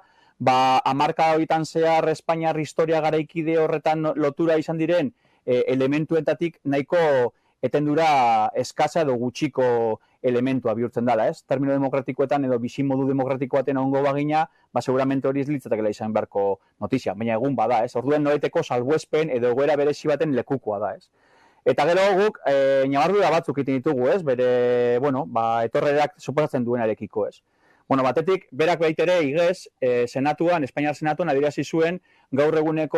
hamarka horietan zehar Espainiar historia garaikide horretan lotura izan diren elementuetatik nahiko etendura eskasa edo gutxiko elementua bihurtzen dela, ez? Termino demokratikoetan edo bizimodu demokratikoaten ongo bagina, seguramente hori ez litzatekela izan beharko notizia, baina egun bada, ez? Orduen noreteko salbuespen edo egoera berezi baten lekukoa da, ez? Eta gero guk ñabardura batzuk egiten ditugu, ez? Bere, etorrerak suposatzen duenarekiko, ez? Batetik, berak baitere igez, Espainiar Senatuan adierazi zuen gaur eguneko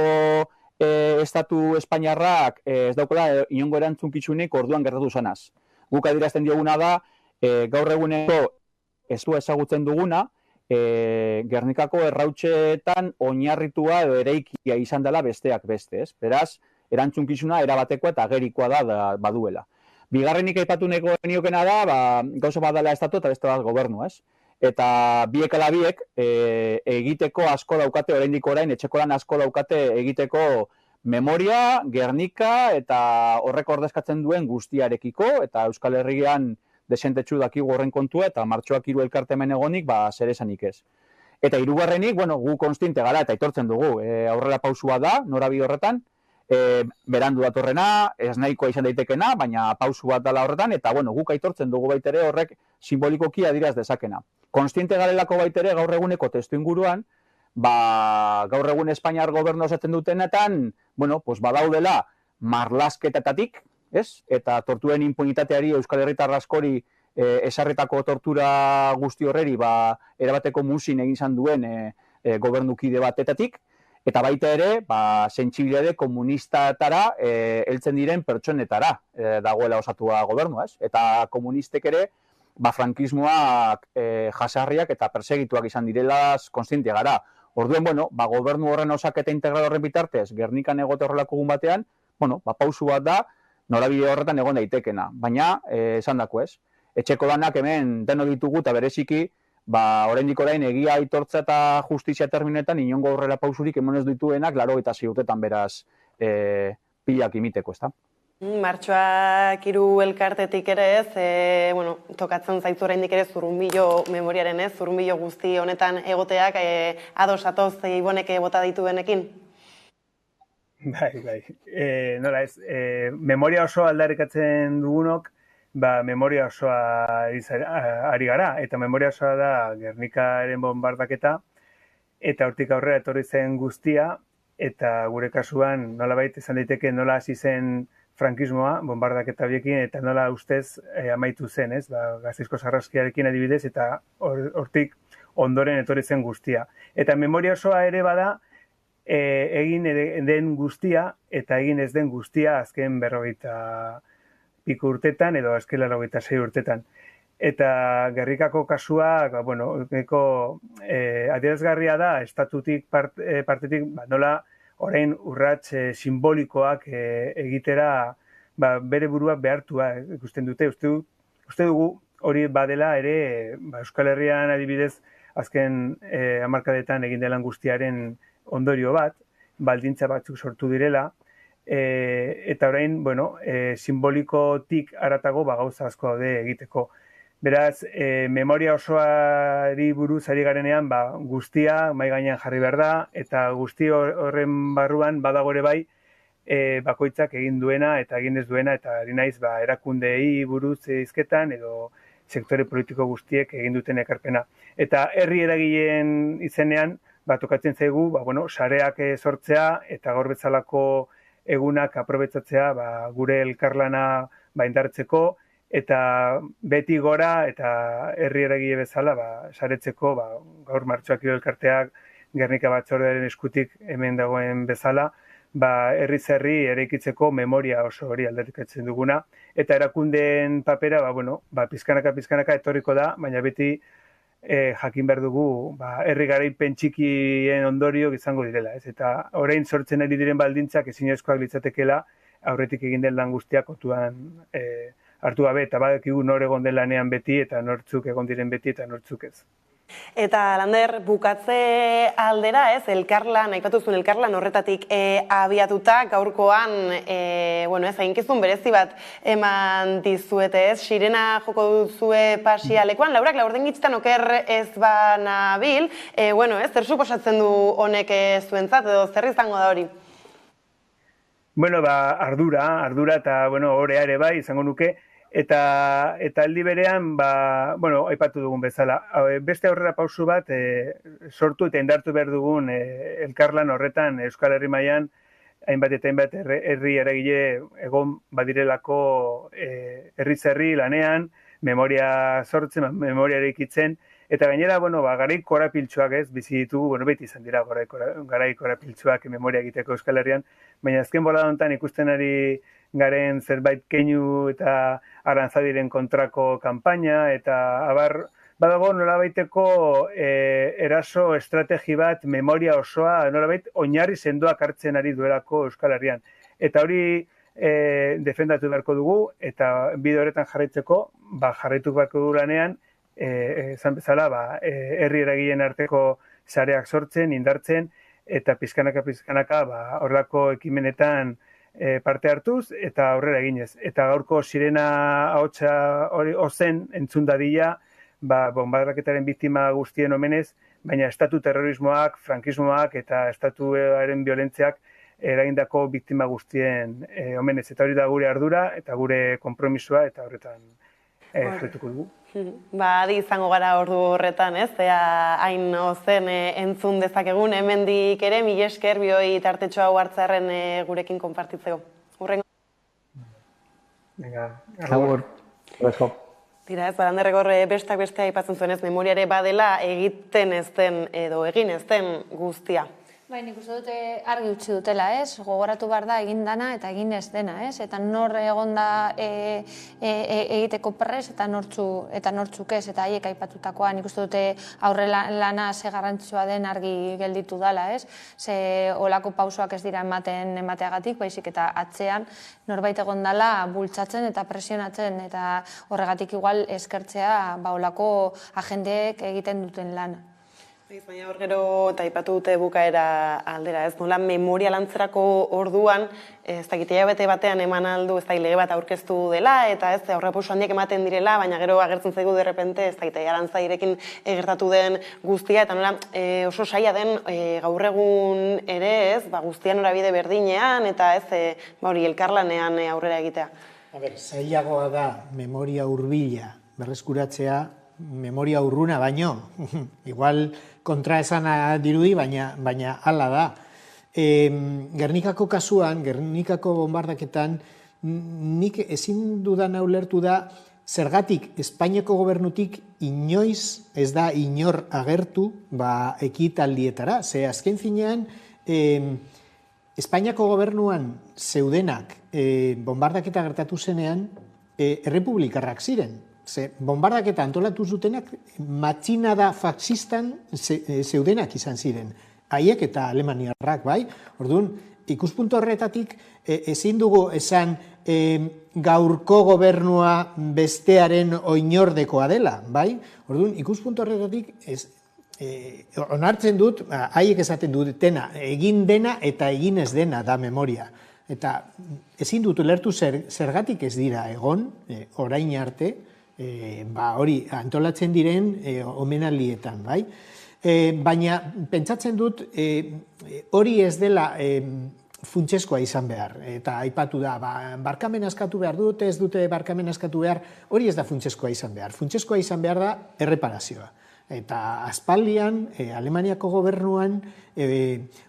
estatu Espainiarrak ez daukala inongo erantzunkizunik orduan gertatu zanaz. Guk adierazten dioguna da, gaur eguneko ez du ezagutzen duguna, Gernikako errautxeetan oinarritua edo eraikia izan dela besteak beste, ez? Beraz, erantzunkizuna erabatekoa eta agerikoa da baduela. Bigarrenik aipatu neko niokena da, gauza bat dela estatu eta beste bat gobernu, ez? Eta biek ala biek egiteko asko daukate, oraindik orain, etxeko lan asko daukate egiteko memoria, Gernika eta horrek ordezkatzen duen guztiarekiko, eta Euskal Herrian desentetxu dakigu horren kontua, eta martxoak 3 elkarte hemen egonik, zer esanik ez. Eta hirugarrenik, gu konstinte gara eta aitortzen dugu, aurrera pausua da, norabide horretan, berandu datorrena, ez nahikoa izan daitekena, baina pausu bat dela horretan, eta guk aitortzen dugu baitere horrek simbolikoki adieraz dezakena. Konstiente garelako baitere gaur eguneko testu inguruan, gaur egun Espainiar gobernu osatzen dutenetan, badaudela marlasketetatik, ez? Eta torturen impunitateari Euskal Herritar askori esarretako tortura guzti horreri erabateko muzin egin izan duen gobernukide batetatik, eta baita ere, sentsibilitate komunistatara heltzen diren pertsonetara dagoela osatua gobernua, ez? Eta komunistek ere, frankismoak jasarriak eta persegituak izan direla konstientia gara. Orduen, gobernu horren osaketa integral horren bitartez, Gernikan egote horrelako egun batean, pausu bat da, norabide horretan egon daitekena. Baina, esan dako ez, etxeko lanak hemen deno ditugu eta bereziki, oraindik orain egia aitortza eta justizia terminetan inongo horrela pausurik emonez dituenak, 86 urtetan beraz pilak imiteko, ezta? Martxoak 3 elkartetik ere ez, tokatzen zaizu oraindik ere zurrunbilo memoriaren ez, zurrunbilo guzti honetan egoteak ados atoz Ibonek bota dituenekin? Bai. Nola ez, memoria osoa aldarrikatzen dugunok, memoria osoa ari gara, eta memoria osoa da Gernikaren bonbardaketa, eta hortik aurrera etorri zen guztia, eta gure kasuan nolabait izan daiteke nola hasi zen frankismoa, bonbardaketa horiekin, eta nola ustez amaitu zen, ez? Gasteizko sarraskiarekin adibidez, eta hortik ondoren etorri zen guztia. Eta memoria osoa ere bada, egin den guztia, eta egin ez den guztia azken 50 piko urtetan, edo azken 86 urtetan. Eta Gernikako kasua, adierazgarria da, estatutik partetik, nola, orain urrats simbolikoak egitera bere burua behartua ikusten dute. Uste dugu hori badela ere Euskal Herrian adibidez azken hamarkadetan egin delan guztiaren ondorio bat, baldintza batzuk sortu direla, eta orain, simbolikotik haratago gauza asko daude egiteko. Beraz, memoria osoari buruz ari garenean, guztia mahai gainean jarri behar da, eta guzti horren barruan badago ere bai, bakoitzak egin duena eta egin ez duena, eta ari naiz erakundeei buruz hizketan edo sektore politiko guztiek egin duten ekarpena. Eta herri eragileen izenean, tokatzen zaigu, sareak sortzea eta gaur bezalako egunak aprobetsatzea gure elkarlana indartzeko, eta beti gora eta herri eragile bezala saretzeko gaur Martxoak 3 elkarteak Gernika batzordearen eskutik hemen dagoen bezala herriz herri eraikitzeko memoria oso hori aldarrikatzen duguna, eta erakundeen papera pizkanaka etorriko da, baina beti jakin behar dugu herri garaipen txikien ondorio izango direla, ez? Eta orain sortzen ari diren baldintzak ezinezkoak litzatekeela aurretik egin den lan guztiak kontuan hartu gabe, eta badakigu nor egon den lanean beti, eta nortzuk egon diren beti, eta nortzuk ez. Eta Lander, bukatze aldera, ez, elkarlan, aipatu zuen elkarlan horretatik abiatuta, gaurkoan, eginkizun berezi bat eman dizuete, ez, sirena joko duzue pasialekuan, Laurak laurden gitzitan oker ez banabil, zer suposatzen du honek zuentzat, edo zer izango da hori? Ardura eta orea ere bai izango nuke, eta aldi berean, aipatu dugun bezala. Beste aurrera pausu bat sortu eta indartu behar dugun elkarlan horretan Euskal Herri mailan hainbat eta hainbat herri eragile egon badirelako herriz herri lanean, memoria sortzen, memoria eraikitzen, eta gainera, garai korapiltsuak ez, bizi ditugu, beti izan dira garai korapiltsuak memoria egiteko Euskal Herrian, baina azken bolada honetan ikusten ari garen zerbait keinu eta arantzadiren kontrako kanpaina, eta badago nolabaiteko eraso estrategi bat, memoria osoa, nolabait oinarri sendoak hartzen ari duelako Euskal Herrian. Eta hori defendatu beharko dugu, eta bide horretan jarraitzeko, jarraitu beharko dugu lanean, esan bezala, herri eragileen arteko sareak sortzen, indartzen, eta pizkanaka horrelako ekimenetan parte hartuz, eta aurrera eginez. Eta gaurko sirena ahotsa hori ozen entzun dadila, bonbardaketaren biktima guztien omenez, baina estatu terrorismoak, frankismoak eta estatuaren violentziak eragindako biktima guztien omenez. Eta hori da gure ardura, eta gure konpromisoa, eta horretan jarraituko dugu. Adi izango gara ordu horretan, ez? Hain ozen entzun dezakegun, hemendik ere, mila esker bioi tartetxo hau hartzarren gurekin konpartitzeko. Hurrengo. Venga, agur. Beso. Tira, ez, Landerrekor bestak beste aipatzen zuen ez, memoriare badela egiten ez den edo egin ez den guztia. Bai, nik uste dute argi utzi dutela, ez? Gogoratu behar da egin dana eta egin ez dena, ez? Eta nor egon da egiteko prez eta nortzuk ez, eta haiek aipatutakoa nik uste dute aurre lana ze garrantzitsua den argi gelditu dela, ez? Ze olako pausoak ez dira emateagatik, baizik eta atzean norbait egon dela bultzatzen eta presionatzen, eta horregatik igual eskertzea olako agendeek egiten duten lana. Baina hor gero, eta aipatu dute bukaera aldera, ez nola memoria lantzerako orduan, ez dakit hilabete batean eman aldu, ez da lege bat aurkeztu dela, eta ez aurrerapauso handiak ematen direla, baina gero agertzen zaigu derrepente, ez dakit Arantzairekin gertatu den guztia, eta nola oso saia den gaur egun ere, ez, guztia norabide berdinean, eta ez hori elkarlanean aurrera egitea. Zailagoa da memoria hurbila berreskuratzea, memoria urruna baino, igual kontraesana dirudi, baina hala da. Gernikako kasuan, Gernikako bombardaketan, nik ezin dudan ulertu da, zergatik Espainiako gobernutik inoiz ez da inor agertu ekitaldietara. Ze azken finean, Espainiako gobernuan zeudenak bombardaketa gertatu zenean, errepublikarrak ziren. Ze bombardaketa antolatu zutenak matxinada faxistan zeudenak izan ziren. Haiek eta alemaniarrak, bai? Orduan, ikuspuntu horretatik ezin dugu esan gaurko gobernua bestearen oinordekoa dela, bai? Orduan, ikuspuntu horretatik onartzen dut, haiek esaten dutena, egin dena eta egin ez dena da memoria. Eta ezin dut ulertu zergatik ez dira egon, orain arte, hori antolatzen diren omenaldietan, bai? Baina pentsatzen dut hori ez dela funtsezkoa izan behar. Eta aipatu da, barkamena eskatu behar dute, ez dute barkamena eskatu behar, hori ez da funtsezkoa izan behar. Funtsezkoa izan behar da erreparazioa. Eta aspaldian, Alemaniako gobernuan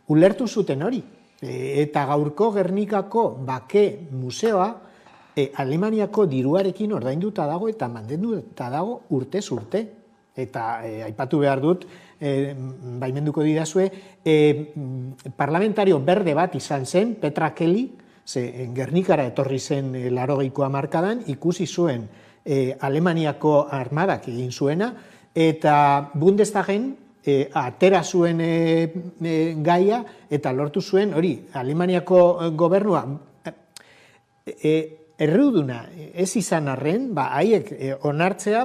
ulertu zuten hori. Eta gaurko Gernikako bake museoa Alemaniako diruarekin ordainduta dago eta mantenduta dago urtez urte. Eta aipatu behar dut, baimenduko didazue, parlamentario berde bat izan zen, Petra Kelly, Gernikara etorri zen 80ko hamarkadan, ikusi zuen Alemaniako armadak egin zuena, eta Bundestagen atera zuen gaia, eta lortu zuen, hori, Alemaniako gobernua, erruduna ez izan arren, haiek onartzea,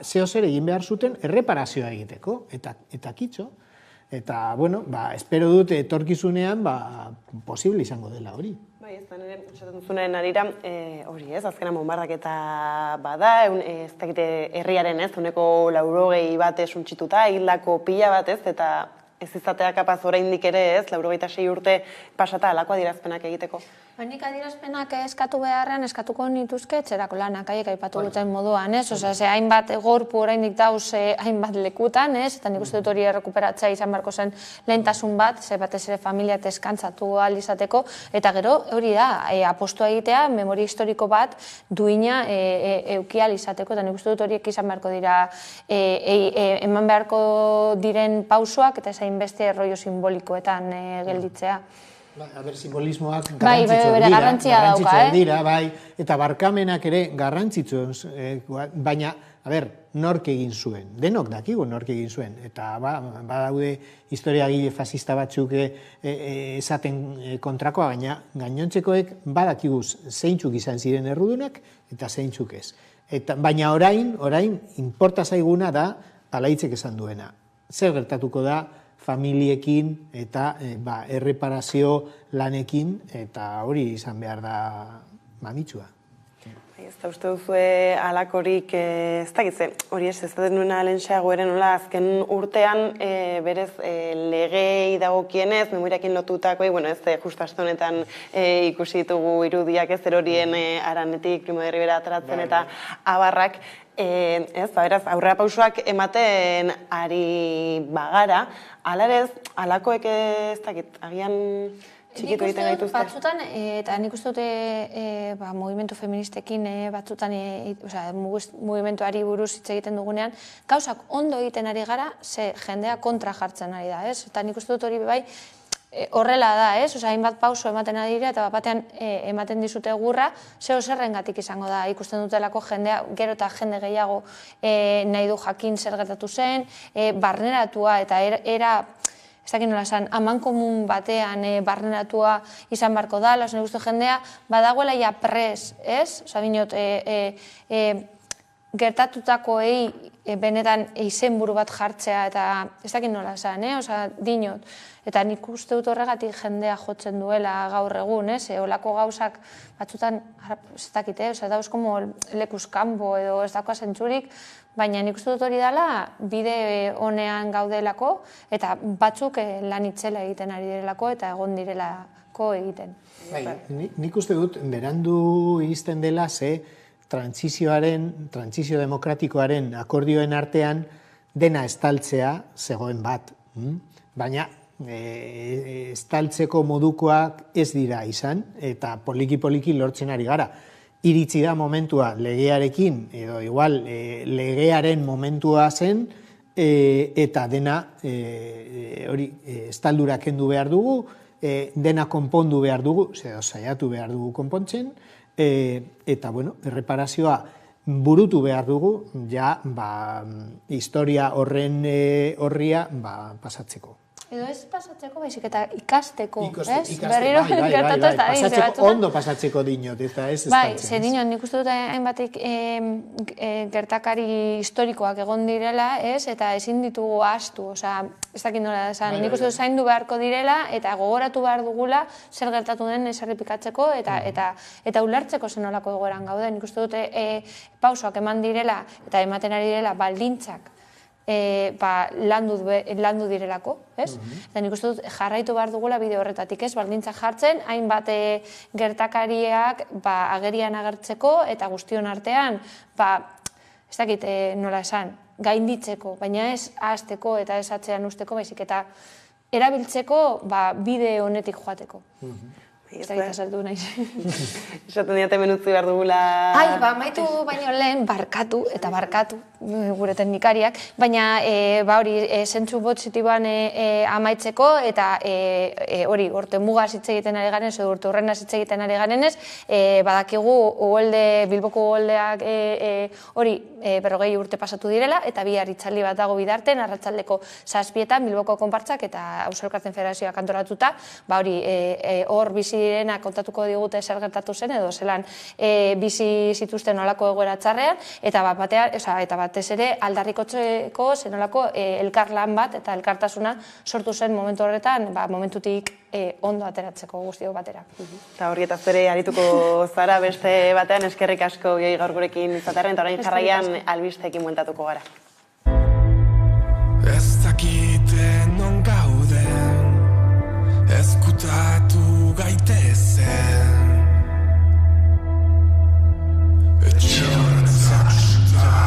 zeo zer egin behar zuten erreparazioa egiteko, eta kitxo. Eta, espero dut etorkizunean, posible izango dela hori. Bai, ez da nire, esaten duzunaren arira, hori ez, azkena bombardaketa bada, ez dakite herriaren ez, 80 bat suntsituta, hildako pila bat ez, eta ez izatea kapaz oraindik ere ez, 86 urte pasata alako adierazpenak egiteko. Nik adierazpenak eskatu beharrean eskatuko nituzke etxerako lanak haiek aipatu duten moduan, ez? Osea, hainbat gorpu oraindik dauz hainbat lekutan, ez? Eta nik uste dut hori errekuperatzea izan beharko zen lehentasun bat, ze batez ere familia deskantzatu ahal izateko, eta gero hori da, apostua egitea, memoria historiko bat duina euki ahal izateko, eta nik uste dut horiek izan beharko dira eman beharko diren pausoak, eta ezain beste erroio simbolikoetan gelditzea. Simbolismoak garrantzitsuak dira, eta barkamenak ere garrantzitsuak, baina, nork egin zuen, denok dakigu nork egin zuen, eta badaude historiagile fascista batzuk esaten kontrakoa, baina gainontzekoek badakigu zeintzuk izan ziren errudunak, eta zeintzuk ez. Baina orain, inporta zaiguna da, alaitzek esan duena. Zer gertatuko da, familiekin eta erreparazio lanekin, eta hori izan behar da mamitsua. Ez da uste duzue alakorik, ez dakitze, hori ez da nuena lehentxeago ere nola azken urtean berez legei dagokienez, memoriakin lotutako, ez justu honetan ikusi ditugu irudiak ez erorien Aranetik, Primo de Rivera ateratzen eta abarrak, beraz, aurrera pausoak ematen ari bagara, alarez, alakoek ez dakit, agian txikitu egiten gaituzte. Batzutan, eta nik uste dute mugimendu feministekin batzutan, mugimenduari buruz hitz egiten dugunean, gauzak ondo egiten ari gara, ze jendea kontra jartzen ari da, ez? Eta nik uste dut hori bai, horrela da, ez? Hainbat pauso ematen ari dira, eta batean ematen dizute gurra, zeo zerrengatik izango da, ikusten dutelako jendea, gero eta jende gehiago nahi du jakin zer gertatu zen, barneratua eta era, ez dakit nola esan, amankomun batean barneratua izan barko da, nik uste jendea badagoela ja pres, ez? Osa, binot, gertatutakoei benetan izenburu bat jartzea eta ez dakit nola esan, osea, dinot. Eta nik uste dut horregatik jendea jotzen duela gaur egun, olako gauzak batzutan, ez dakit, dauz como lekuz kanpo edo ez dakoa zentzurik, baina nik uste dut hori dela bide honean gaudelako eta batzuk lan itzela egiten ari direlako eta egon direlako egiten. Nik uste dut berandu izten dela trantsizio demokratikoaren akordioen artean dena estaltzea zegoen bat. Baina estaltzeko modukoak ez dira izan eta poliki-poliki lortzen ari gara. Iritsi da momentua legearekin, edo igual legearen momentua zen, eta dena hori estaldura kendu behar dugu, dena konpondu behar dugu, saiatu behar dugu konpontzen, eta bueno, erreparazioa burutu behar dugu, ja, historia horria pasatzeko. Edo ez pasatzeko, baizik eta ikasteko, ez? Berriro gertatu ez da. Pasatzeko, ondo pasatzeko dinot, eta ez estaltzen. Bai, ze dinot, nik uste dut hainbatik gertakari historikoak egon direla, ez? Eta ezin ditugu ahaztu, osea, ez dakit nola esan. Nik uste dut zaindu beharko direla, eta gogoratu behar dugula zer gertatu den ez errepikatzeko, eta ulertzeko zenolako egoeran gaude. Nik uste dut pausoak eman direla, eta ematen ari direla baldintzak landu direlako, ez? Eta nik uste dut jarraitu behar dugula bide horretatik, ez? Baldintzak jartzen, hainbat gertakariak agerian agertzeko eta guztion artean, ez dakit nola esan, gainditzeko, baina ez ahazteko eta ez atzean usteko, baizik eta erabiltzeko bide honetik joateko. Ez da saldu naiz. Esaten diate menutzi behar dugula... Maitu baino lehen barkatu, gure teknikariak, baina hori, zentzu positiboan amaitzeko, eta hori, urte mugaz hitz egiten ari garen, edo urte hurrenaz hitz egiten ari garenez, badakigu Bilboko uholdeak hori, 40 urte pasatu direla, eta bihar hitzaldi bat dago bidarten, arratsaldeko 7:00 Bilboko konpartzak eta Auzo Elkarteen Federazioak antolatuta, hori, hor bizi direnak kontatuko digute zer gertatu zen, edo zelan bizi zituzten olako egoera txarrean, eta batez ere aldarrikotzeko zenolako elkarlan bat eta elkartasuna sortu zen momentu horretan, momentutik ondo ateratzeko guztiok batera. Eta horrietaz ere arituko zara beste batean, eskerrik asko gaur gurekin izatearen, eta orain jarraian albisteekin bueltatuko gara.